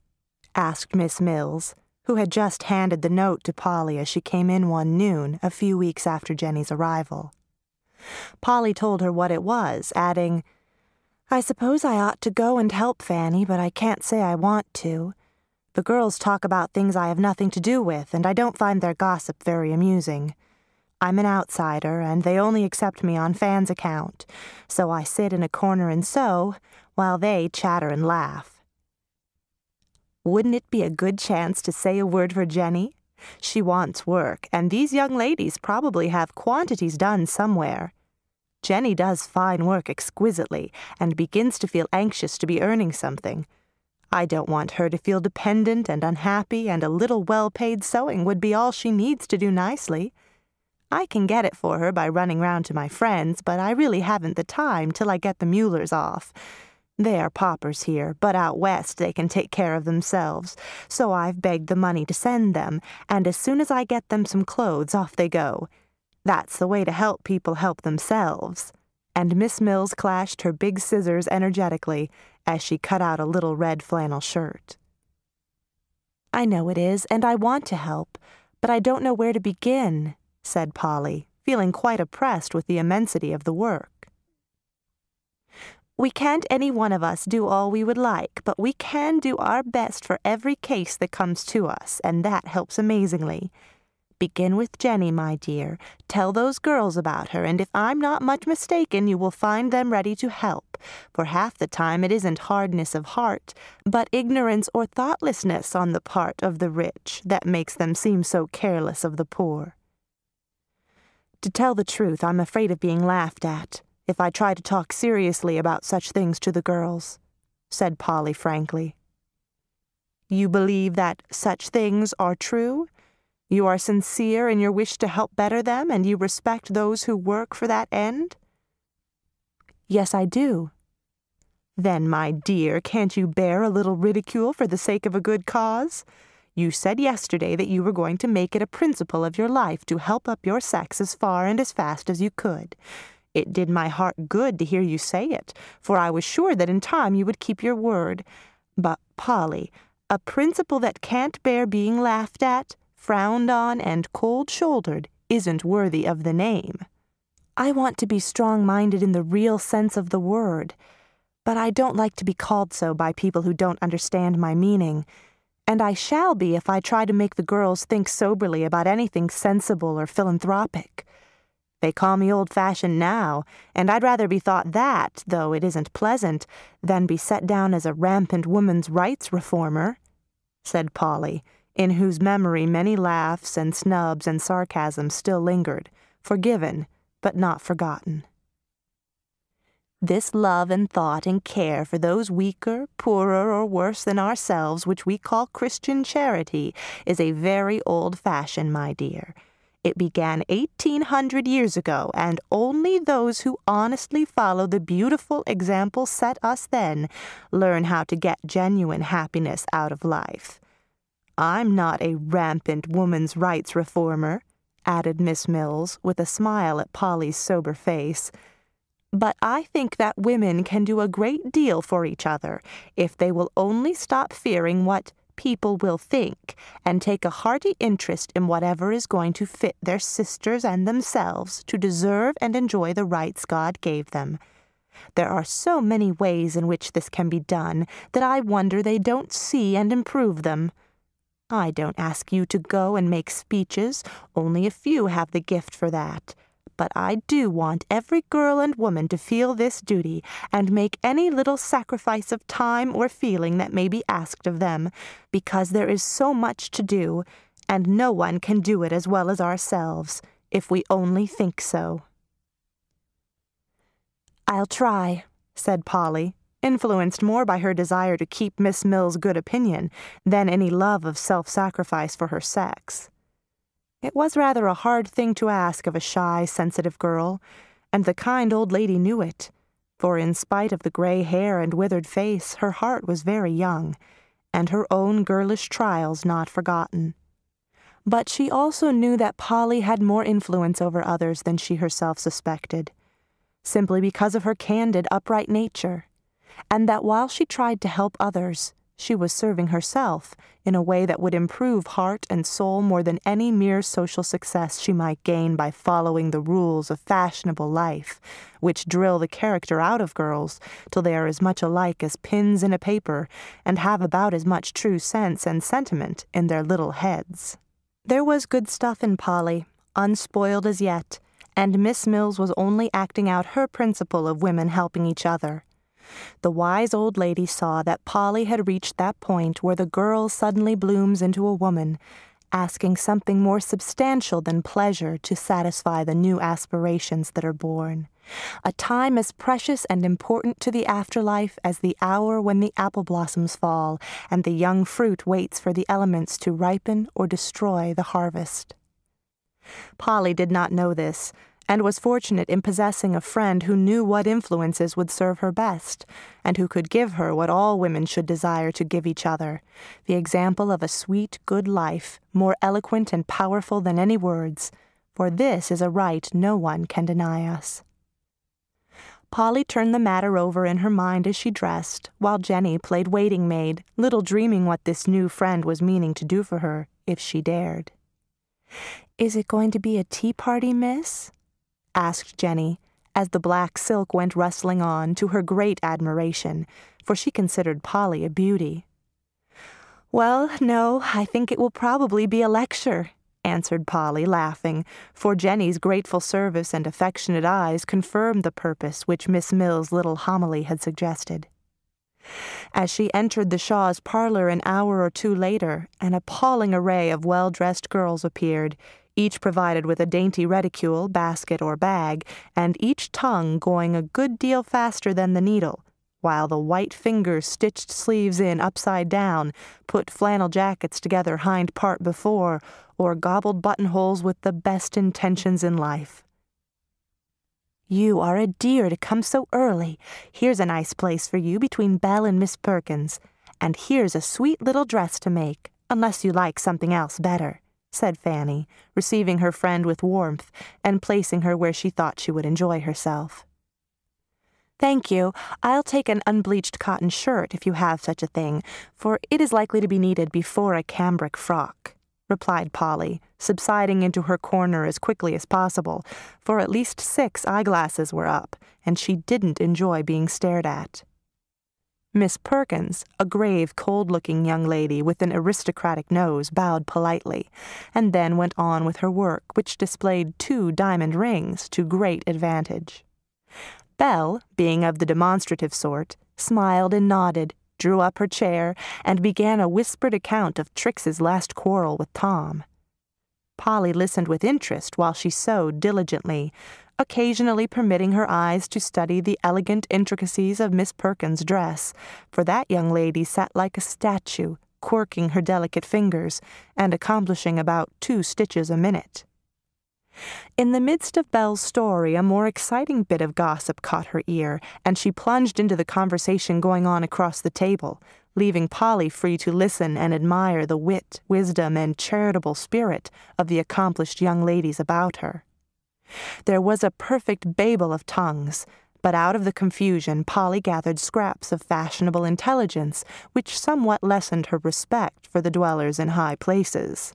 Asked Miss Mills, who had just handed the note to Polly as she came in one noon a few weeks after Jenny's arrival. Polly told her what it was, adding, "I suppose I ought to go and help Fanny, but I can't say I want to. The girls talk about things I have nothing to do with, and I don't find their gossip very amusing. I'm an outsider, and they only accept me on Fan's account, so I sit in a corner and sew, while they chatter and laugh. Wouldn't it be a good chance to say a word for Jenny? She wants work, and these young ladies probably have quantities done somewhere. Jenny does fine work exquisitely, and begins to feel anxious to be earning something. I don't want her to feel dependent and unhappy, and a little well-paid sewing would be all she needs to do nicely. I can get it for her by running round to my friends, but I really haven't the time till I get the Muellers off. They are paupers here, but out west they can take care of themselves, so I've begged the money to send them, and as soon as I get them some clothes, off they go. That's the way to help people help themselves." And Miss Mills clashed her big scissors energetically as she cut out a little red flannel shirt. "I know it is, and I want to help, but I don't know where to begin," said Polly, feeling quite oppressed with the immensity of the work. "We can't any one of us do all we would like, but we can do our best for every case that comes to us, and that helps amazingly. Begin with Jenny, my dear. Tell those girls about her, and if I'm not much mistaken, you will find them ready to help, for half the time it isn't hardness of heart, but ignorance or thoughtlessness on the part of the rich that makes them seem so careless of the poor." "To tell the truth, I'm afraid of being laughed at if I try to talk seriously about such things to the girls," said Polly frankly. "You believe that such things are true? You are sincere in your wish to help better them, and you respect those who work for that end?" "Yes, I do." "Then, my dear, can't you bear a little ridicule for the sake of a good cause? You said yesterday that you were going to make it a principle of your life to help up your sex as far and as fast as you could. It did my heart good to hear you say it, for I was sure that in time you would keep your word. But, Polly, a principle that can't bear being laughed at, frowned on, and cold-shouldered isn't worthy of the name. I want to be strong-minded in the real sense of the word, but I don't like to be called so by people who don't understand my meaning, and I shall be if I try to make the girls think soberly about anything sensible or philanthropic. They call me old-fashioned now, and I'd rather be thought that, though it isn't pleasant, than be set down as a rampant woman's rights reformer," said Polly, in whose memory many laughs and snubs and sarcasms still lingered, forgiven but not forgotten. "This love and thought and care for those weaker, poorer, or worse than ourselves, which we call Christian charity, is a very old fashion, my dear. It began 1800 years ago, and only those who honestly follow the beautiful example set us then learn how to get genuine happiness out of life. I'm not a rampant woman's rights reformer," added Miss Mills, with a smile at Polly's sober face, "but I think that women can do a great deal for each other if they will only stop fearing what people will think and take a hearty interest in whatever is going to fit their sisters and themselves to deserve and enjoy the rights God gave them. There are so many ways in which this can be done that I wonder they don't see and improve them. I don't ask you to go and make speeches, only a few have the gift for that. But I do want every girl and woman to feel this duty and make any little sacrifice of time or feeling that may be asked of them, because there is so much to do, and no one can do it as well as ourselves, if we only think so." "I'll try," said Polly, influenced more by her desire to keep Miss Mill's good opinion than any love of self-sacrifice for her sex. It was rather a hard thing to ask of a shy, sensitive girl, and the kind old lady knew it, for in spite of the gray hair and withered face, her heart was very young, and her own girlish trials not forgotten. But she also knew that Polly had more influence over others than she herself suspected, simply because of her candid, upright nature, and that while she tried to help others, she was serving herself in a way that would improve heart and soul more than any mere social success she might gain by following the rules of fashionable life, which drill the character out of girls till they are as much alike as pins in a paper and have about as much true sense and sentiment in their little heads. There was good stuff in Polly, unspoiled as yet, and Miss Mills was only acting out her principle of women helping each other. The wise old lady saw that Polly had reached that point where the girl suddenly blooms into a woman, asking something more substantial than pleasure to satisfy the new aspirations that are born, A time as precious and important to the afterlife as the hour when the apple blossoms fall and the young fruit waits for the elements to ripen or destroy the harvest. Polly did not know this, and was fortunate in possessing a friend who knew what influences would serve her best, and who could give her what all women should desire to give each other, the example of a sweet, good life, more eloquent and powerful than any words, for this is a right no one can deny us. Polly turned the matter over in her mind as she dressed, while Jenny played waiting maid, little dreaming what this new friend was meaning to do for her, if she dared. "Is it going to be a tea party, miss?" asked Jenny, as the black silk went rustling on, to her great admiration, for she considered Polly a beauty. "Well, no, I think it will probably be a lecture," answered Polly, laughing, for Jenny's grateful service and affectionate eyes confirmed the purpose which Miss Mill's little homily had suggested. As she entered the Shaws' parlor an hour or two later, an appalling array of well-dressed girls appeared, each provided with a dainty reticule, basket, or bag, and each tongue going a good deal faster than the needle, while the white fingers stitched sleeves in upside down, put flannel jackets together hind part before, or gobbled buttonholes with the best intentions in life. "You are a dear to come so early. Here's a nice place for you between Belle and Miss Perkins, and here's a sweet little dress to make, unless you like something else better," said Fanny, receiving her friend with warmth, and placing her where she thought she would enjoy herself. "Thank you. I'll take an unbleached cotton shirt if you have such a thing, for it is likely to be needed before a cambric frock," replied Polly, subsiding into her corner as quickly as possible, for at least 6 eyeglasses were up, and she didn't enjoy being stared at. Miss Perkins, a grave, cold-looking young lady with an aristocratic nose, bowed politely, and then went on with her work, which displayed 2 diamond rings to great advantage. Belle, being of the demonstrative sort, smiled and nodded, drew up her chair, and began a whispered account of Trix's last quarrel with Tom. Polly listened with interest while she sewed diligently, occasionally permitting her eyes to study the elegant intricacies of Miss Perkins' dress, for that young lady sat like a statue, quirking her delicate fingers, and accomplishing about 2 stitches a minute. In the midst of Belle's story, a more exciting bit of gossip caught her ear, and she plunged into the conversation going on across the table, leaving Polly free to listen and admire the wit, wisdom, and charitable spirit of the accomplished young ladies about her. There was a perfect babel of tongues, but out of the confusion Polly gathered scraps of fashionable intelligence which somewhat lessened her respect for the dwellers in high places.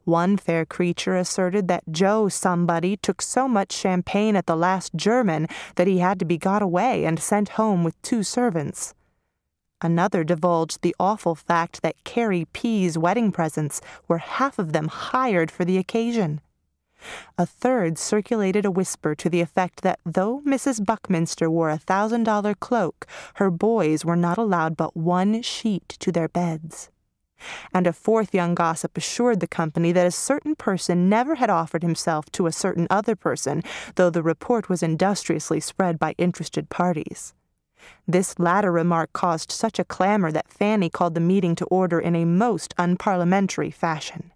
One fair creature asserted that Joe somebody took so much champagne at the last German that he had to be got away and sent home with 2 servants. Another divulged the awful fact that Carrie P.'s wedding presents were half of them hired for the occasion. A third circulated a whisper to the effect that though Mrs. Buckminster wore a $1,000 cloak, her boys were not allowed but 1 sheet to their beds. And a 4th young gossip assured the company that a certain person never had offered himself to a certain other person, though the report was industriously spread by interested parties. This latter remark caused such a clamor that Fanny called the meeting to order in a most unparliamentary fashion.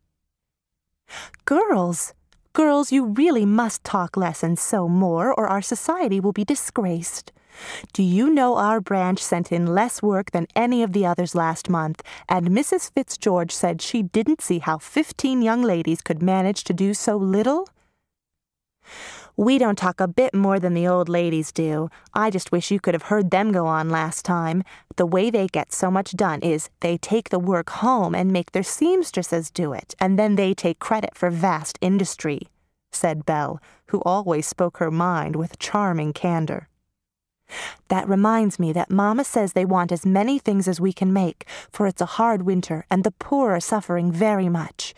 Girls, you really must talk less and sew more, or our society will be disgraced. Do you know our branch sent in less work than any of the others last month, and Mrs. Fitzgeorge said she didn't see how 15 young ladies could manage to do so little? We don't talk a bit more than the old ladies do. I just wish you could have heard them go on last time. The way they get so much done is they take the work home and make their seamstresses do it, and then they take credit for vast industry," said Belle, who always spoke her mind with charming candor. "That reminds me that Mama says they want as many things as we can make, for it's a hard winter and the poor are suffering very much.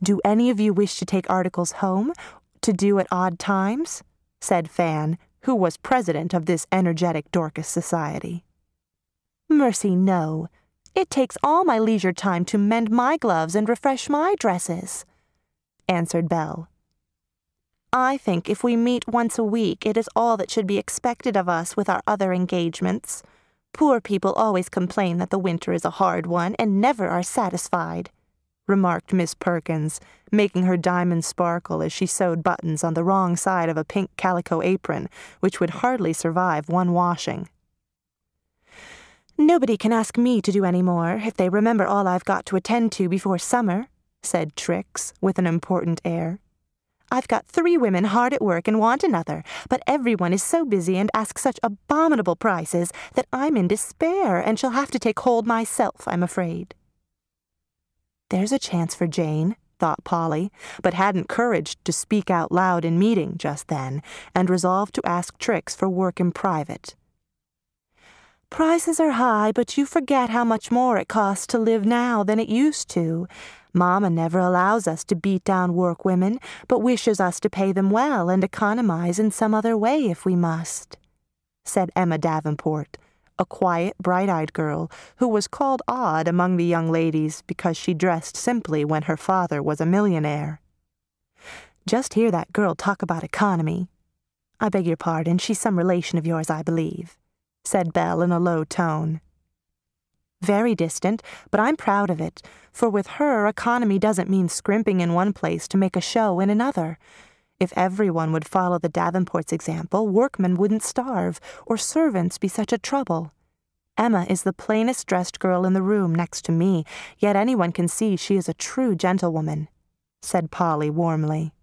Do any of you wish to take articles home, to do at odd times?" said Fan, who was president of this energetic Dorcas society. "Mercy, no. It takes all my leisure time to mend my gloves and refresh my dresses," answered Belle. I think if we meet once a week, it is all that should be expected of us with our other engagements. Poor people always complain that the winter is a hard one and never are satisfied," remarked Miss Perkins, making her diamonds sparkle as she sewed buttons on the wrong side of a pink calico apron, which would hardly survive one washing. "Nobody can ask me to do any more if they remember all I've got to attend to before summer," said Trix, with an important air. "I've got 3 women hard at work and want another, but everyone is so busy and asks such abominable prices that I'm in despair and shall have to take hold myself, I'm afraid." "There's a chance for Jane," thought Polly, but hadn't courage to speak out loud in meeting just then, and resolved to ask Trix for work in private. "Prices are high, but you forget how much more it costs to live now than it used to. Mama never allows us to beat down workwomen, but wishes us to pay them well and economize in some other way if we must," said Emma Davenport, a quiet, bright-eyed girl who was called odd among the young ladies because she dressed simply when her father was a millionaire. "Just hear that girl talk about economy. I beg your pardon, she's some relation of yours, I believe," said Belle in a low tone. "Very distant, but I'm proud of it, for with her economy doesn't mean scrimping in one place to make a show in another. If everyone would follow the Davenports' example, workmen wouldn't starve, or servants be such a trouble. Emma is the plainest dressed girl in the room next to me, yet anyone can see she is a true gentlewoman," said Polly warmly.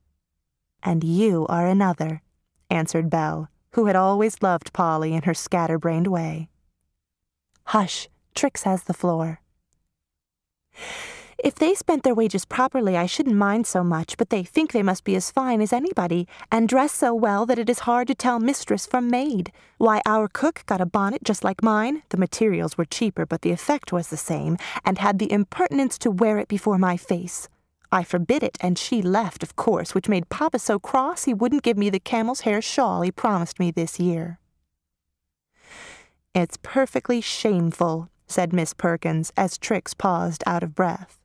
"And you are another," answered Belle, who had always loved Polly in her scatterbrained way. "Hush, Trix has the floor." "If they spent their wages properly, I shouldn't mind so much, but they think they must be as fine as anybody, and dress so well that it is hard to tell mistress from maid. Why, our cook got a bonnet just like mine. The materials were cheaper, but the effect was the same, and had the impertinence to wear it before my face. I forbid it, and she left, of course, which made Papa so cross he wouldn't give me the camel's hair shawl he promised me this year." "It's perfectly shameful," said Miss Perkins, as Trix paused out of breath.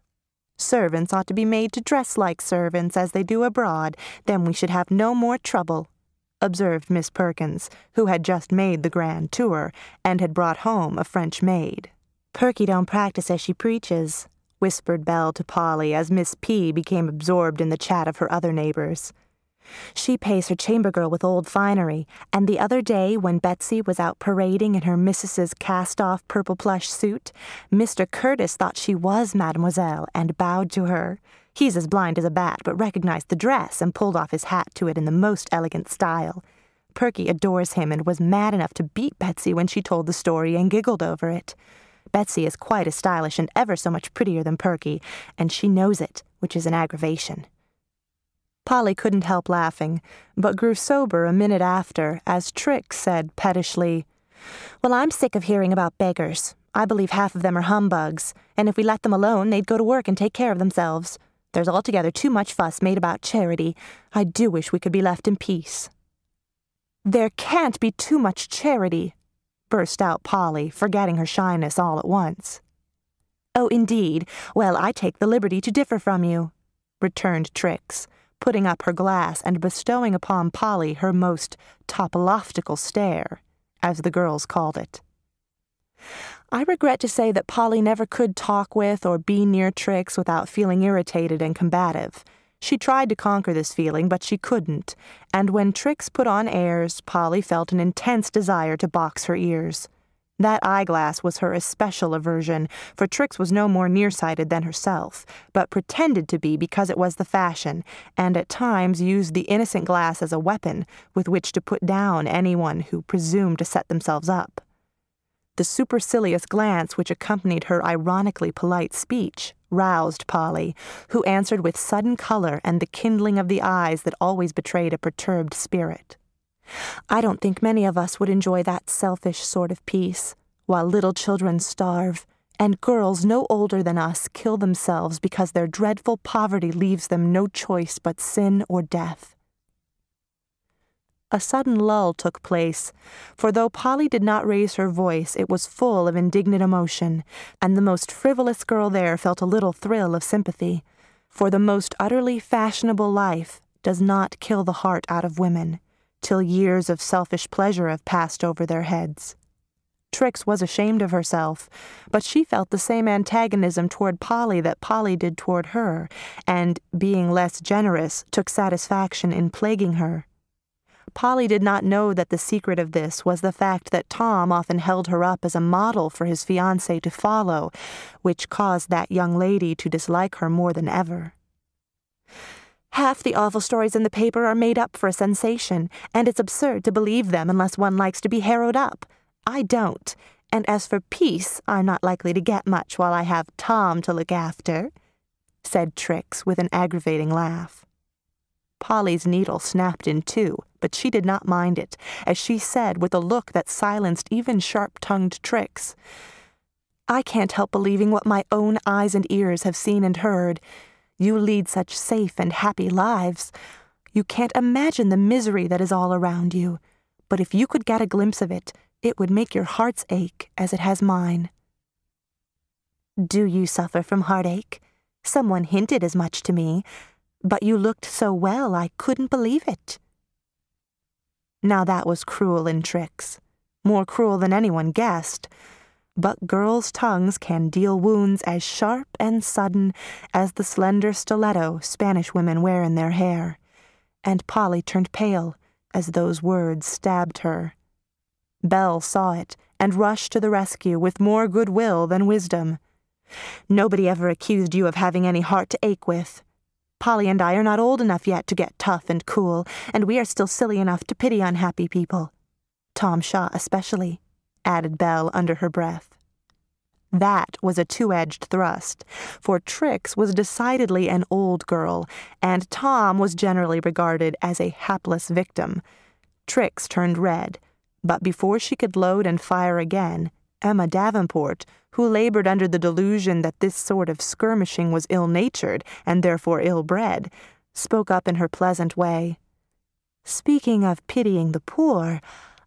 "Servants ought to be made to dress like servants as they do abroad, then we should have no more trouble," observed Miss Perkins, who had just made the grand tour, and had brought home a French maid. "Perky don't practice as she preaches," whispered Belle to Polly as Miss P. became absorbed in the chat of her other neighbors. "She pays her chamber girl with old finery, and the other day when Betsy was out parading in her Missis's cast-off purple plush suit, Mr. Curtis thought she was Mademoiselle and bowed to her. He's as blind as a bat, but recognized the dress and pulled off his hat to it in the most elegant style. Perky adores him and was mad enough to beat Betsy when she told the story and giggled over it. Betsy is quite as stylish and ever so much prettier than Perky, and she knows it, which is an aggravation." Polly couldn't help laughing, but grew sober a minute after, as Trix said pettishly, "Well, I'm sick of hearing about beggars. I believe half of them are humbugs, and if we let them alone, they'd go to work and take care of themselves. There's altogether too much fuss made about charity. I do wish we could be left in peace." "There can't be too much charity," burst out Polly, forgetting her shyness all at once. "Oh, indeed. Well, I take the liberty to differ from you," returned Trix, putting up her glass and bestowing upon Polly her most topoloftical stare, as the girls called it. I regret to say that Polly never could talk with or be near Trix without feeling irritated and combative. She tried to conquer this feeling, but she couldn't, and when Trix put on airs, Polly felt an intense desire to box her ears. That eyeglass was her especial aversion, for Trix was no more nearsighted than herself, but pretended to be because it was the fashion, and at times used the innocent glass as a weapon with which to put down anyone who presumed to set themselves up. The supercilious glance which accompanied her ironically polite speech roused Polly, who answered with sudden color and the kindling of the eyes that always betrayed a perturbed spirit. "I don't think many of us would enjoy that selfish sort of peace, while little children starve, and girls no older than us kill themselves because their dreadful poverty leaves them no choice but sin or death." A sudden lull took place, for though Polly did not raise her voice, it was full of indignant emotion, and the most frivolous girl there felt a little thrill of sympathy. For the most utterly fashionable life, does not kill the heart out of women, till years of selfish pleasure have passed over their heads. Trix was ashamed of herself, but she felt the same antagonism toward Polly that Polly did toward her, and, being less generous, took satisfaction in plaguing her. Polly did not know that the secret of this was the fact that Tom often held her up as a model for his fiancé to follow, which caused that young lady to dislike her more than ever. "Half the awful stories in the paper are made up for a sensation, and it's absurd to believe them unless one likes to be harrowed up. I don't, and as for peace, I'm not likely to get much while I have Tom to look after," said Trix with an aggravating laugh. Polly's needle snapped in two, but she did not mind it, as she said with a look that silenced even sharp-tongued Trix, "I can't help believing what my own eyes and ears have seen and heard. You lead such safe and happy lives. You can't imagine the misery that is all around you, but if you could get a glimpse of it, it would make your hearts ache as it has mine." "Do you suffer from heartache? Someone hinted as much to me, but you looked so well I couldn't believe it." Now that was cruel in Trix, more cruel than anyone guessed, but girls' tongues can deal wounds as sharp and sudden as the slender stiletto Spanish women wear in their hair, and Polly turned pale as those words stabbed her. Belle saw it and rushed to the rescue with more goodwill than wisdom. "Nobody ever accused you of having any heart to ache with. Polly and I are not old enough yet to get tough and cool, and we are still silly enough to pity unhappy people. Tom Shaw especially," added Belle under her breath. That was a two-edged thrust, for Trix was decidedly an old girl, and Tom was generally regarded as a hapless victim. Trix turned red, but before she could load and fire again, Emma Davenport, who labored under the delusion that this sort of skirmishing was ill-natured and therefore ill-bred, spoke up in her pleasant way. "Speaking of pitying the poor,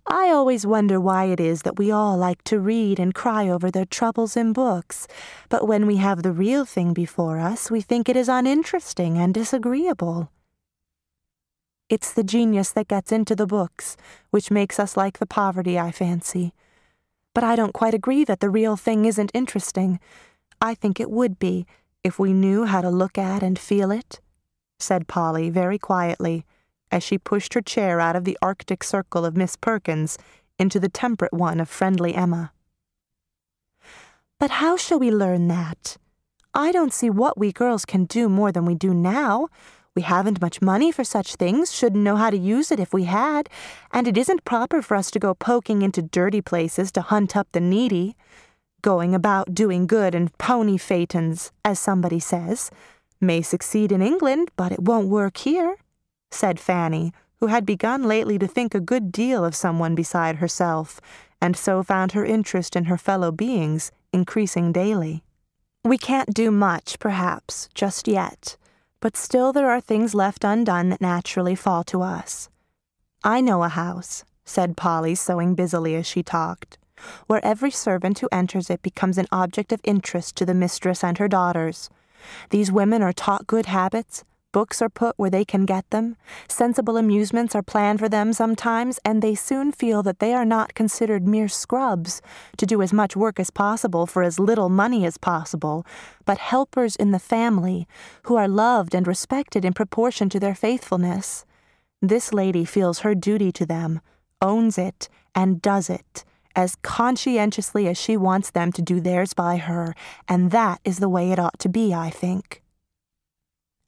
I always wonder why it is that we all like to read and cry over their troubles in books, but when we have the real thing before us, we think it is uninteresting and disagreeable." "It's the genius that gets into the books, which makes us like the poverty, I fancy. But I don't quite agree that the real thing isn't interesting. I think it would be, if we knew how to look at and feel it," said Polly very quietly, as she pushed her chair out of the Arctic circle of Miss Perkins into the temperate one of friendly Emma. "But how shall we learn that? I don't see what we girls can do more than we do now. We haven't much money for such things, shouldn't know how to use it if we had, and it isn't proper for us to go poking into dirty places to hunt up the needy. Going about doing good in pony phaetons, as somebody says, may succeed in England, but it won't work here," said Fanny, who had begun lately to think a good deal of someone beside herself, and so found her interest in her fellow beings increasing daily. "We can't do much, perhaps, just yet, but still there are things left undone that naturally fall to us. I know a house," said Polly, sewing busily as she talked, "where every servant who enters it becomes an object of interest to the mistress and her daughters. These women are taught good habits, books are put where they can get them, sensible amusements are planned for them sometimes, and they soon feel that they are not considered mere scrubs, to do as much work as possible for as little money as possible, but helpers in the family, who are loved and respected in proportion to their faithfulness. This lady feels her duty to them, owns it, and does it, as conscientiously as she wants them to do theirs by her, and that is the way it ought to be, I think."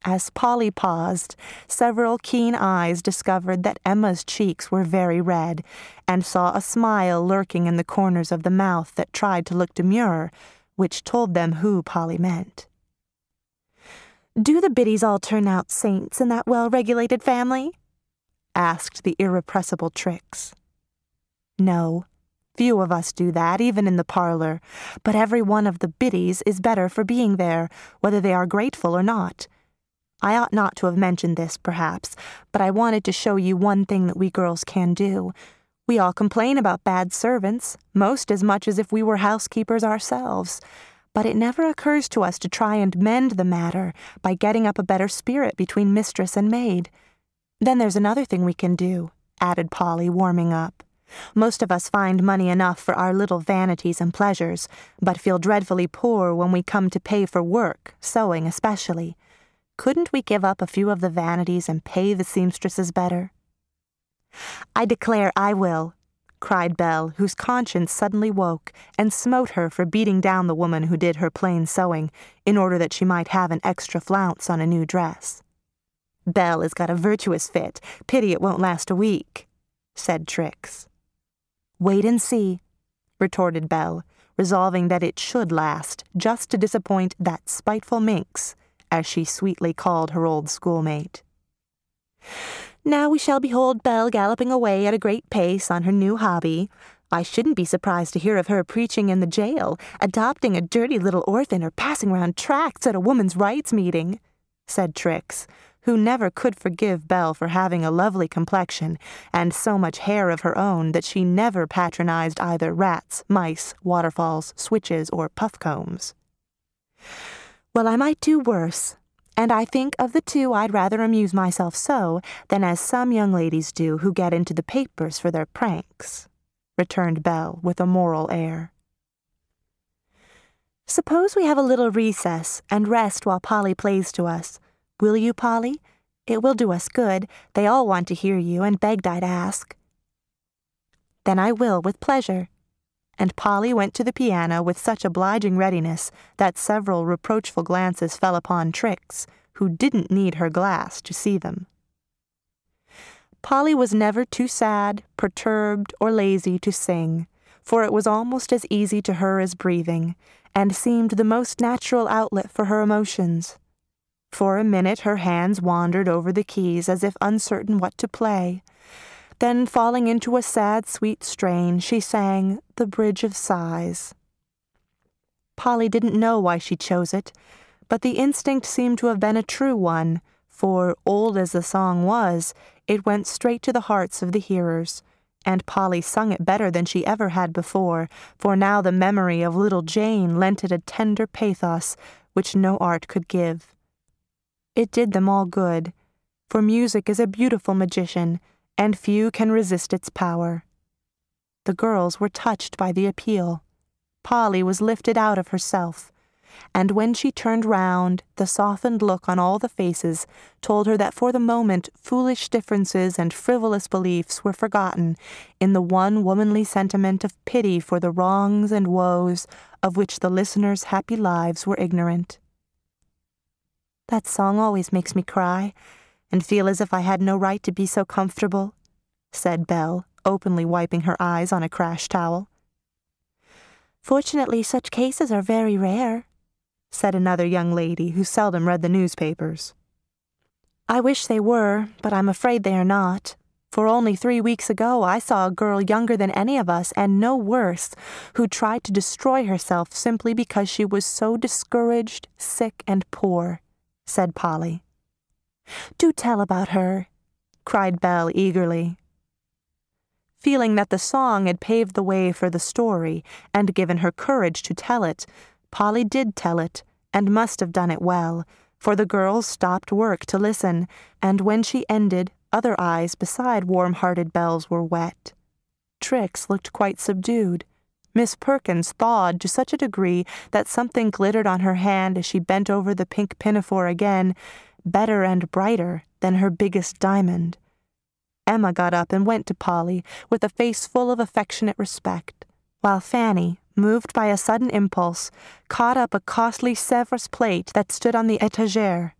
As Polly paused, several keen eyes discovered that Emma's cheeks were very red, and saw a smile lurking in the corners of the mouth that tried to look demure, which told them who Polly meant. "Do the Biddies all turn out saints in that well-regulated family?" asked the irrepressible Trix. "No. Few of us do that, even in the parlor, but every one of the Biddies is better for being there, whether they are grateful or not. I ought not to have mentioned this, perhaps, but I wanted to show you one thing that we girls can do. We all complain about bad servants, most as much as if we were housekeepers ourselves, but it never occurs to us to try and mend the matter by getting up a better spirit between mistress and maid. Then there's another thing we can do," added Polly, warming up. "Most of us find money enough for our little vanities and pleasures, but feel dreadfully poor when we come to pay for work, sewing especially. Couldn't we give up a few of the vanities and pay the seamstresses better?" "I declare I will," cried Belle, whose conscience suddenly woke and smote her for beating down the woman who did her plain sewing in order that she might have an extra flounce on a new dress. "Belle has got a virtuous fit. Pity it won't last a week," said Trix. "Wait and see," retorted Belle, resolving that it should last, just to disappoint that spiteful minx, as she sweetly called her old schoolmate. "Now we shall behold Belle galloping away at a great pace on her new hobby. I shouldn't be surprised to hear of her preaching in the jail, adopting a dirty little orphan, or passing round tracts at a woman's rights meeting," said Trix, who never could forgive Belle for having a lovely complexion and so much hair of her own that she never patronized either rats, mice, waterfalls, switches, or puffcombs. "Well, I might do worse, and I think of the two I'd rather amuse myself so than as some young ladies do who get into the papers for their pranks," returned Belle with a moral air. "Suppose we have a little recess and rest while Polly plays to us. Will you, Polly? It will do us good. They all want to hear you and begged I'd ask." "Then I will, with pleasure." And Polly went to the piano with such obliging readiness that several reproachful glances fell upon Trix, who didn't need her glass to see them. Polly was never too sad, perturbed, or lazy to sing, for it was almost as easy to her as breathing, and seemed the most natural outlet for her emotions. For a minute her hands wandered over the keys as if uncertain what to play. Then, falling into a sad, sweet strain, she sang "The Bridge of Sighs." Polly didn't know why she chose it, but the instinct seemed to have been a true one, for, old as the song was, it went straight to the hearts of the hearers, and Polly sung it better than she ever had before, for now the memory of little Jane lent it a tender pathos which no art could give. It did them all good, for music is a beautiful magician, and few can resist its power. The girls were touched by the appeal. Polly was lifted out of herself, and when she turned round, the softened look on all the faces told her that for the moment foolish differences and frivolous beliefs were forgotten in the one womanly sentiment of pity for the wrongs and woes of which the listeners' happy lives were ignorant. "That song always makes me cry, and feel as if I had no right to be so comfortable," said Belle, openly wiping her eyes on a crash towel. "Fortunately, such cases are very rare," said another young lady who seldom read the newspapers. "I wish they were, but I'm afraid they are not. For only 3 weeks ago I saw a girl younger than any of us and no worse, who tried to destroy herself simply because she was so discouraged, sick, and poor," said Polly. "Do tell about her," cried Belle eagerly. Feeling that the song had paved the way for the story and given her courage to tell it, Polly did tell it, and must have done it well, for the girls stopped work to listen, and when she ended, other eyes beside warm-hearted Belle's were wet. Trix looked quite subdued. Miss Perkins thawed to such a degree that something glittered on her hand as she bent over the pink pinafore again, better and brighter than her biggest diamond. Emma got up and went to Polly with a face full of affectionate respect, while Fanny, moved by a sudden impulse, caught up a costly Sèvres plate that stood on the étagère,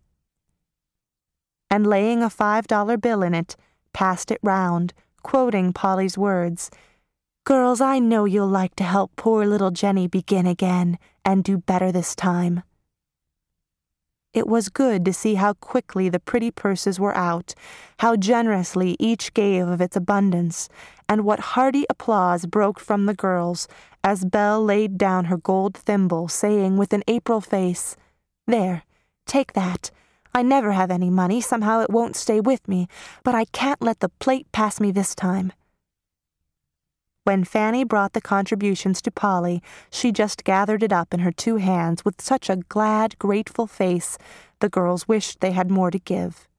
and laying a $5 bill in it, passed it round, quoting Polly's words, "Girls, I know you'll like to help poor little Jenny begin again, and do better this time." It was good to see how quickly the pretty purses were out, how generously each gave of its abundance, and what hearty applause broke from the girls as Belle laid down her gold thimble, saying with an April face, "There, take that. I never have any money, somehow it won't stay with me, but I can't let the plate pass me this time." When Fanny brought the contributions to Polly, she just gathered it up in her 2 hands with such a glad, grateful face the girls wished they had more to give.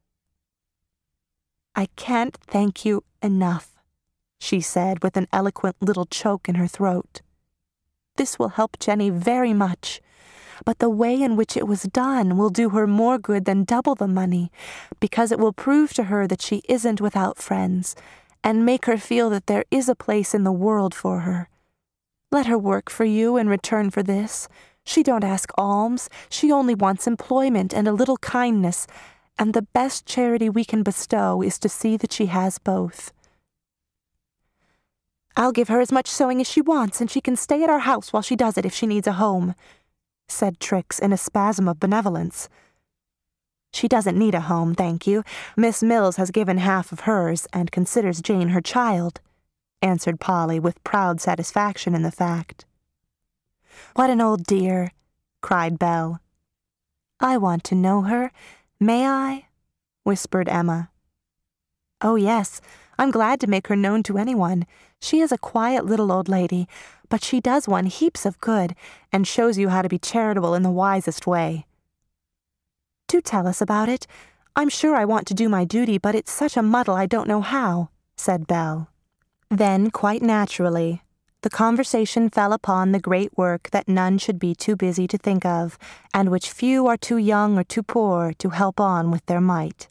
"I can't thank you enough," she said with an eloquent little choke in her throat. "This will help Jenny very much, but the way in which it was done will do her more good than double the money, because it will prove to her that she isn't without friends, and make her feel that there is a place in the world for her. Let her work for you in return for this. She don't ask alms, she only wants employment and a little kindness, and the best charity we can bestow is to see that she has both." "I'll give her as much sewing as she wants, and she can stay at our house while she does it if she needs a home," said Trix in a spasm of benevolence. "She doesn't need a home, thank you. Miss Mills has given half of hers, and considers Jane her child," answered Polly with proud satisfaction in the fact. "What an old dear!" cried Belle. "I want to know her. May I?" whispered Emma. "Oh, yes. I'm glad to make her known to anyone. She is a quiet little old lady, but she does one heaps of good, and shows you how to be charitable in the wisest way." "Do tell us about it. I'm sure I want to do my duty, but it's such a muddle I don't know how," said Belle. Then, quite naturally, the conversation fell upon the great work that none should be too busy to think of, and which few are too young or too poor to help on with their might.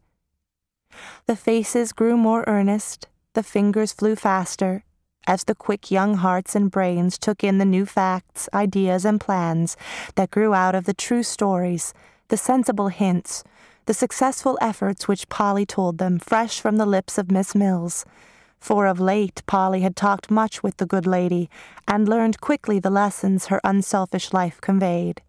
The faces grew more earnest, the fingers flew faster, as the quick young hearts and brains took in the new facts, ideas, and plans that grew out of the true stories, the sensible hints, the successful efforts which Polly told them fresh from the lips of Miss Mills. For of late Polly had talked much with the good lady, and learned quickly the lessons her unselfish life conveyed.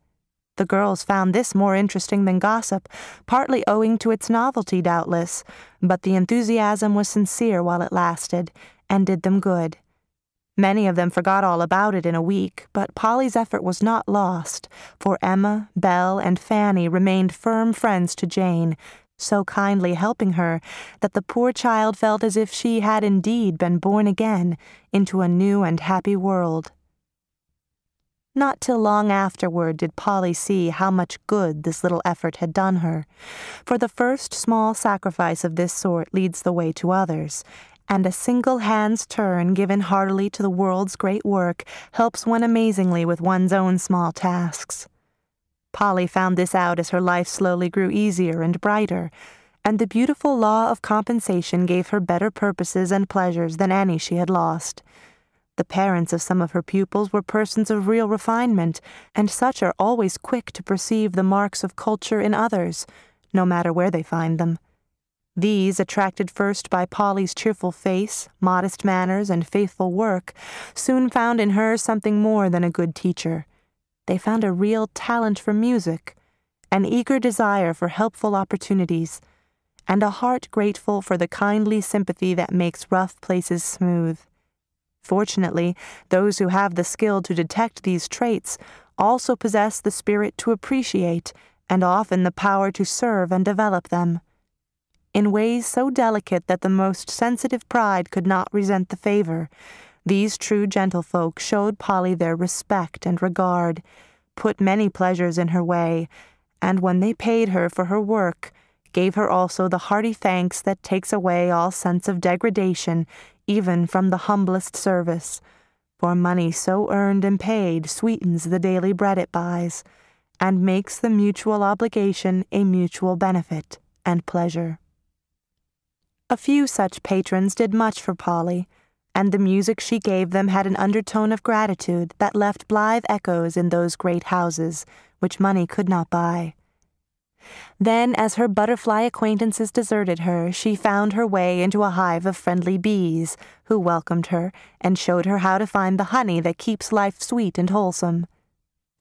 The girls found this more interesting than gossip, partly owing to its novelty, doubtless, but the enthusiasm was sincere while it lasted, and did them good. Many of them forgot all about it in a week, but Polly's effort was not lost, for Emma, Belle, and Fanny remained firm friends to Jane, so kindly helping her that the poor child felt as if she had indeed been born again into a new and happy world. Not till long afterward did Polly see how much good this little effort had done her, for the first small sacrifice of this sort leads the way to others, and a single hand's turn given heartily to the world's great work helps one amazingly with one's own small tasks. Polly found this out as her life slowly grew easier and brighter, and the beautiful law of compensation gave her better purposes and pleasures than any she had lost. The parents of some of her pupils were persons of real refinement, and such are always quick to perceive the marks of culture in others, no matter where they find them. These, attracted first by Polly's cheerful face, modest manners, and faithful work, soon found in her something more than a good teacher. They found a real talent for music, an eager desire for helpful opportunities, and a heart grateful for the kindly sympathy that makes rough places smooth. Fortunately, those who have the skill to detect these traits also possess the spirit to appreciate, and often the power to serve and develop them. In ways so delicate that the most sensitive pride could not resent the favor, these true gentlefolk showed Polly their respect and regard, put many pleasures in her way, and when they paid her for her work, gave her also the hearty thanks that takes away all sense of degradation, even from the humblest service. For money so earned and paid sweetens the daily bread it buys, and makes the mutual obligation a mutual benefit and pleasure. A few such patrons did much for Polly, and the music she gave them had an undertone of gratitude that left blithe echoes in those great houses, which money could not buy. Then, as her butterfly acquaintances deserted her, she found her way into a hive of friendly bees, who welcomed her and showed her how to find the honey that keeps life sweet and wholesome.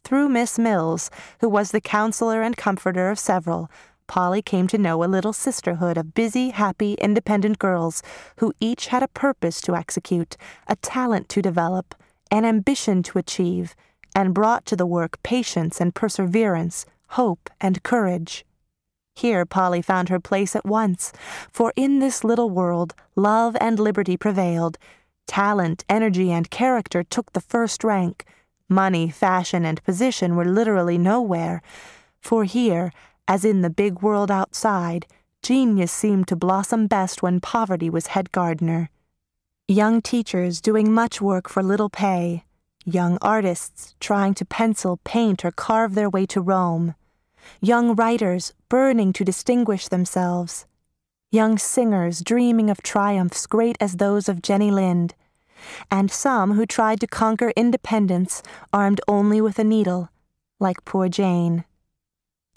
Through Miss Mills, who was the counselor and comforter of several, Polly came to know a little sisterhood of busy, happy, independent girls who each had a purpose to execute, a talent to develop, an ambition to achieve, and brought to the work patience and perseverance, hope and courage. Here Polly found her place at once, for in this little world love and liberty prevailed. Talent, energy, and character took the first rank. Money, fashion, and position were literally nowhere, for here, as in the big world outside, Genius seemed to blossom best when poverty was head gardener. Young teachers doing much work for little pay. Young artists trying to pencil, paint, or carve their way to Rome. Young writers burning to distinguish themselves. Young singers dreaming of triumphs great as those of Jenny Lind. And some who tried to conquer independence armed only with a needle, like poor Jane.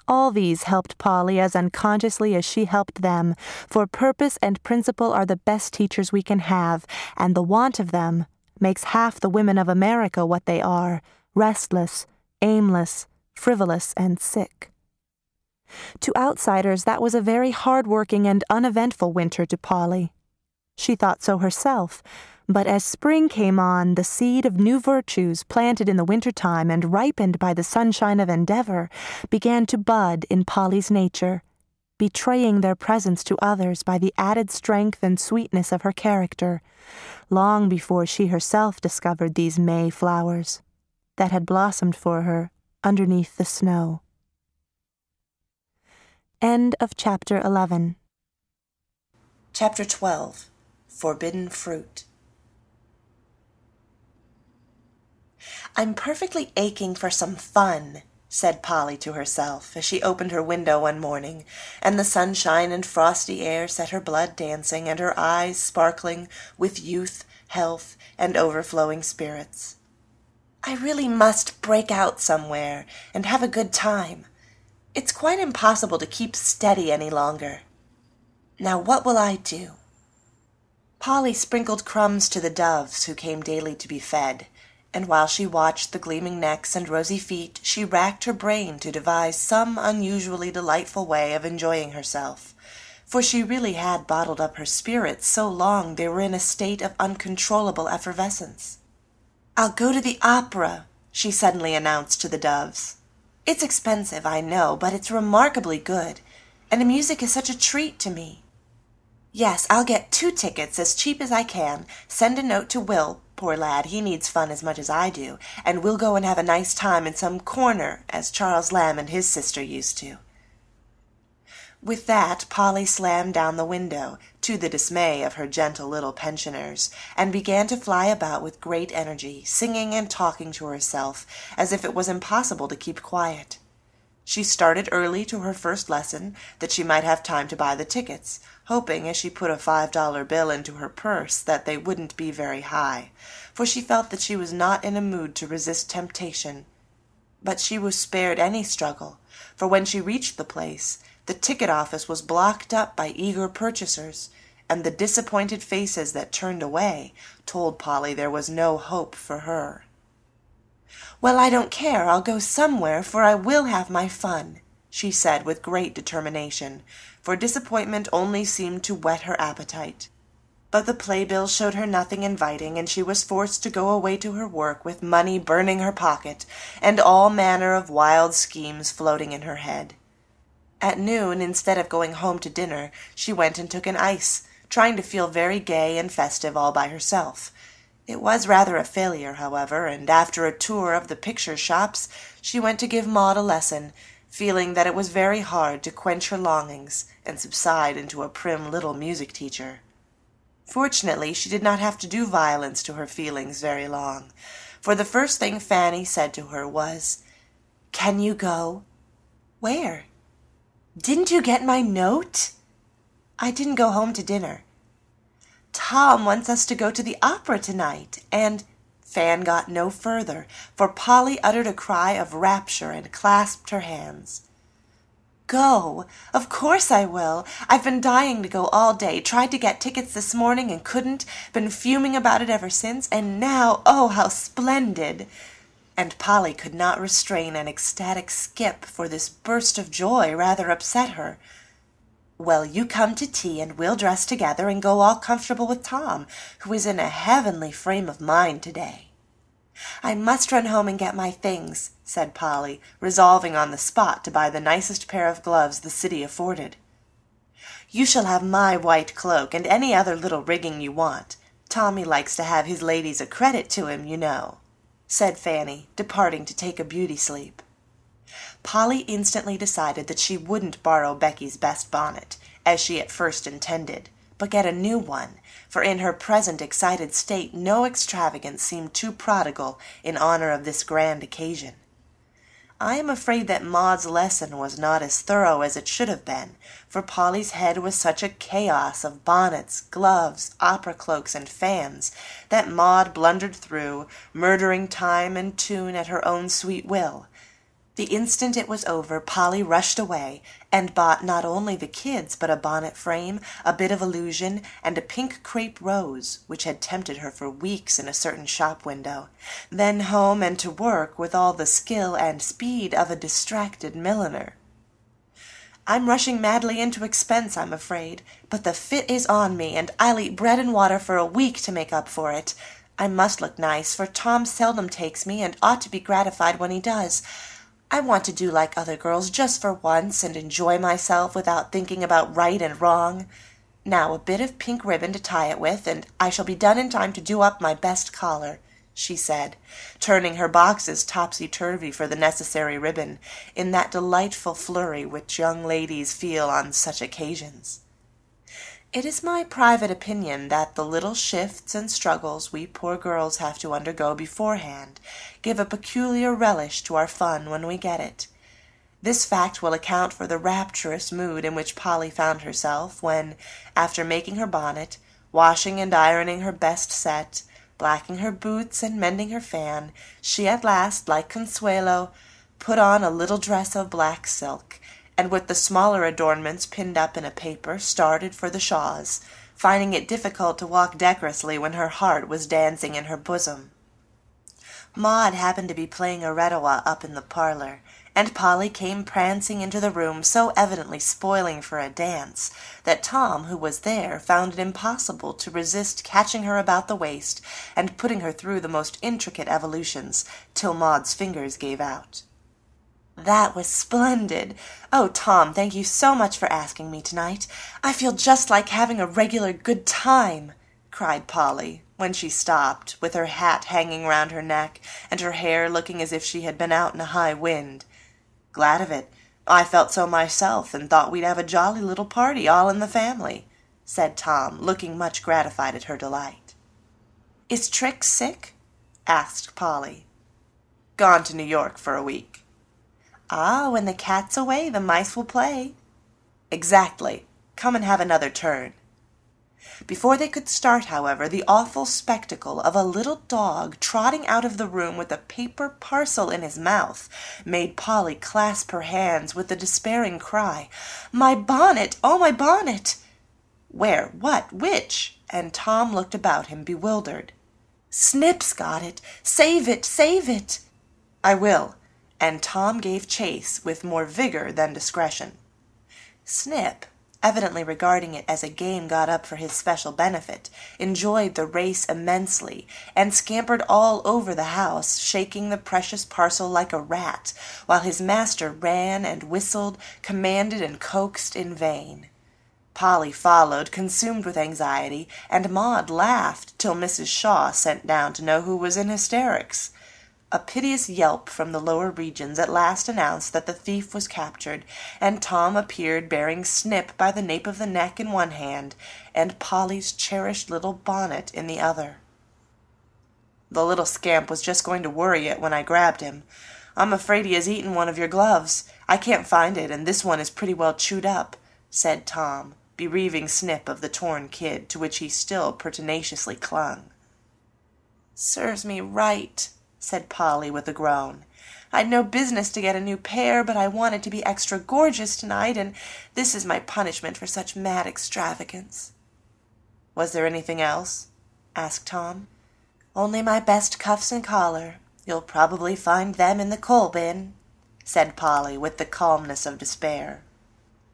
All these helped Polly as unconsciously as she helped them, for purpose and principle are the best teachers we can have, and the want of them makes half the women of America what they are, restless, aimless, frivolous, and sick. To outsiders, that was a very hard-working and uneventful winter to Polly. She thought so herself, but as spring came on, the seed of new virtues planted in the winter-time and ripened by the sunshine of endeavor began to bud in Polly's nature, betraying their presence to others by the added strength and sweetness of her character, long before she herself discovered these May flowers that had blossomed for her underneath the snow. End of Chapter 11. Chapter 12. Forbidden Fruit. "I'm perfectly aching for some fun," said Polly to herself as she opened her window one morning, and the sunshine and frosty air set her blood dancing and her eyes sparkling with youth, health, and overflowing spirits. "I really must break out somewhere and have a good time. It's quite impossible to keep steady any longer. Now what will I do?" Polly sprinkled crumbs to the doves who came daily to be fed, and while she watched the gleaming necks and rosy feet, she racked her brain to devise some unusually delightful way of enjoying herself, for she really had bottled up her spirits so long they were in a state of uncontrollable effervescence. "I'll go to the opera," she suddenly announced to the doves. "It's expensive, I know, but it's remarkably good, and the music is such a treat to me. Yes, I'll get 2 tickets as cheap as I can, send a note to Will, poor lad, he needs fun as much as I do, and we'll go and have a nice time in some corner, as Charles Lamb and his sister used to." With that, Polly slammed down the window, to the dismay of her gentle little pensioners, and began to fly about with great energy, singing and talking to herself, as if it was impossible to keep quiet. She started early to her first lesson, that she might have time to buy the tickets, hoping as she put a $5 bill into her purse that they wouldn't be very high, for she felt that she was not in a mood to resist temptation. But she was spared any struggle, for when she reached the place, the ticket office was blocked up by eager purchasers, and the disappointed faces that turned away told Polly there was no hope for her. "Well, I don't care, I'll go somewhere, for I will have my fun," she said with great determination, for disappointment only seemed to whet her appetite. But the playbill showed her nothing inviting, and she was forced to go away to her work with money burning her pocket, and all manner of wild schemes floating in her head. At noon, instead of going home to dinner, she went and took an ice, trying to feel very gay and festive all by herself. It was rather a failure, however, and after a tour of the picture shops, she went to give Maud a lesson, feeling that it was very hard to quench her longings and subside into a prim little music teacher. Fortunately, she did not have to do violence to her feelings very long, for the first thing Fanny said to her was, "Can you go?" "Where?" "Didn't you get my note?" "I didn't go home to dinner." "Tom wants us to go to the opera tonight, and—" Fan got no further, for Polly uttered a cry of rapture and clasped her hands. "Go? Of course I will. I've been dying to go all day, tried to get tickets this morning and couldn't, been fuming about it ever since, and now, oh, how splendid!" And Polly could not restrain an ecstatic skip, for this burst of joy rather upset her. "Well, you come to tea, and we'll dress together and go all comfortable with Tom, who is in a heavenly frame of mind today." "I must run home and get my things," said Polly, resolving on the spot to buy the nicest pair of gloves the city afforded. "You shall have my white cloak and any other little rigging you want. Tommy likes to have his ladies a credit to him, you know," said Fanny, departing to take a beauty sleep. Polly instantly decided that she wouldn't borrow Becky's best bonnet, as she at first intended, but get a new one, for in her present excited state no extravagance seemed too prodigal in honor of this grand occasion. I am afraid that Maud's lesson was not as thorough as it should have been, for Polly's head was such a chaos of bonnets, gloves, opera cloaks, and fans, that Maud blundered through, murdering time and tune at her own sweet will. The instant it was over, Polly rushed away, and bought not only the kids, but a bonnet frame, a bit of illusion, and a pink crape rose, which had tempted her for weeks in a certain shop window, then home and to work with all the skill and speed of a distracted milliner. I'm rushing madly into expense, I'm afraid, but the fit is on me, and I'll eat bread and water for a week to make up for it. I must look nice, for Tom seldom takes me, and ought to be gratified when he does. I want to do like other girls just for once and enjoy myself without thinking about right and wrong. Now a bit of pink ribbon to tie it with, and I shall be done in time to do up my best collar, she said, turning her boxes topsy-turvy for the necessary ribbon, in that delightful flurry which young ladies feel on such occasions. It is my private opinion that the little shifts and struggles we poor girls have to undergo beforehand give a peculiar relish to our fun when we get it. This fact will account for the rapturous mood in which Polly found herself when, after making her bonnet, washing and ironing her best set, blacking her boots and mending her fan, she at last, like Consuelo, put on a little dress of black silk, and with the smaller adornments pinned up in a paper, started for the Shaws, finding it difficult to walk decorously when her heart was dancing in her bosom. Maud happened to be playing a redowa up in the parlor, and Polly came prancing into the room so evidently spoiling for a dance that Tom, who was there, found it impossible to resist catching her about the waist and putting her through the most intricate evolutions till Maud's fingers gave out. "That was splendid! Oh, Tom, thank you so much for asking me tonight. I feel just like having a regular good time," cried Polly, when she stopped, with her hat hanging round her neck and her hair looking as if she had been out in a high wind. "Glad of it. I felt so myself, and thought we'd have a jolly little party all in the family," said Tom, looking much gratified at her delight. "Is Trix sick?" asked Polly. "Gone to New York for a week." "Ah, when the cat's away, the mice will play." "Exactly. Come and have another turn." Before they could start, however, the awful spectacle of a little dog trotting out of the room with a paper parcel in his mouth made Polly clasp her hands with the despairing cry, "My bonnet! Oh, my bonnet!" "Where? What? Which?" and Tom looked about him bewildered. "Snip's got it! Save it! Save it!" "I will," and Tom gave chase with more vigor than discretion. Snip, evidently regarding it as a game got up for his special benefit, enjoyed the race immensely, and scampered all over the house, shaking the precious parcel like a rat, while his master ran and whistled, commanded and coaxed in vain. Polly followed, consumed with anxiety, and Maud laughed till Mrs. Shaw sent down to know who was in hysterics. A piteous yelp from the lower regions at last announced that the thief was captured, and Tom appeared bearing Snip by the nape of the neck in one hand, and Polly's cherished little bonnet in the other. "The little scamp was just going to worry it when I grabbed him. I'm afraid he has eaten one of your gloves. I can't find it, and this one is pretty well chewed up," said Tom, bereaving Snip of the torn kid, to which he still pertinaciously clung. "Serves me right," said Polly with a groan. "I'd no business to get a new pair, but I wanted to be extra gorgeous tonight, and this is my punishment for such mad extravagance." "Was there anything else?" asked Tom. "Only my best cuffs and collar. You'll probably find them in the coal bin," said Polly with the calmness of despair.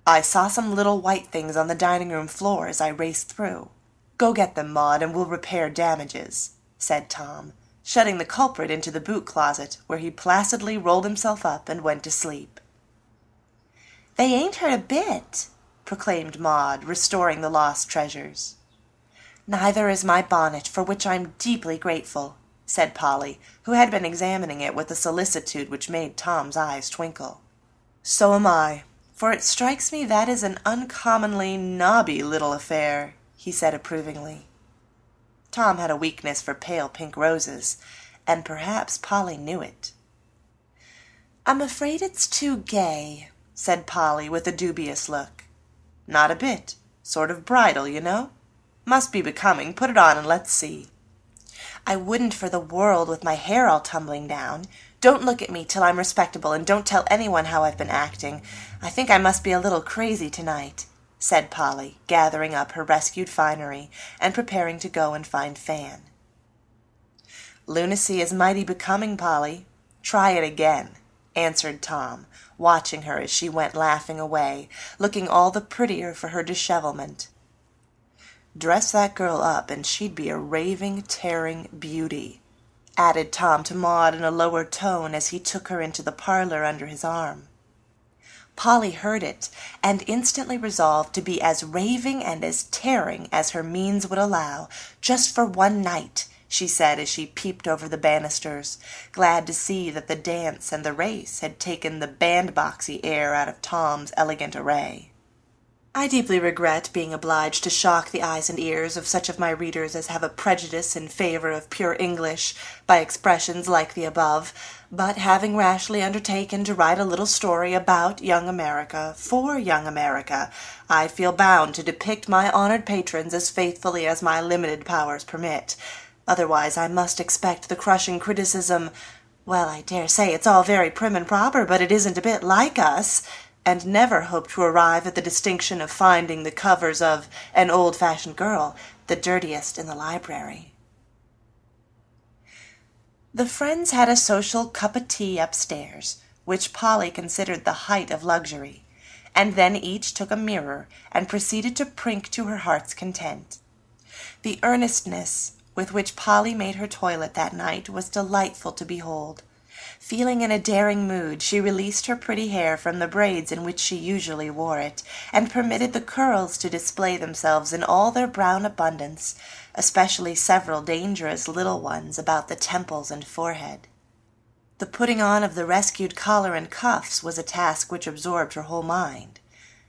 "I saw some little white things on the dining-room floor as I raced through. Go get them, Maud, and we'll repair damages," said Tom, shutting the culprit into the boot-closet, where he placidly rolled himself up and went to sleep. "They ain't hurt a bit," proclaimed Maud, restoring the lost treasures. "Neither is my bonnet, for which I'm deeply grateful," said Polly, who had been examining it with a solicitude which made Tom's eyes twinkle. "So am I, for it strikes me that is an uncommonly nobby little affair," he said approvingly. Tom had a weakness for pale pink roses, and perhaps Polly knew it. "I'm afraid it's too gay," said Polly with a dubious look. "Not a bit. Sort of bridal, you know. Must be becoming. Put it on and let's see." "I wouldn't for the world with my hair all tumbling down. Don't look at me till I'm respectable, and don't tell anyone how I've been acting. I think I must be a little crazy tonight," said Polly, gathering up her rescued finery and preparing to go and find Fan. "Lunacy is mighty becoming, Polly. Try it again," answered Tom, watching her as she went laughing away, looking all the prettier for her dishevelment. "Dress that girl up, and she'd be a raving, tearing beauty," added Tom to Maud in a lower tone as he took her into the parlor under his arm. Polly heard it, and instantly resolved to be as raving and as tearing as her means would allow, just for one night, she said as she peeped over the banisters, glad to see that the dance and the race had taken the bandboxy air out of Tom's elegant array. I deeply regret being obliged to shock the eyes and ears of such of my readers as have a prejudice in favor of pure English by expressions like the above, but having rashly undertaken to write a little story about young America, for young America, I feel bound to depict my honored patrons as faithfully as my limited powers permit. Otherwise I must expect the crushing criticism, "Well, I dare say it's all very prim and proper, but it isn't a bit like us," and never hope to arrive at the distinction of finding the covers of An Old-Fashioned Girl the dirtiest in the library. The friends had a social cup of tea upstairs, which Polly considered the height of luxury, and then each took a mirror and proceeded to prink to her heart's content. The earnestness with which Polly made her toilet that night was delightful to behold. Feeling in a daring mood, she released her pretty hair from the braids in which she usually wore it, and permitted the curls to display themselves in all their brown abundance, especially several dangerous little ones about the temples and forehead. The putting on of the rescued collar and cuffs was a task which absorbed her whole mind.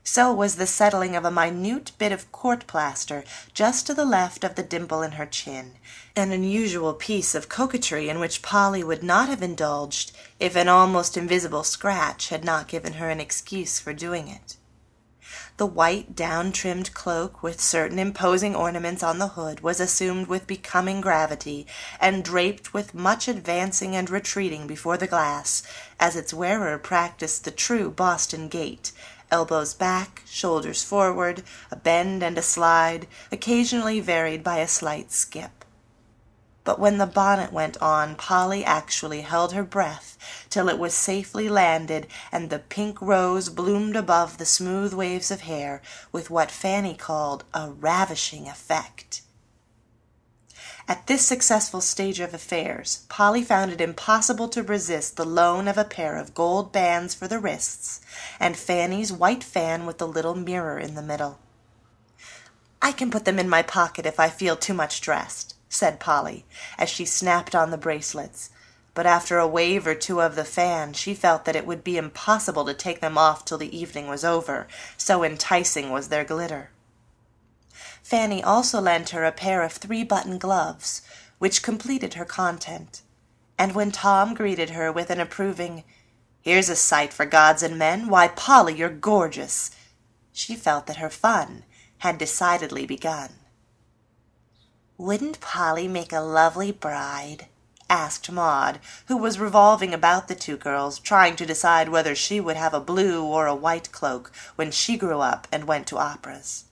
So was the settling of a minute bit of court plaster just to the left of the dimple in her chin, an unusual piece of coquetry in which Polly would not have indulged if an almost invisible scratch had not given her an excuse for doing it. The white down-trimmed cloak with certain imposing ornaments on the hood was assumed with becoming gravity, and draped with much advancing and retreating before the glass, as its wearer practised the true Boston gait, elbows back, shoulders forward, a bend and a slide, occasionally varied by a slight skip. But when the bonnet went on, Polly actually held her breath till it was safely landed and the pink rose bloomed above the smooth waves of hair with what Fanny called a ravishing effect. At this successful stage of affairs, Polly found it impossible to resist the loan of a pair of gold bands for the wrists, and Fanny's white fan with the little mirror in the middle. "I can put them in my pocket if I feel too much dressed," said Polly, as she snapped on the bracelets, but after a wave or two of the fan she felt that it would be impossible to take them off till the evening was over, so enticing was their glitter. Fanny also lent her a pair of 3-button gloves, which completed her content, and when Tom greeted her with an approving, "Here's a sight for gods and men! Why, Polly, you're gorgeous!" she felt that her fun had decidedly begun. "Wouldn't Polly make a lovely bride?" asked Maud, who was revolving about the two girls, trying to decide whether she would have a blue or a white cloak when she grew up and went to operas.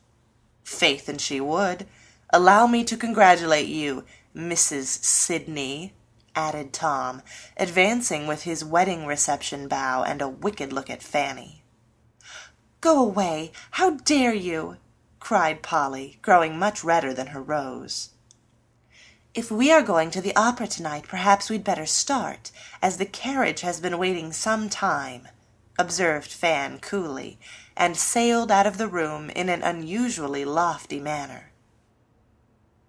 "Faith, and she would. Allow me to congratulate you, Mrs. Sidney," added Tom, advancing with his wedding reception bow and a wicked look at Fanny. "Go away! How dare you!" cried Polly, growing much redder than her rose. "If we are going to the opera tonight, perhaps we'd better start, as the carriage has been waiting some time," observed Fan coolly, and sailed out of the room in an unusually lofty manner.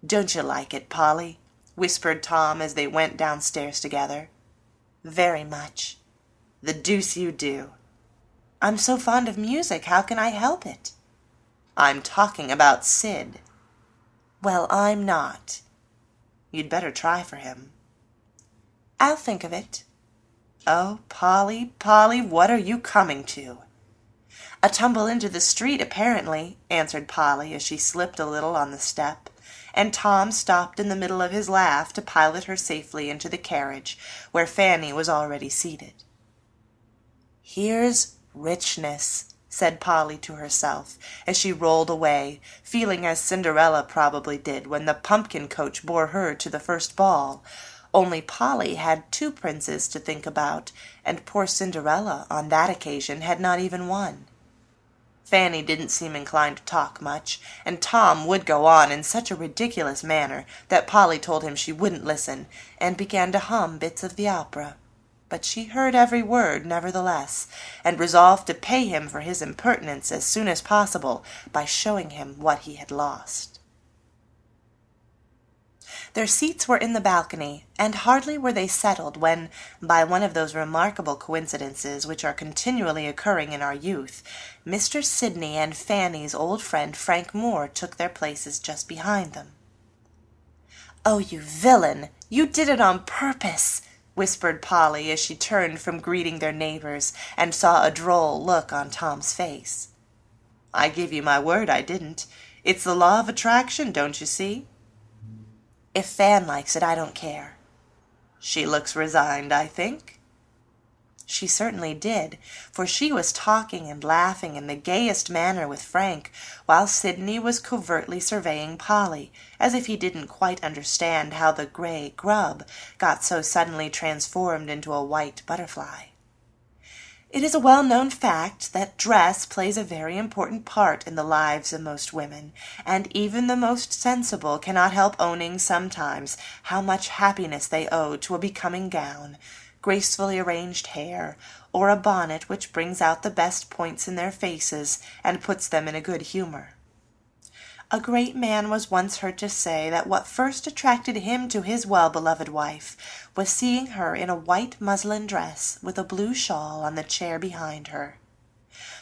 "Don't you like it, Polly?" whispered Tom as they went downstairs together. "Very much." "The deuce you do." I'm so fond of music, how can I help it?" "I'm talking about Sid." "Well, I'm not." "You'd better try for him." "I'll think of it." "Oh, Polly, Polly, what are you coming to?" "A tumble into the street, apparently," answered Polly as she slipped a little on the step, and Tom stopped in the middle of his laugh to pilot her safely into the carriage, where Fanny was already seated. "Here's richness," said Polly to herself, as she rolled away, feeling as Cinderella probably did when the pumpkin coach bore her to the first ball, only Polly had 2 princes to think about, and poor Cinderella on that occasion had not even one. Fanny didn't seem inclined to talk much, and Tom would go on in such a ridiculous manner that Polly told him she wouldn't listen, and began to hum bits of the opera. But she heard every word nevertheless, and resolved to pay him for his impertinence as soon as possible by showing him what he had lost. Their seats were in the balcony, and hardly were they settled when, by one of those remarkable coincidences which are continually occurring in our youth, Mr. Sidney and Fanny's old friend Frank Moore took their places just behind them. "Oh, you villain! You did it on purpose!" whispered Polly as she turned from greeting their neighbors and saw a droll look on Tom's face. "I give you my word I didn't. It's the law of attraction, don't you see?" "If Fan likes it, I don't care." "She looks resigned, I think." She certainly did, for she was talking and laughing in the gayest manner with Frank, while Sidney was covertly surveying Polly, as if he didn't quite understand how the gray grub got so suddenly transformed into a white butterfly. It is a well-known fact that dress plays a very important part in the lives of most women, and even the most sensible cannot help owning sometimes how much happiness they owe to a becoming gown, gracefully arranged hair, or a bonnet which brings out the best points in their faces and puts them in a good humor. A great man was once heard to say that what first attracted him to his well-beloved wife was seeing her in a white muslin dress with a blue shawl on the chair behind her.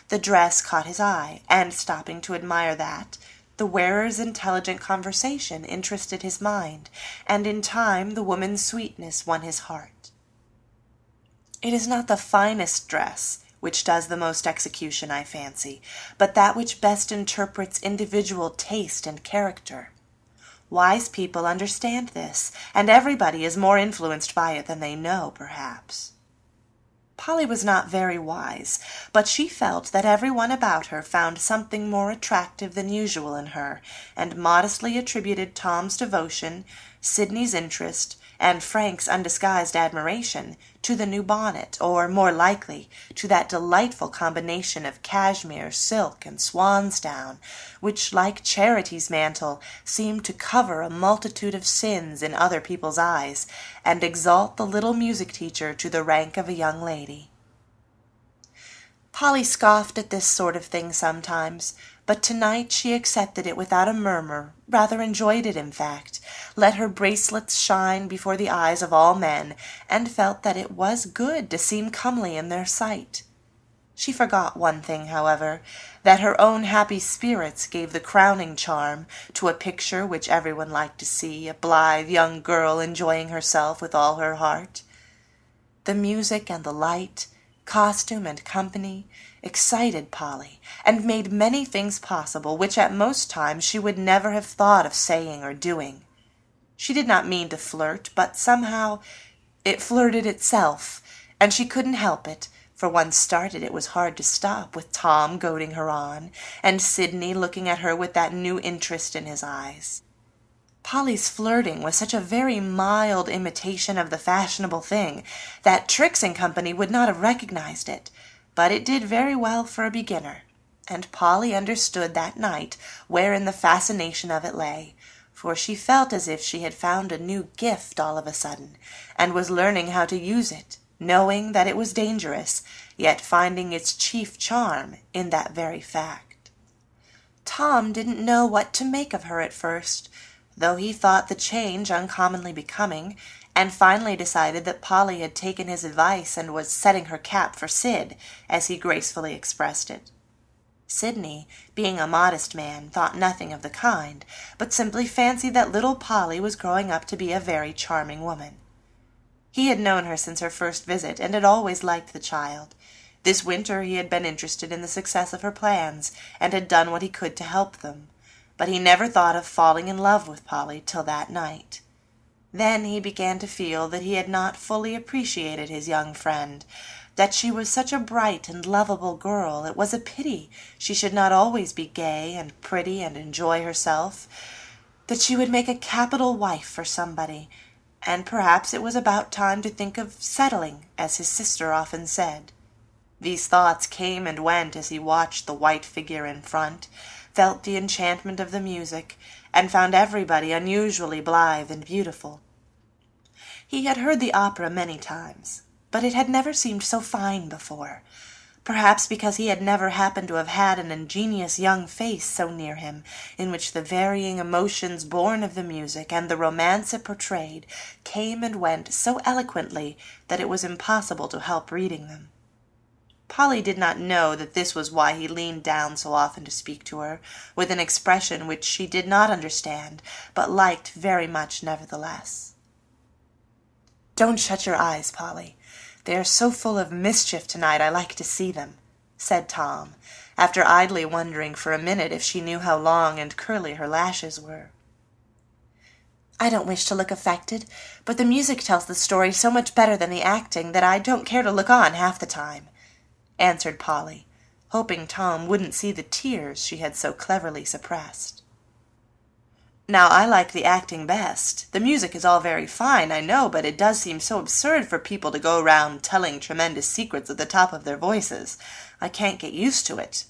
The dress caught his eye, and stopping to admire that, the wearer's intelligent conversation interested his mind, and in time the woman's sweetness won his heart. It is not the finest dress which does the most execution, I fancy, but that which best interprets individual taste and character. Wise people understand this, and everybody is more influenced by it than they know, perhaps. Polly was not very wise, but she felt that everyone about her found something more attractive than usual in her, and modestly attributed Tom's devotion, Sidney's interest, and Frank's undisguised admiration to the new bonnet, or, more likely, to that delightful combination of cashmere, silk, and swansdown, which, like Charity's mantle, seemed to cover a multitude of sins in other people's eyes, and exalt the little music teacher to the rank of a young lady. Polly scoffed at this sort of thing sometimes, but tonight she accepted it without a murmur, rather enjoyed it, in fact, let her bracelets shine before the eyes of all men, and felt that it was good to seem comely in their sight. She forgot one thing, however, that her own happy spirits gave the crowning charm to a picture which everyone liked to see, a blithe young girl enjoying herself with all her heart. The music and the light, costume and company, excited Polly, and made many things possible which at most times she would never have thought of saying or doing. She did not mean to flirt, but somehow it flirted itself, and she couldn't help it, for once started it was hard to stop, with Tom goading her on, and Sidney looking at her with that new interest in his eyes. Polly's flirting was such a very mild imitation of the fashionable thing that Trix and Company would not have recognized it, but it did very well for a beginner, and Polly understood that night wherein the fascination of it lay, for she felt as if she had found a new gift all of a sudden, and was learning how to use it, knowing that it was dangerous, yet finding its chief charm in that very fact. Tom didn't know what to make of her at first, though he thought the change uncommonly becoming, and finally decided that Polly had taken his advice and was setting her cap for Sid, as he gracefully expressed it. Sidney, being a modest man, thought nothing of the kind, but simply fancied that little Polly was growing up to be a very charming woman. He had known her since her first visit, and had always liked the child. This winter he had been interested in the success of her plans, and had done what he could to help them, but he never thought of falling in love with Polly till that night. Then he began to feel that he had not fully appreciated his young friend, that she was such a bright and lovable girl, it was a pity she should not always be gay and pretty and enjoy herself, that she would make a capital wife for somebody, and perhaps it was about time to think of settling, as his sister often said. These thoughts came and went as he watched the white figure in front, felt the enchantment of the music, and found everybody unusually blithe and beautiful. He had heard the opera many times, but it had never seemed so fine before, perhaps because he had never happened to have had an ingenious young face so near him, in which the varying emotions born of the music and the romance it portrayed came and went so eloquently that it was impossible to help reading them. Polly did not know that this was why he leaned down so often to speak to her, with an expression which she did not understand, but liked very much nevertheless. "Don't shut your eyes, Polly. They are so full of mischief tonight I like to see them," said Tom, after idly wondering for a minute if she knew how long and curly her lashes were. "I don't wish to look affected, but the music tells the story so much better than the acting that I don't care to look on half the time," answered Polly, hoping Tom wouldn't see the tears she had so cleverly suppressed. "Now I like the acting best. The music is all very fine, I know, but it does seem so absurd for people to go round telling tremendous secrets at the top of their voices. I can't get used to it."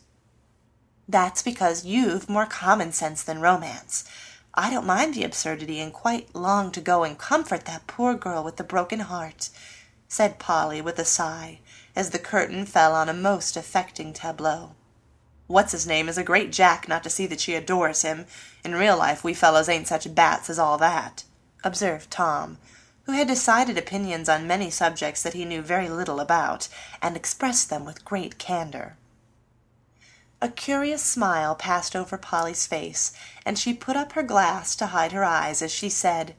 "That's because you've more common sense than romance. I don't mind the absurdity and quite long to go and comfort that poor girl with the broken heart," said Polly with a sigh, as the curtain fell on a most affecting tableau. "What's-his-name is a great jack not to see that she adores him. In real life we fellows ain't such bats as all that," observed Tom, who had decided opinions on many subjects that he knew very little about, and expressed them with great candor. A curious smile passed over Polly's face, and she put up her glass to hide her eyes as she said,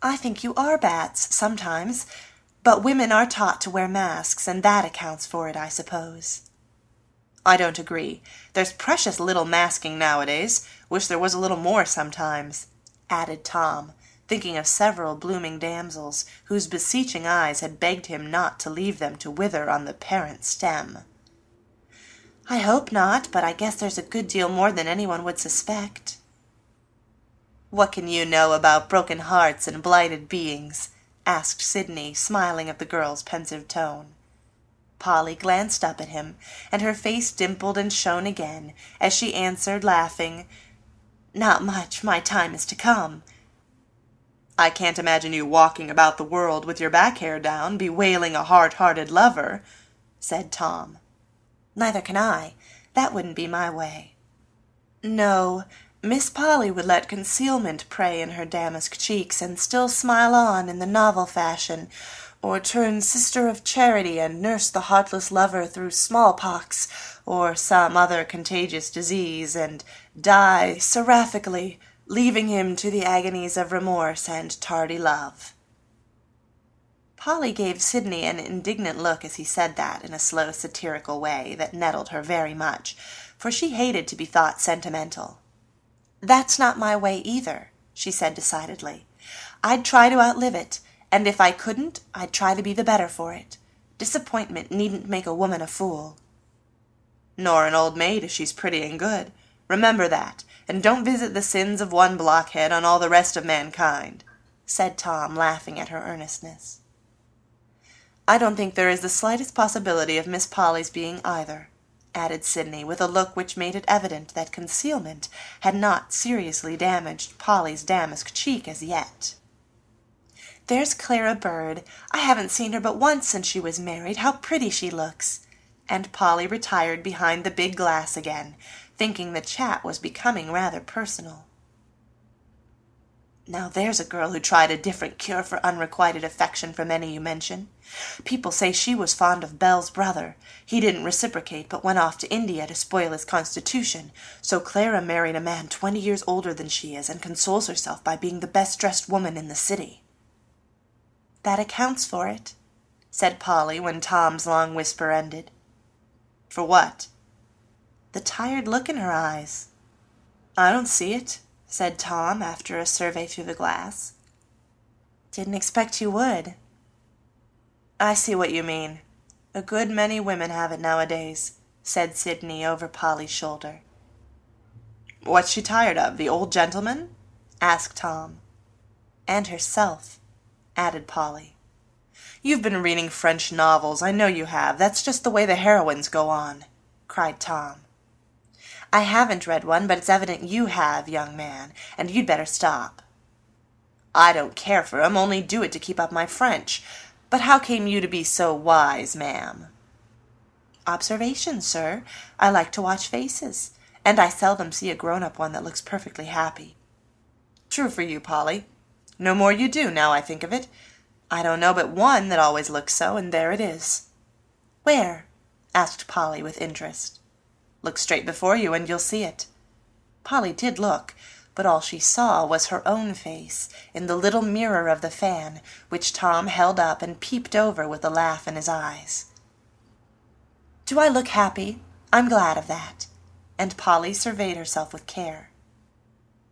"I think you are bats, sometimes, but women are taught to wear masks, and that accounts for it, I suppose." "I don't agree. There's precious little masking nowadays. Wish there was a little more sometimes," added Tom, thinking of several blooming damsels whose beseeching eyes had begged him not to leave them to wither on the parent stem. "I hope not, but I guess there's a good deal more than anyone would suspect." "What can you know about broken hearts and blighted beings?" asked Sidney, smiling at the girl's pensive tone. Polly glanced up at him, and her face dimpled and shone again, as she answered, laughing, "Not much. My time is to come." "I can't imagine you walking about the world with your back hair down, bewailing a hard-hearted lover," said Tom. "Neither can I. That wouldn't be my way." "No, Miss Polly would let concealment prey in her damask cheeks and still smile on in the novel fashion, or turn Sister of Charity and nurse the heartless lover through smallpox or some other contagious disease, and die seraphically, leaving him to the agonies of remorse and tardy love." Polly gave Sidney an indignant look as he said that in a slow satirical way that nettled her very much, for she hated to be thought sentimental. "That's not my way either," she said decidedly. "I'd try to outlive it, and if I couldn't, I'd try to be the better for it. Disappointment needn't make a woman a fool." "Nor an old maid if she's pretty and good. Remember that, and don't visit the sins of one blockhead on all the rest of mankind," said Tom, laughing at her earnestness. "I don't think there is the slightest possibility of Miss Polly's being either," added Sidney, with a look which made it evident that concealment had not seriously damaged Polly's damask cheek as yet. "There's Clara Bird. I haven't seen her but once since she was married. How pretty she looks!" And Polly retired behind the big glass again, thinking the chat was becoming rather personal. Now there's a girl who tried a different cure for unrequited affection from any you mention. People say she was fond of Belle's brother. He didn't reciprocate, but went off to India to spoil his constitution. So Clara married a man 20 years older than she is, and consoles herself by being the best-dressed woman in the city." "That accounts for it," said Polly when Tom's long whisper ended. "For what?" "The tired look in her eyes." "I don't see it," said Tom after a survey through the glass. "Didn't expect you would." "I see what you mean. A good many women have it nowadays," said Sidney over Polly's shoulder. "What's she tired of, the old gentleman?" asked Tom. "And herself," added Polly. "You've been reading French novels, I know you have. That's just the way the heroines go on," cried Tom. "I haven't read one, but it's evident you have, young man, and you'd better stop." "I don't care for 'em, only do it to keep up my French. But how came you to be so wise, ma'am?" "Observation, sir. I like to watch faces, and I seldom see a grown-up one that looks perfectly happy." "True for you, Polly. No more you do, now I think of it. I don't know but one that always looks so, and there it is." "Where?" asked Polly with interest. "Look straight before you, and you'll see it." Polly did look, but all she saw was her own face in the little mirror of the fan, which Tom held up and peeped over with a laugh in his eyes. "Do I look happy? I'm glad of that." And Polly surveyed herself with care.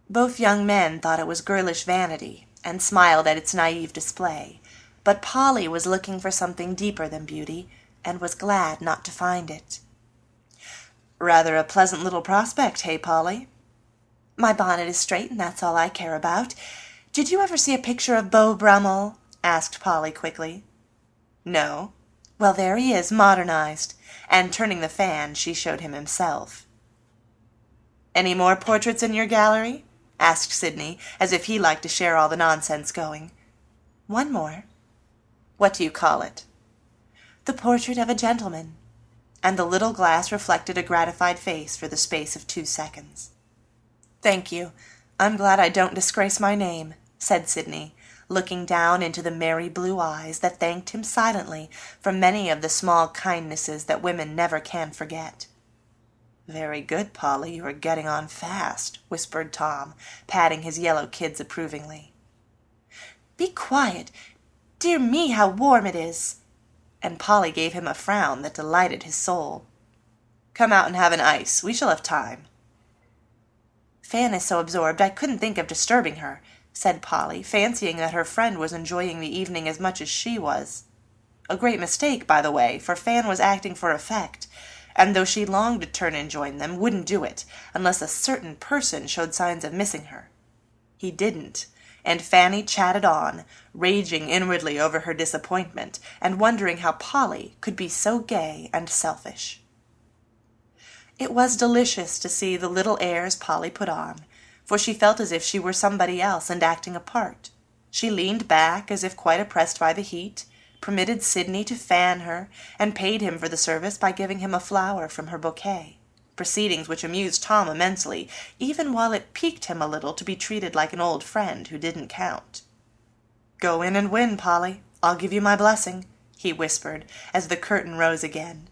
Both young men thought it was girlish vanity, and smiled at its naive display, but Polly was looking for something deeper than beauty, and was glad not to find it. "Rather a pleasant little prospect, hey, Polly?" "My bonnet is straight, and that's all I care about. Did you ever see a picture of Beau Brummel?" asked Polly quickly. "No." "Well, there he is, modernized," and turning the fan, she showed him himself. "Any more portraits in your gallery?" asked Sidney, as if he liked to share all the nonsense going. "One more." "What do you call it?" "The Portrait of a Gentleman," and the little glass reflected a gratified face for the space of 2 seconds. "Thank you. I'm glad I don't disgrace my name," said Sidney, looking down into the merry blue eyes that thanked him silently for many of the small kindnesses that women never can forget. "Very good, Polly, you are getting on fast," whispered Tom, patting his yellow kids approvingly. "Be quiet. Dear me, how warm it is!" And Polly gave him a frown that delighted his soul. "Come out and have an ice. We shall have time." "Fan is so absorbed I couldn't think of disturbing her," said Polly, fancying that her friend was enjoying the evening as much as she was. A great mistake, by the way, for Fan was acting for effect, and though she longed to turn and join them, wouldn't do it unless a certain person showed signs of missing her. He didn't, and Fanny chatted on, raging inwardly over her disappointment, and wondering how Polly could be so gay and selfish. It was delicious to see the little airs Polly put on, for she felt as if she were somebody else and acting a part. She leaned back as if quite oppressed by the heat, permitted Sidney to fan her, and paid him for the service by giving him a flower from her bouquet, proceedings which amused Tom immensely, even while it piqued him a little to be treated like an old friend who didn't count. "Go in and win, Polly. I'll give you my blessing," he whispered, as the curtain rose again.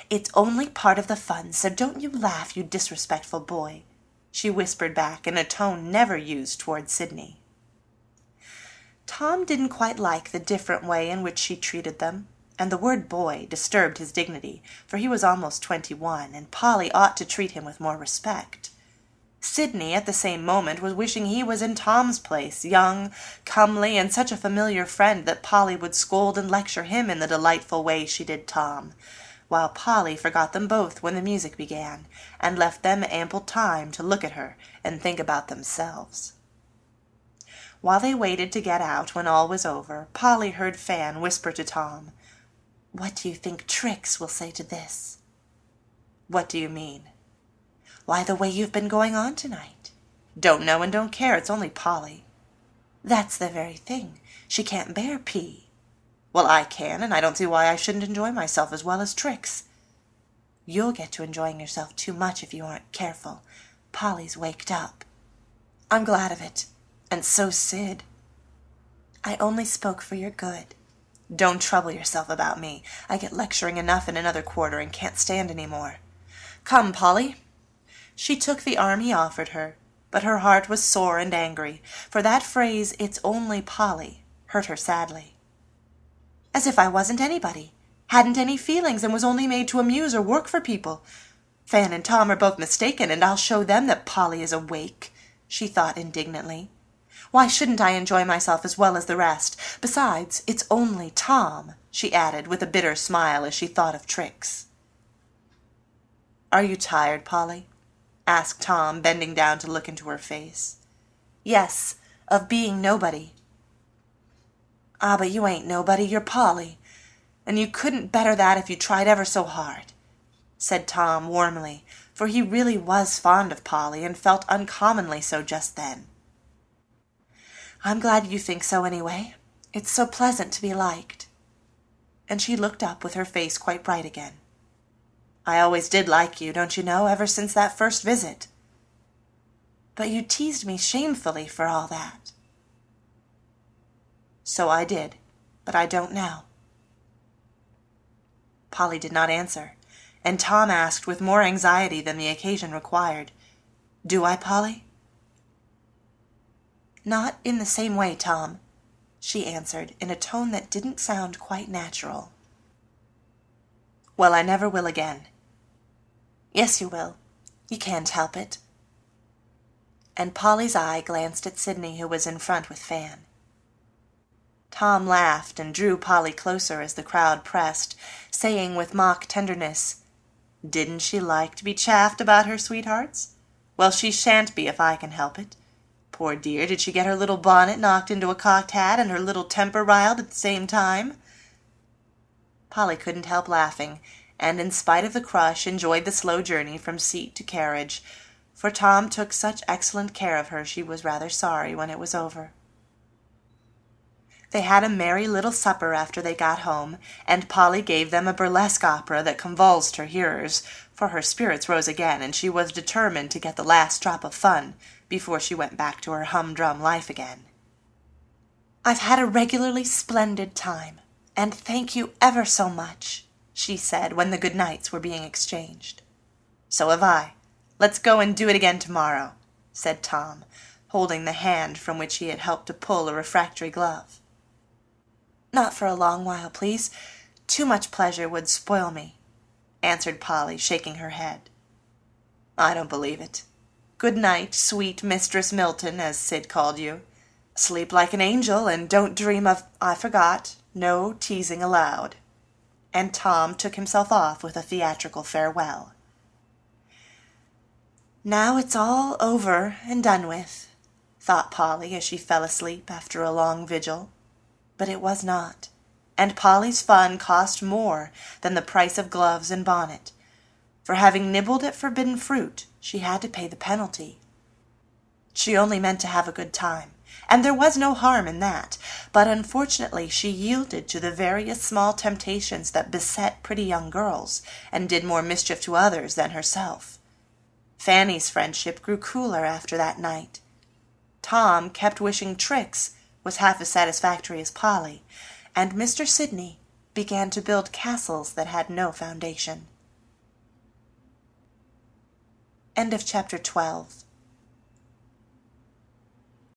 "It's only part of the fun, so don't you laugh, you disrespectful boy," she whispered back in a tone never used toward Sidney. Tom didn't quite like the different way in which she treated them, and the word boy disturbed his dignity, for he was almost 21, and Polly ought to treat him with more respect. Sidney, at the same moment, was wishing he was in Tom's place, young, comely, and such a familiar friend that Polly would scold and lecture him in the delightful way she did Tom, while Polly forgot them both when the music began, and left them ample time to look at her and think about themselves. While they waited to get out when all was over, Polly heard Fan whisper to Tom, "What do you think Trix will say to this?" "What do you mean?" "Why, the way you've been going on tonight." "Don't know and don't care. It's only Polly." "That's the very thing. She can't bear P." "Well, I can, and I don't see why I shouldn't enjoy myself as well as Trix." "You'll get to enjoying yourself too much if you aren't careful. Polly's waked up." "I'm glad of it. And so Sid. I only spoke for your good. Don't trouble yourself about me. I get lecturing enough in another quarter and can't stand any more. Come, Polly." She took the arm he offered her, but her heart was sore and angry, for that phrase, "It's only Polly," hurt her sadly. "As if I wasn't anybody, hadn't any feelings, and was only made to amuse or work for people. Fan and Tom are both mistaken, and I'll show them that Polly is awake," she thought indignantly. "Why shouldn't I enjoy myself as well as the rest? Besides, it's only Tom," she added with a bitter smile as she thought of Trix. "Are you tired, Polly?" asked Tom, bending down to look into her face. "Yes, of being nobody." "Ah, but you ain't nobody, you're Polly, and you couldn't better that if you tried ever so hard," said Tom warmly, for he really was fond of Polly and felt uncommonly so just then. "I'm glad you think so anyway. It's so pleasant to be liked." And she looked up with her face quite bright again. "I always did like you, don't you know, ever since that first visit." "But you teased me shamefully for all that." "So I did, but I don't now." Polly did not answer, and Tom asked with more anxiety than the occasion required, "Do I, Polly?" "Not in the same way, Tom," she answered in a tone that didn't sound quite natural. "Well, I never will again." "Yes, you will. You can't help it." And Polly's eye glanced at Sidney, who was in front with Fan. Tom laughed and drew Polly closer as the crowd pressed, saying with mock tenderness, "Didn't she like to be chaffed about her sweethearts? Well, she shan't be if I can help it. Poor dear, did she get her little bonnet knocked into a cocked hat and her little temper riled at the same time?" Polly couldn't help laughing, and in spite of the crush enjoyed the slow journey from seat to carriage, for Tom took such excellent care of her she was rather sorry when it was over. They had a merry little supper after they got home, and Polly gave them a burlesque opera that convulsed her hearers, for her spirits rose again, and she was determined to get the last drop of fun before she went back to her humdrum life again. "I've had a regularly splendid time, and thank you ever so much," she said when the good nights were being exchanged. "So have I. Let's go and do it again tomorrow," said Tom, holding the hand from which he had helped to pull a refractory glove. "Not for a long while, please. Too much pleasure would spoil me," answered Polly, shaking her head. "I don't believe it. Good night, sweet Mistress Milton, as Sid called you. Sleep like an angel, and don't dream of, I forgot, no teasing allowed." And Tom took himself off with a theatrical farewell. "Now it's all over and done with," thought Polly as she fell asleep after a long vigil. But it was not, and Polly's fun cost more than the price of gloves and bonnet, for having nibbled at forbidden fruit, she had to pay the penalty. She only meant to have a good time, and there was no harm in that, but unfortunately she yielded to the various small temptations that beset pretty young girls, and did more mischief to others than herself. Fanny's friendship grew cooler after that night. Tom kept wishing Trix was half as satisfactory as Polly, and Mr. Sidney began to build castles that had no foundation. End of chapter 12.